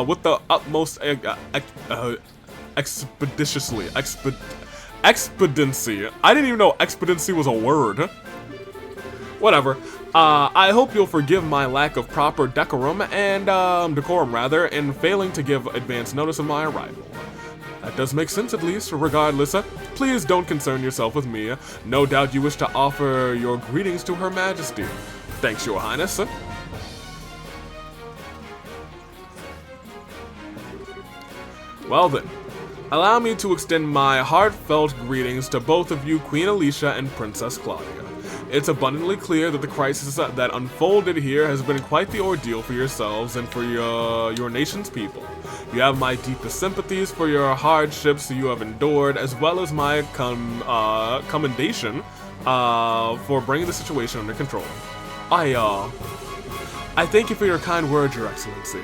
with the utmost expediency. I didn't even know expediency was a word. Whatever. I hope you'll forgive my lack of proper decorum in failing to give advance notice of my arrival. That does make sense, at least. Regardless, please don't concern yourself with me. No doubt you wish to offer your greetings to Her Majesty. Thanks, Your Highness. Well then, allow me to extend my heartfelt greetings to both of you, Queen Alicia and Princess Claudia. It's abundantly clear that the crisis that unfolded here has been quite the ordeal for yourselves and for your nation's people. You have my deepest sympathies for your hardships you have endured, as well as my commendation for bringing the situation under control. I thank you for your kind words, Your Excellency.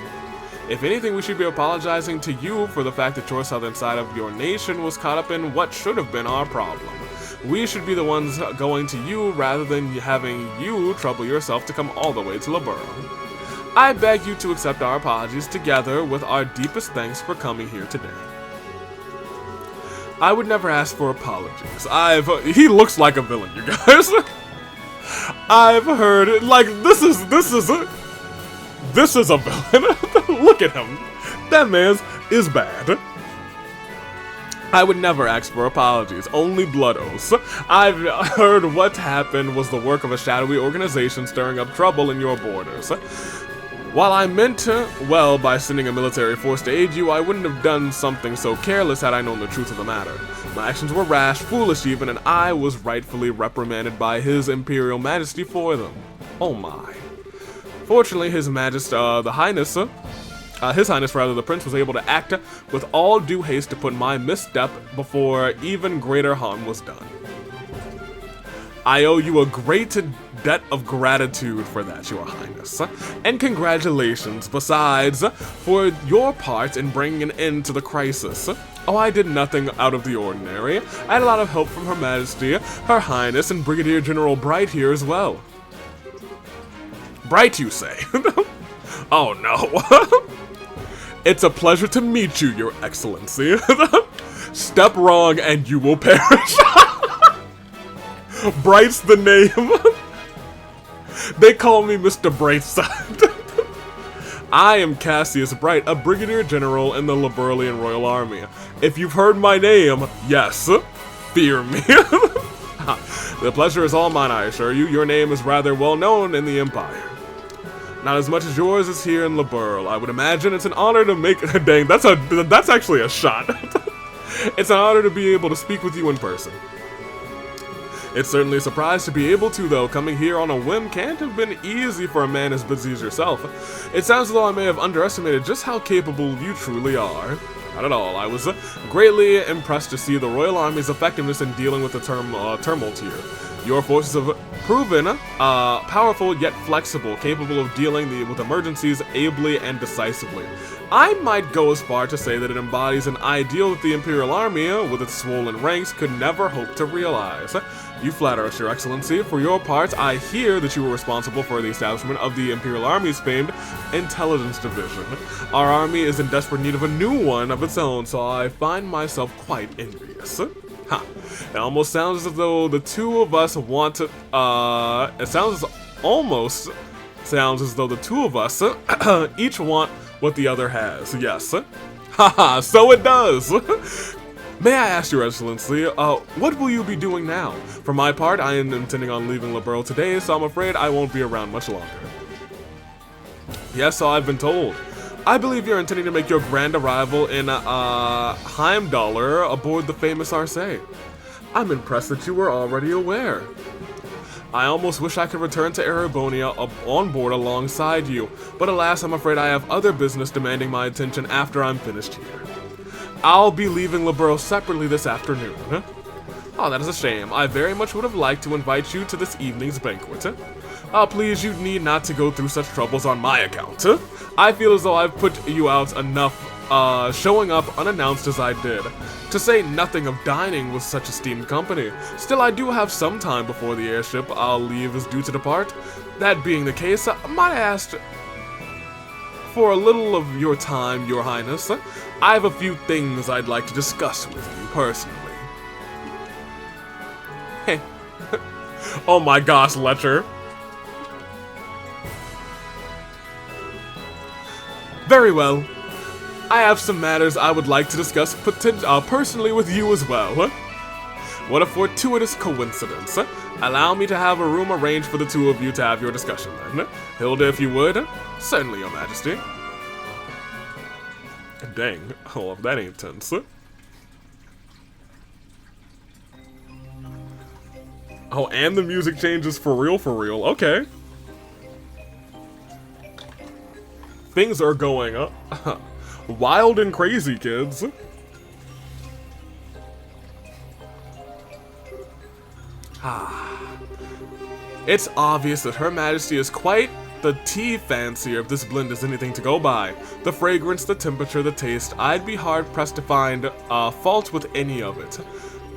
If anything, we should be apologizing to you for the fact that your southern side of your nation was caught up in what should have been our problem. We should be the ones going to you rather than having you trouble yourself to come all the way to Liberl. I beg you to accept our apologies together with our deepest thanks for coming here today. I would never ask for apologies. He looks like a villain, you guys. I've heard, like, this is a villain. Look at him. That man is bad. I would never ask for apologies, only blood oaths. I've heard what happened was the work of a shadowy organization stirring up trouble in your borders. While I meant well by sending a military force to aid you, I wouldn't have done something so careless had I known the truth of the matter. My actions were rash, foolish even, and I was rightfully reprimanded by His Imperial Majesty for them. Oh my. Fortunately, His Highness, the Prince, was able to act with all due haste to put my misstep before even greater harm was done. I owe you a great debt of gratitude for that, Your Highness, and congratulations, besides, for your part in bringing an end to the crisis. Oh, I did nothing out of the ordinary. I had a lot of help from Her Majesty, Her Highness, and Brigadier General Bright here as well. Bright, you say? Oh no. It's a pleasure to meet you, Your Excellency. Step wrong and you will perish. Bright's the name. They call me Mr. Brightside. I am Cassius Bright, a Brigadier General in the Liberlian Royal Army. If you've heard my name, yes, fear me. The pleasure is all mine, I assure you. Your name is rather well known in the Empire. Not as much as yours is here in Liberl. I would imagine it's an honor to make... Dang, that's actually a shot. It's an honor to be able to speak with you in person. It's certainly a surprise to be able to, though. Coming here on a whim can't have been easy for a man as busy as yourself. It sounds as though I may have underestimated just how capable you truly are. Not at all. I was greatly impressed to see the Royal Army's effectiveness in dealing with the tumult here. Your forces have proven powerful yet flexible, capable of dealing with emergencies ably and decisively. I might go as far to say that it embodies an ideal that the Imperial Army, with its swollen ranks, could never hope to realize. You flatter us, Your Excellency. For your part, I hear that you were responsible for the establishment of the Imperial Army's famed intelligence division. Our army is in desperate need of a new one of its own, so I find myself quite envious. Ha! It almost sounds as though the two of us want to, almost sounds as though the two of us each want what the other has. Yes. Haha, so it does! May I ask, Your Excellency, what will you be doing now? For my part, I am intending on leaving Liberl today, so I'm afraid I won't be around much longer. Yes, so I've been told. I believe you're intending to make your grand arrival in, Heimdallr aboard the famous Arcee. I'm impressed that you were already aware. I almost wish I could return to Erebonia on board alongside you, but alas, I'm afraid I have other business demanding my attention after I'm finished here. I'll be leaving Liberl separately this afternoon. Oh, that is a shame. I very much would have liked to invite you to this evening's banquet. Please, you need not to go through such troubles on my account. I feel as though I've put you out enough, showing up unannounced as I did, to say nothing of dining with such esteemed company. Still, I do have some time before the airship I'll leave is due to depart. That being the case, might I ask for a little of your time, Your Highness? I have a few things I'd like to discuss with you personally. Hey. Oh my gosh, Letcher. Very well. I have some matters I would like to discuss personally with you as well. What a fortuitous coincidence. Allow me to have a room arranged for the two of you to have your discussion then. Hilda, if you would. Certainly, Your Majesty. Dang, oh, that ain't tense. Oh, and the music changes for real, okay. Things are going up. Wild and crazy, kids. It's obvious that Her Majesty is quite the tea fancier if this blend is anything to go by. The fragrance, the temperature, the taste, I'd be hard-pressed to find fault with any of it.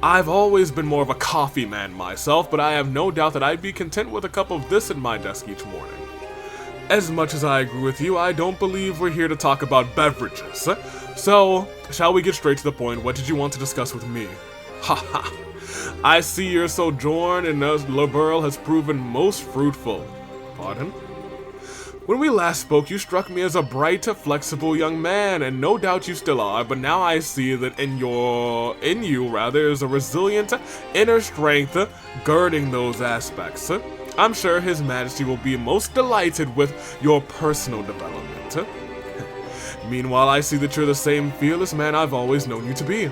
I've always been more of a coffee man myself, but I have no doubt that I'd be content with a cup of this in my desk each morning. As much as I agree with you, I don't believe we're here to talk about beverages. So, shall we get straight to the point? What did you want to discuss with me? Haha. I see your sojourn in Liberl has proven most fruitful. Pardon? When we last spoke, you struck me as a bright, flexible young man, and no doubt you still are, but now I see that in you is a resilient inner strength girding those aspects. I'm sure His Majesty will be most delighted with your personal development. Meanwhile, I see that you're the same fearless man I've always known you to be.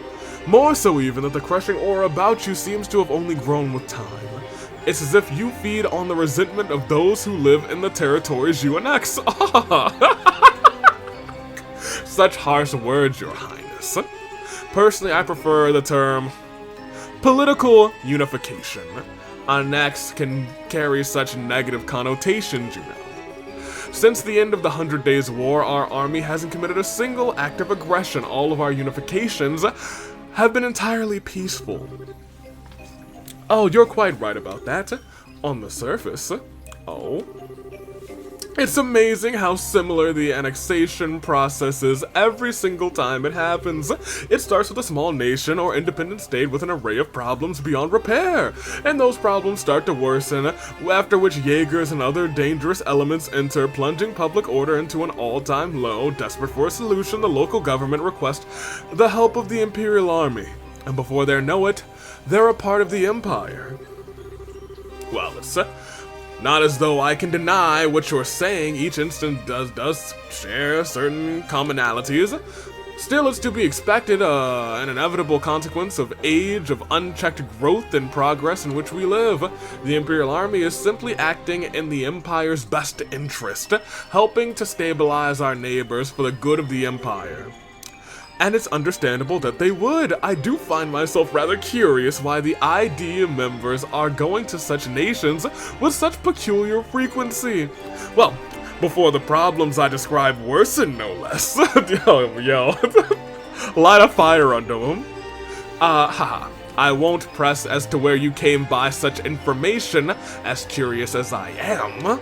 More so even that the crushing aura about you seems to have only grown with time. It's as if you feed on the resentment of those who live in the territories you annex. Such harsh words, Your Highness. Personally, I prefer the term political unification. Annex can carry such negative connotations, you know. Since the end of the 100 Days War, our army hasn't committed a single act of aggression. All of our unifications have been entirely peaceful. Oh, you're quite right about that. On the surface. Oh. It's amazing how similar the annexation process is every single time it happens. It starts with a small nation or independent state with an array of problems beyond repair, and those problems start to worsen, after which Jaegers and other dangerous elements enter, plunging public order into an all-time low. Desperate for a solution, the local government requests the help of the Imperial Army, and before they know it, they're a part of the Empire. Well, it's not as though I can deny what you're saying. Each instance does share certain commonalities. Still, it's to be expected, an inevitable consequence of age, of unchecked growth and progress in which we live. The Imperial Army is simply acting in the Empire's best interest, helping to stabilize our neighbors for the good of the Empire. And it's understandable that they would. I do find myself rather curious why the ID members are going to such nations with such peculiar frequency. Well, before the problems I described worsen, no less. Yo. Light a fire under them. I won't press as to where you came by such information, as curious as I am.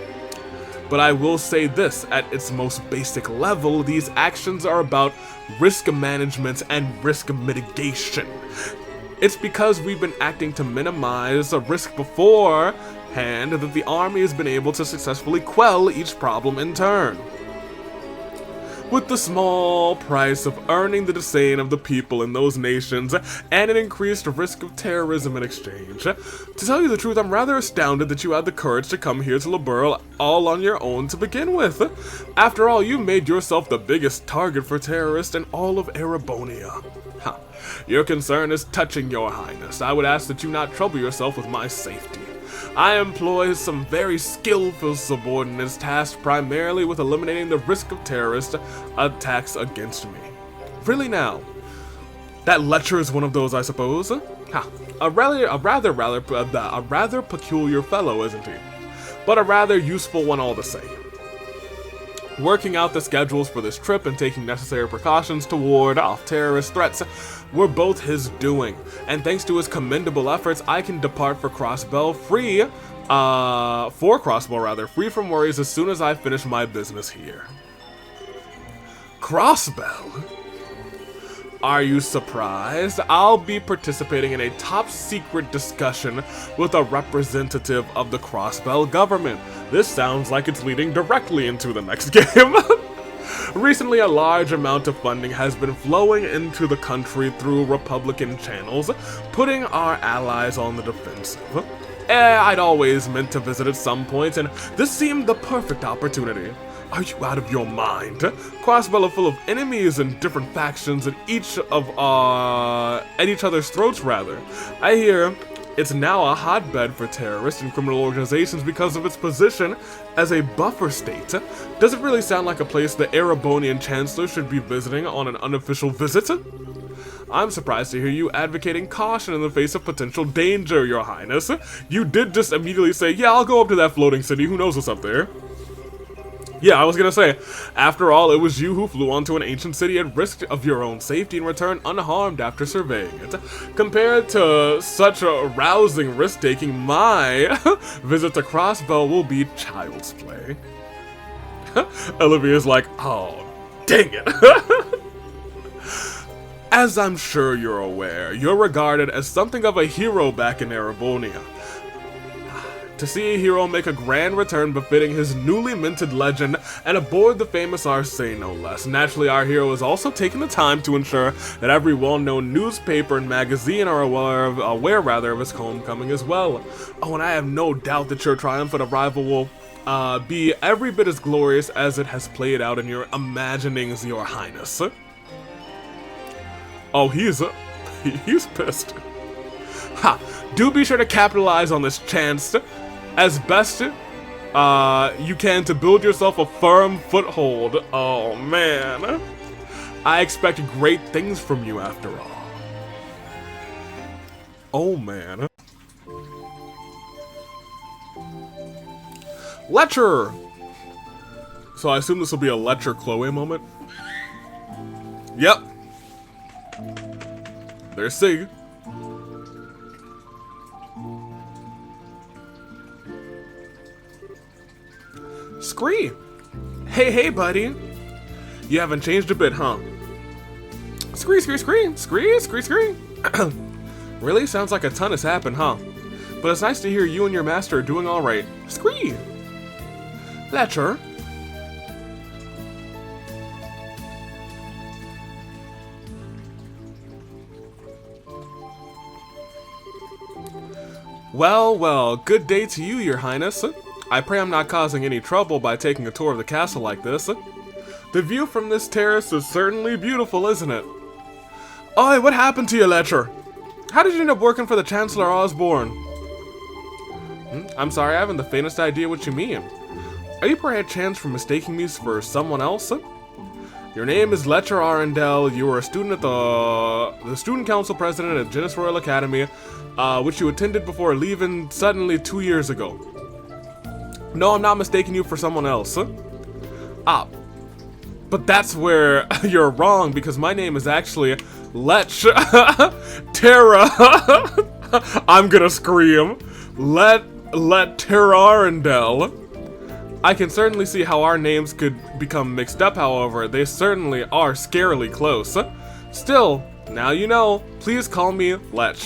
But I will say this, at its most basic level, these actions are about risk management and risk mitigation. It's because we've been acting to minimize a risk beforehand that the army has been able to successfully quell each problem in turn, with the small price of earning the disdain of the people in those nations and an increased risk of terrorism in exchange. To tell you the truth, I'm rather astounded that you had the courage to come here to Liberl all on your own to begin with. After all, you made yourself the biggest target for terrorists in all of Erebonia. Your concern is touching, Your Highness. I would ask that you not trouble yourself with my safety. I employ some very skillful subordinates tasked primarily with eliminating the risk of terrorist attacks against me. Really now? That Letcher is one of those, I suppose? A rather peculiar fellow, isn't he? But a rather useful one all the same. Working out the schedules for this trip and taking necessary precautions to ward off terrorist threats were both his doing, and thanks to his commendable efforts, I can depart for Crossbow free from worries as soon as I finish my business here. Crossbow? Are you surprised? I'll be participating in a top-secret discussion with a representative of the Crossbell government. This sounds like it's leading directly into the next game. Recently, a large amount of funding has been flowing into the country through Republican channels, putting our allies on the defensive. I'd always meant to visit at some point, and this seemed the perfect opportunity. Are you out of your mind? Crossbell are full of enemies and different factions at each other's throats, rather. I hear it's now a hotbed for terrorists and criminal organizations because of its position as a buffer state. Does it really sound like a place the Erebonian Chancellor should be visiting on an unofficial visit? I'm surprised to hear you advocating caution in the face of potential danger, Your Highness. You did just immediately say, yeah, I'll go up to that floating city, who knows what's up there. Yeah, I was gonna say, after all, it was you who flew onto an ancient city at risk of your own safety and returned unharmed after surveying it. Compared to such a rousing risk-taking, my visit to Crossbell will be child's play. Olivia's like, oh, dang it. As I'm sure you're aware, you're regarded as something of a hero back in Erebonia. To see a hero make a grand return befitting his newly minted legend and aboard the famous Arsene, no less. Naturally, our hero is also taking the time to ensure that every well-known newspaper and magazine are aware of his homecoming as well. Oh, and I have no doubt that your triumphant arrival will be every bit as glorious as it has played out in your imaginings, Your Highness. Oh, he's pissed. Ha! Do be sure to capitalize on this chance as best you can to build yourself a firm foothold. Oh man, I expect great things from you after all. Oh man. Letcher! So I assume this will be a Letcher Chloe moment. Yep. There's Sig. Scree! Hey, buddy! You haven't changed a bit, huh? Scree! Really? Sounds like a ton has happened, huh? But it's nice to hear you and your master are doing alright. Scree! Letcher! Well, good day to you, Your Highness. I pray I'm not causing any trouble by taking a tour of the castle like this. The view from this terrace is certainly beautiful, isn't it? Oi, what happened to you, Letcher? How did you end up working for the Chancellor Osborne? I'm sorry, I haven't the faintest idea what you mean. Are you perchance mistaking me for someone else? Your name is Letcher Arundel. You were a student at the Student Council President at Genis Royal Academy, which you attended before leaving suddenly 2 years ago. No, I'm not mistaking you for someone else. But that's where you're wrong, because my name is actually Lech, Terra, I'm gonna scream, let Terra Arundel. I can certainly see how our names could become mixed up, however, they certainly are scarily close. Still, now you know, please call me Lech.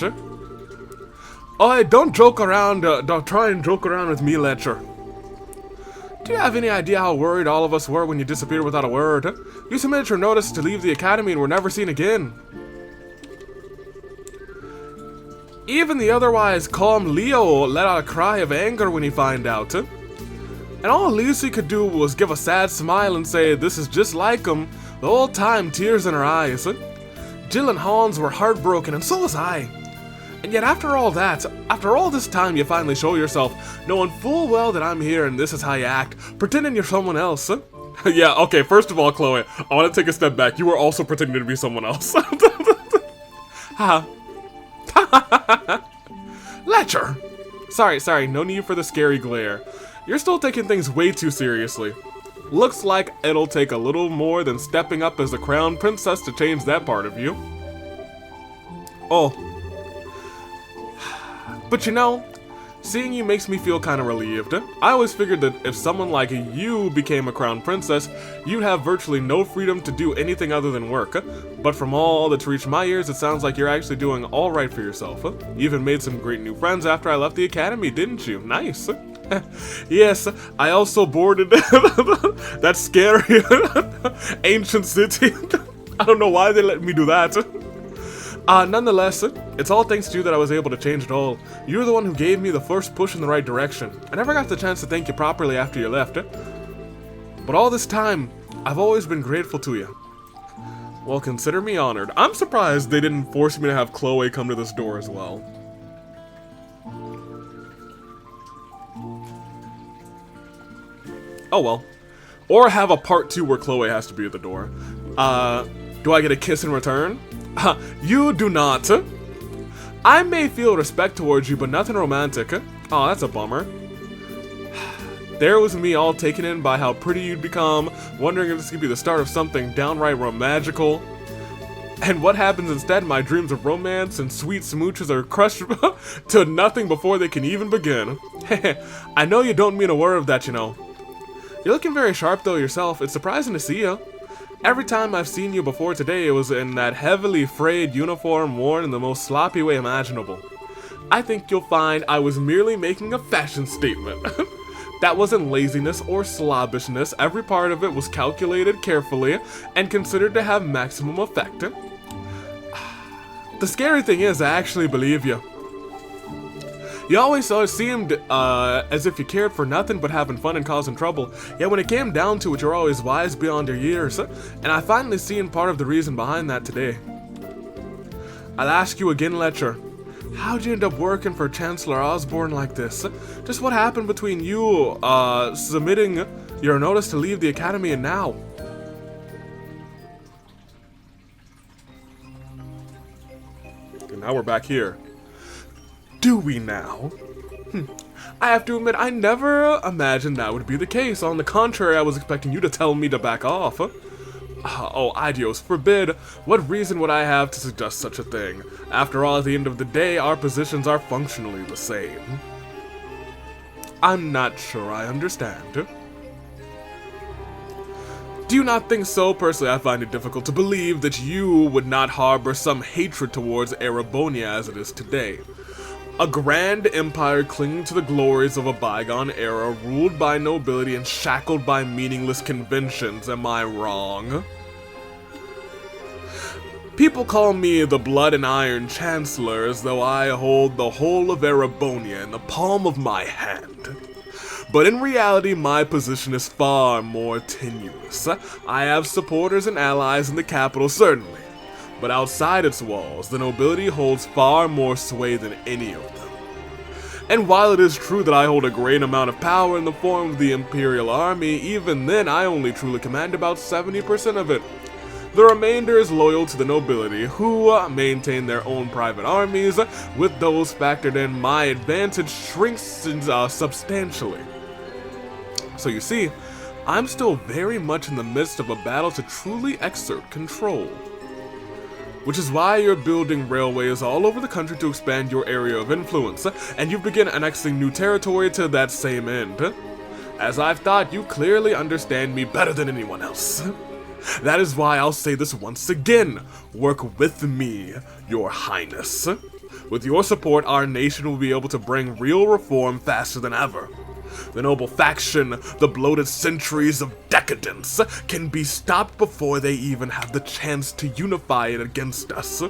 Oh, don't joke around, don't try and joke around with me, Lecher. Do you have any idea how worried all of us were when you disappeared without a word? You submitted your notice to leave the academy and were never seen again. Even the otherwise calm Leo let out a cry of anger when he found out. And all Lucy could do was give a sad smile and say, this is just like him, the whole time tears in her eyes. Jill and Hans were heartbroken, and so was I. And yet after all that, after all this time, you finally show yourself, knowing full well that I'm here and this is how you act, pretending you're someone else. Yeah, okay, first of all, Chloe, I want to take a step back. You were also pretending to be someone else. Ha. Lecher! Sorry, no need for the scary glare. You're still taking things way too seriously. Looks like it'll take a little more than stepping up as the crown princess to change that part of you. Oh. But you know, seeing you makes me feel kind of relieved. I always figured that if someone like you became a crown princess, you'd have virtually no freedom to do anything other than work. But from all that's reached my ears, it sounds like you're actually doing all right for yourself. You even made some great new friends after I left the academy, didn't you? Nice. Yes, I also boarded that scary ancient city. I don't know why they let me do that. Nonetheless, it's all thanks to you that I was able to change it all. You're the one who gave me the first push in the right direction. I never got the chance to thank you properly after you left. But all this time, I've always been grateful to you. Well, consider me honored. I'm surprised they didn't force me to have Chloe come to this door as well. Oh well. Or have a part 2 where Chloe has to be at the door. Do I get a kiss in return? You do not. I may feel respect towards you, but nothing romantic. Oh, that's a bummer. There was me all taken in by how pretty you'd become, wondering if this could be the start of something downright romantical. And what happens instead? My dreams of romance and sweet smooches are crushed to nothing before they can even begin. I know you don't mean a word of that, you know. You're looking very sharp though yourself. It's surprising to see you. Every time I've seen you before today, it was in that heavily frayed uniform worn in the most sloppy way imaginable. I think you'll find I was merely making a fashion statement. That wasn't laziness or slobbishness. Every part of it was calculated carefully and considered to have maximum effect. The scary thing is, I actually believe you. You always seemed as if you cared for nothing but having fun and causing trouble. Yet when it came down to it, you're always wise beyond your years. And I finally seen part of the reason behind that today. I'll ask you again, Lecher. How'd you end up working for Chancellor Osborne like this? Just what happened between you submitting your notice to leave the academy and now? And now we're back here. Do we now? I have to admit, I never imagined that would be the case. On the contrary, I was expecting you to tell me to back off. Oh, Adios, forbid. What reason would I have to suggest such a thing? After all, at the end of the day, our positions are functionally the same. I'm not sure I understand. Do you not think so? Personally, I find it difficult to believe that you would not harbor some hatred towards Erebonia as it is today. A grand empire clinging to the glories of a bygone era, ruled by nobility and shackled by meaningless conventions. Am I wrong? People call me the Blood and Iron Chancellor, as though I hold the whole of Erebonia in the palm of my hand. But in reality, my position is far more tenuous. I have supporters and allies in the capital, certainly. But outside its walls, the nobility holds far more sway than any of them. And while it is true that I hold a great amount of power in the form of the Imperial Army, even then I only truly command about 70% of it. The remainder is loyal to the nobility, who maintain their own private armies. With those factored in, my advantage shrinks substantially. So you see, I'm still very much in the midst of a battle to truly exert control. which is why you're building railways all over the country to expand your area of influence, and you begin annexing new territory to that same end. As I've thought, you clearly understand me better than anyone else. That is why I'll say this once again. Work with me, Your Highness. With your support, our nation will be able to bring real reform faster than ever. The noble faction, the bloated centuries of decadence, can be stopped before they even have the chance to unify it against us.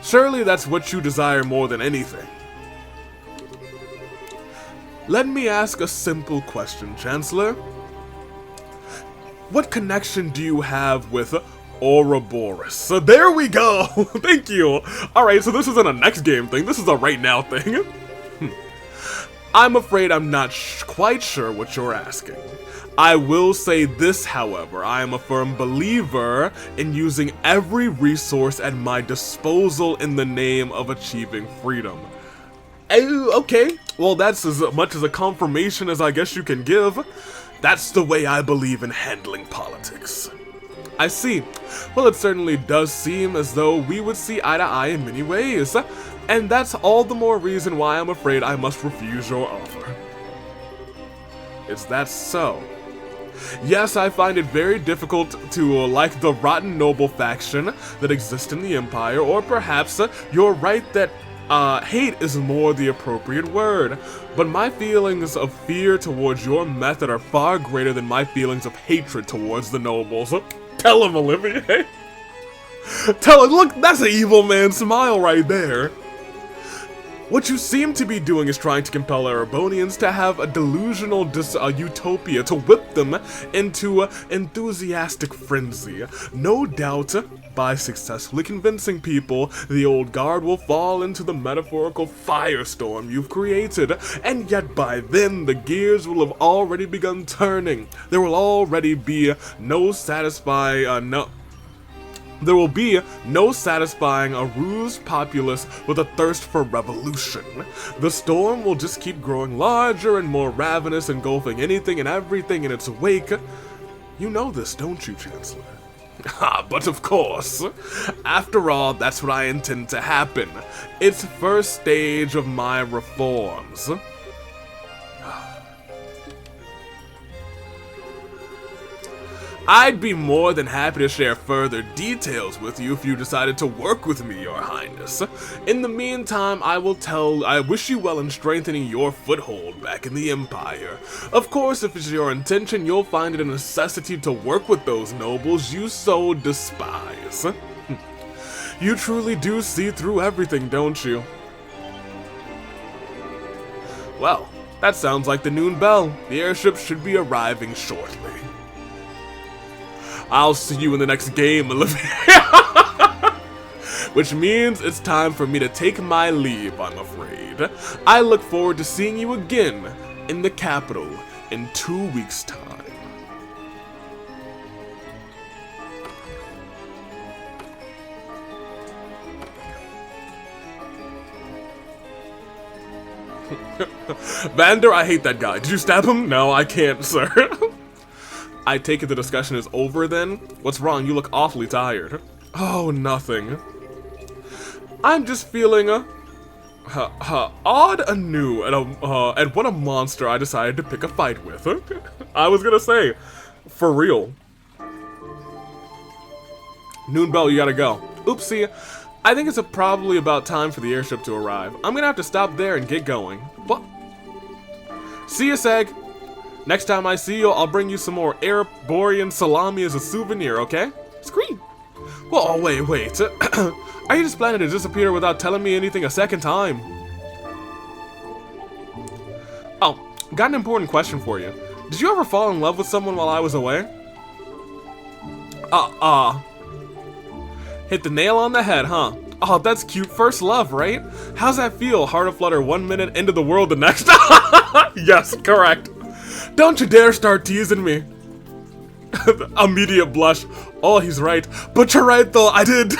Surely that's what you desire more than anything. Let me ask a simple question, Chancellor. What connection do you have with Ouroboros? So there we go! Thank you! Alright, so this isn't a next game thing, this is a right now thing. I'm afraid I'm not quite sure what you're asking. I will say this, however, I am a firm believer in using every resource at my disposal in the name of achieving freedom. Okay, well that's as much as a confirmation as I guess you can give. That's the way I believe in handling politics. I see. Well, it certainly does seem as though we would see eye to eye in many ways. And that's all the more reason why I'm afraid I must refuse your offer. Is that so? Yes, I find it very difficult to like the rotten noble faction that exists in the Empire, or perhaps you're right that hate is more the appropriate word. But my feelings of fear towards your method are far greater than my feelings of hatred towards the nobles. Tell him, Olivier. Tell him, look, that's an evil man smile right there. What you seem to be doing is trying to compel Erebonians to have a delusional utopia to whip them into enthusiastic frenzy. No doubt, by successfully convincing people, the old guard will fall into the metaphorical firestorm you've created, and yet by then the gears will have already begun turning. There will already be no satisfying a rused populace with a thirst for revolution. The storm will just keep growing larger and more ravenous, engulfing anything and everything in its wake. You know this, don't you, Chancellor? But of course. After all, that's what I intend to happen. It's first stage of my reforms. I'd be more than happy to share further details with you if you decided to work with me, Your Highness. In the meantime, I wish you well in strengthening your foothold back in the Empire. Of course, if it's your intention, you'll find it a necessity to work with those nobles you so despise. You truly do see through everything, don't you? Well, that sounds like the noon bell. The airship should be arriving shortly. I'll see you in the next game, Olivier. Which means it's time for me to take my leave, I'm afraid. I look forward to seeing you again in the capital in 2 weeks' time. Vander, I hate that guy. Did you stab him? No, I can't, sir. I take it the discussion is over then? What's wrong? You look awfully tired. Oh, nothing. I'm just feeling odd anew at what a monster I decided to pick a fight with. I was gonna say, for real. Noon bell, you gotta go. Oopsie. I think it's probably about time for the airship to arrive. I'm gonna have to stop there and get going. What? See ya, Seg. Next time I see you, I'll bring you some more Ereborian salami as a souvenir, okay? Scream! Well, oh, wait. Are you just planning to disappear without telling me anything a second time? Oh, got an important question for you. Did you ever fall in love with someone while I was away? Hit the nail on the head, huh? Oh, that's cute. First love, right? How's that feel? Heart aflutter 1 minute, into the world the next. Yes, correct. Don't you dare start teasing me. Immediate blush. Oh, he's right. But you're right, though. I did.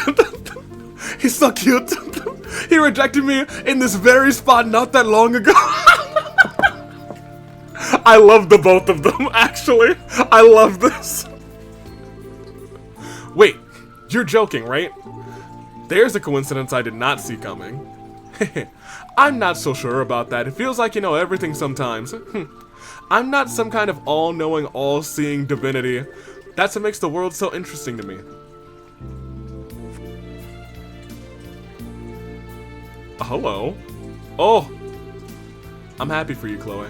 He's so cute. He rejected me in this very spot not that long ago. I love the both of them, actually. I love this. Wait, You're joking, right? There's a coincidence I did not see coming. I'm not so sure about that. It feels like you know everything sometimes. I'm not some kind of all-knowing, all-seeing divinity. That's what makes the world so interesting to me. Hello. Oh. I'm happy for you, Chloe.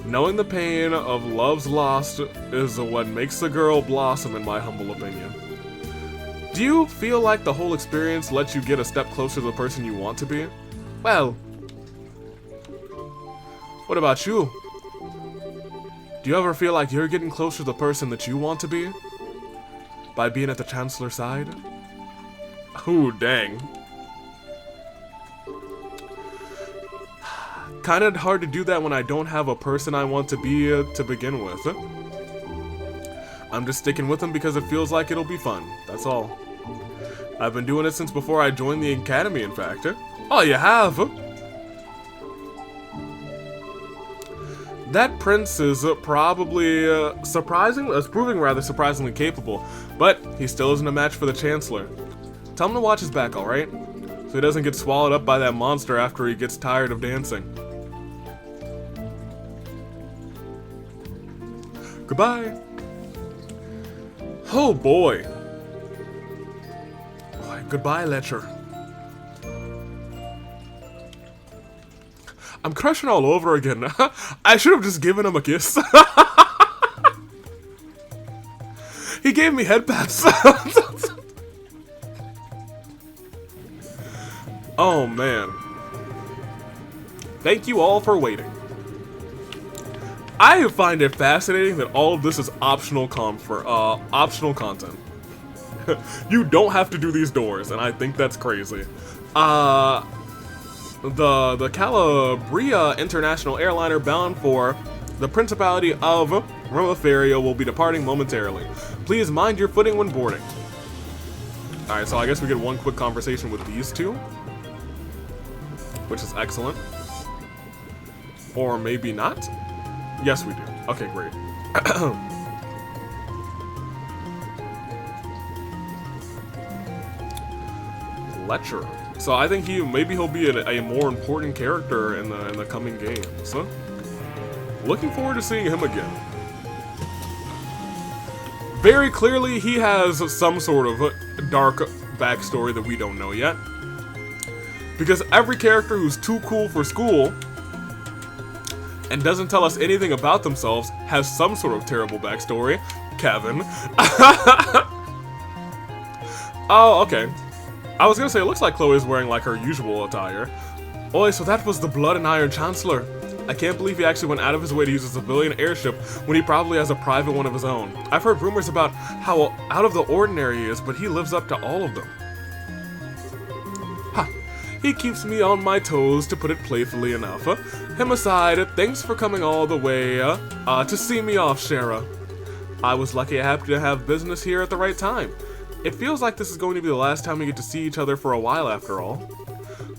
Knowing the pain of love's lost is what makes a girl blossom, in my humble opinion. Do you feel like the whole experience lets you get a step closer to the person you want to be? Well, what about you? Do you ever feel like you're getting closer to the person that you want to be? By being at the Chancellor's side? Ooh, dang. Kinda hard to do that when I don't have a person I want to be to begin with. I'm just sticking with them because it feels like it'll be fun. That's all. I've been doing it since before I joined the academy, in fact. Oh, you have? That prince is probably proving rather surprisingly capable, but he still isn't a match for the Chancellor. Tell him to watch his back, alright? So he doesn't get swallowed up by that monster after he gets tired of dancing. Goodbye. Oh boy. Goodbye, Letcher. I'm crushing all over again. I should have just given him a kiss. He gave me head pats. Oh man. Thank you all for waiting. I find it fascinating that all of this is optional optional content. You don't have to do these doors, and I think that's crazy. The Calabria International Airliner bound for the Principality of Romaferia will be departing momentarily. Please mind your footing when boarding. Alright, so I guess we get one quick conversation with these two, which is excellent. Or maybe not? Yes, we do. Okay, great. Lecturer. So I think maybe he'll be a more important character in the coming games. Huh? Looking forward to seeing him again. Very clearly, he has some sort of dark backstory that we don't know yet. Because every character who's too cool for school and doesn't tell us anything about themselves has some sort of terrible backstory. Kevin. Oh, okay. I was gonna say, it looks like Chloe's wearing like her usual attire. Oi, so that was the Blood and Iron Chancellor. I can't believe he actually went out of his way to use a civilian airship when he probably has a private one of his own. I've heard rumors about how out of the ordinary he is, but he lives up to all of them. Ha! He keeps me on my toes, to put it playfully enough. Him aside, thanks for coming all the way to see me off, Shara. I was lucky I happened to have business here at the right time. It feels like this is going to be the last time we get to see each other for a while after all.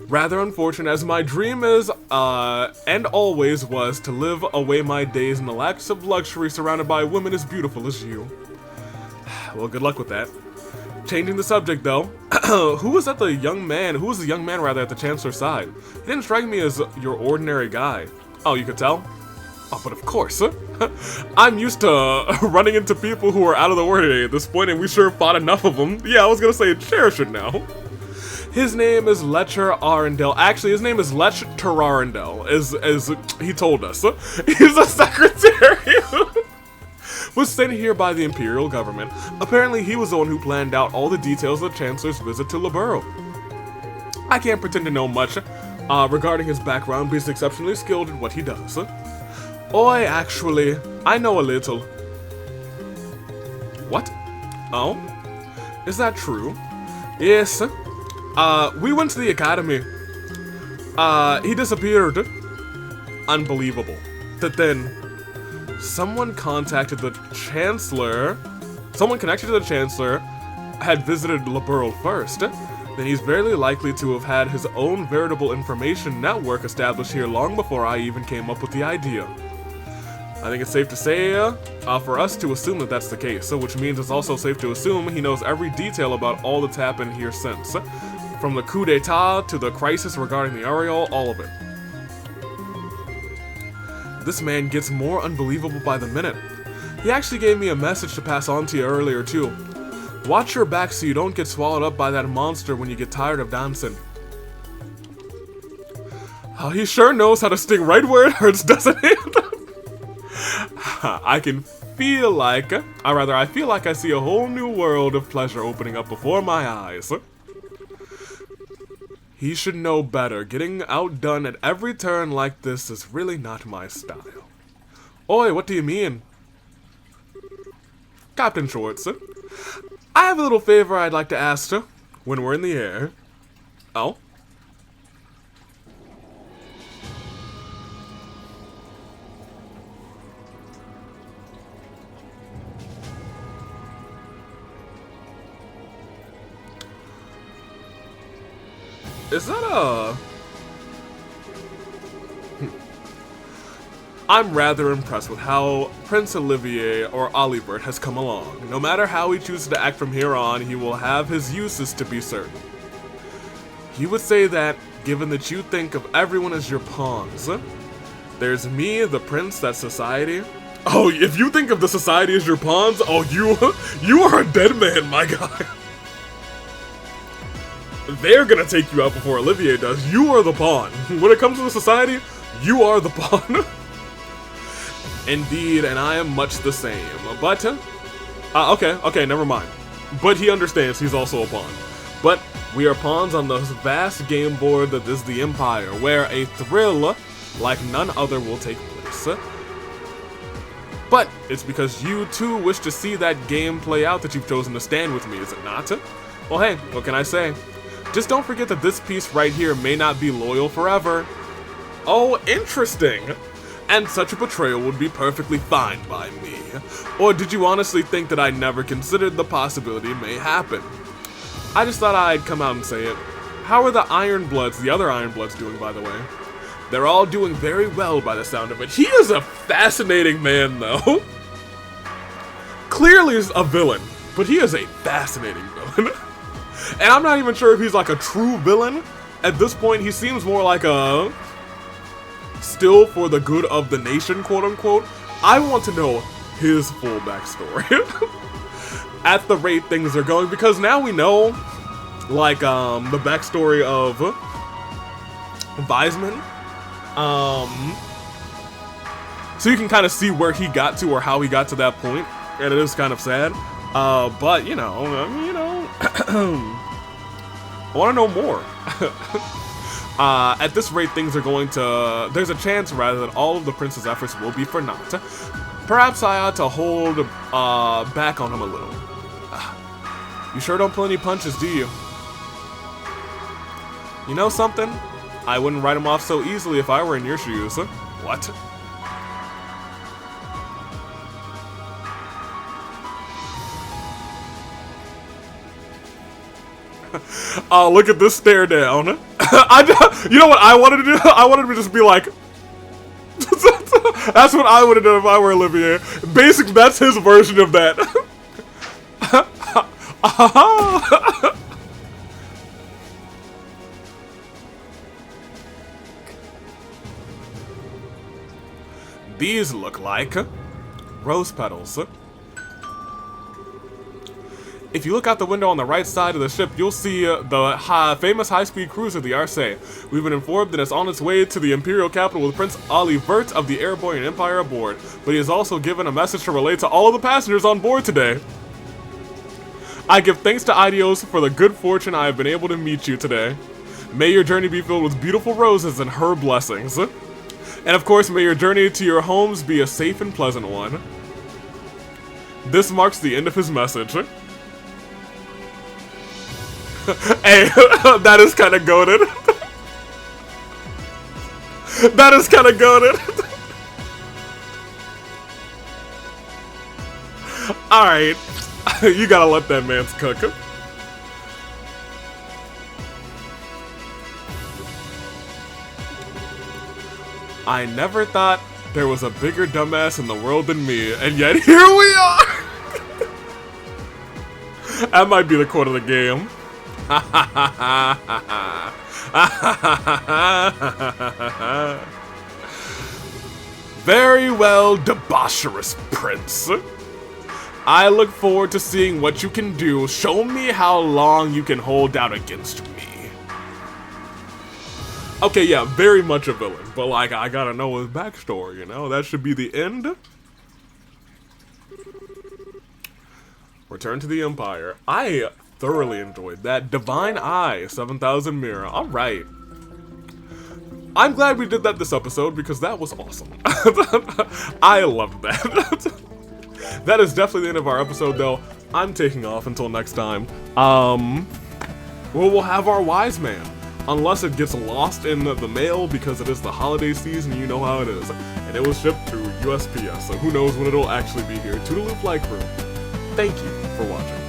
Rather unfortunate, as my dream is, and always was, to live away my days in the lax of luxury surrounded by women as beautiful as you. Well, good luck with that. Changing the subject, though, who was the young man rather at the Chancellor's side? He didn't strike me as your ordinary guy. Oh, you could tell? Oh, but of course. I'm used to running into people who are out of the ordinary at this point, and we sure fought enough of them. Yeah, I was gonna say Cherish it now. His name is Letcher Arundel. Actually, his name is Lech Arundel, as he told us. He's a secretary. Was sent here by the Imperial government. Apparently, he was the one who planned out all the details of the Chancellor's visit to Liberl. I can't pretend to know much regarding his background, but he's exceptionally skilled in what he does. Oi, actually, I know a little. What? Oh? Is that true? Yes. We went to the academy. He disappeared. Unbelievable. That then, someone contacted the Chancellor. Someone connected to the Chancellor had visited Liberl first. Then he's very likely to have had his own veritable information network established here long before I even came up with the idea. I think it's safe to say, for us to assume that that's the case, so which means it's also safe to assume he knows every detail about all that's happened here since. From the coup d'etat to the crisis regarding the Ariel, all of it. This man gets more unbelievable by the minute. He actually gave me a message to pass on to you earlier too. Watch your back so you don't get swallowed up by that monster when you get tired of dancing. Oh, he sure knows how to sting right where it hurts, doesn't he? I feel like I see a whole new world of pleasure opening up before my eyes. He should know better. Getting outdone at every turn like this is really not my style. Oi, what do you mean? Captain Schwartz, I have a little favor I'd like to ask you when we're in the air. Oh? Is that a... I'm rather impressed with how Prince Olivier or Olivert has come along. No matter how he chooses to act from here on, he will have his uses to be certain. He would say that, given that you think of everyone as your pawns, there's me, the prince, that society. Oh, if you think of the society as your pawns, oh, you are a dead man, my guy. They're gonna take you out before Olivier does. You are the pawn. When it comes to the society, you are the pawn. Indeed, and I am much the same. But, okay, never mind. But he understands he's also a pawn. But we are pawns on the vast game board that is the Empire, where a thrill like none other will take place. But it's because you too wish to see that game play out that you've chosen to stand with me, is it not? Well, hey, what can I say? Just don't forget that this piece right here may not be loyal forever. Oh, interesting. And such a betrayal would be perfectly fine by me. Or did you honestly think that I never considered the possibility may happen? I just thought I'd come out and say it. How are the Ironbloods, the other Ironbloods, doing, by the way? They're all doing very well by the sound of it. He is a fascinating man, though. Clearly is a villain, but he is a fascinating villain. And I'm not even sure if he's like a true villain. At this point, he seems more like a... still for the good of the nation, quote unquote. I want to know his full backstory. At the rate things are going, because now we know, like, the backstory of Wiseman. So you can kind of see where he got to or how he got to that point, and it is kind of sad. But, you know, I want to know more. At this rate, things are going to... There's a chance, rather, that all of the prince's efforts will be for naught. Perhaps I ought to hold back on him a little. You sure don't pull any punches, do you? You know something? I wouldn't write him off so easily if I were in your shoes. What? Oh, look at this stare down. You know what I wanted to do? I wanted to just be like... That's what I would have done if I were Olivier. Basically, that's his version of that. These look like rose petals. If you look out the window on the right side of the ship, you'll see the famous high-speed cruiser, the Arce. We've been informed that it's on its way to the Imperial capital with Prince Olivert of the Airborne Empire aboard, but he has also given a message to relay to all of the passengers on board today. I give thanks to Idios for the good fortune I have been able to meet you today. May your journey be filled with beautiful roses and her blessings. And of course, may your journey to your homes be a safe and pleasant one. This marks the end of his message. Hey, that is kind of goated. That is kind of goated. Alright, you gotta let that man cook. I never thought There was a bigger dumbass in the world than me, and yet here we are! That might be the quote of the game. Very well, debaucherous prince. I look forward to seeing what you can do. Show me how long you can hold out against me. Okay, yeah, very much a villain, but like, I gotta know his backstory, you know? That should be the end. Return to the Empire. I thoroughly enjoyed that. Divine Eye, 7,000 Mirror. Alright. I'm glad we did that this episode because that was awesome. I loved that. That is definitely the end of our episode though. I'm taking off until next time. We'll have our Wise Man. Unless it gets lost in the mail because it is the holiday season, you know how it is. And it was shipped through USPS, so who knows when it'll actually be here. Toodaloo Flight Crew. Thank you for watching.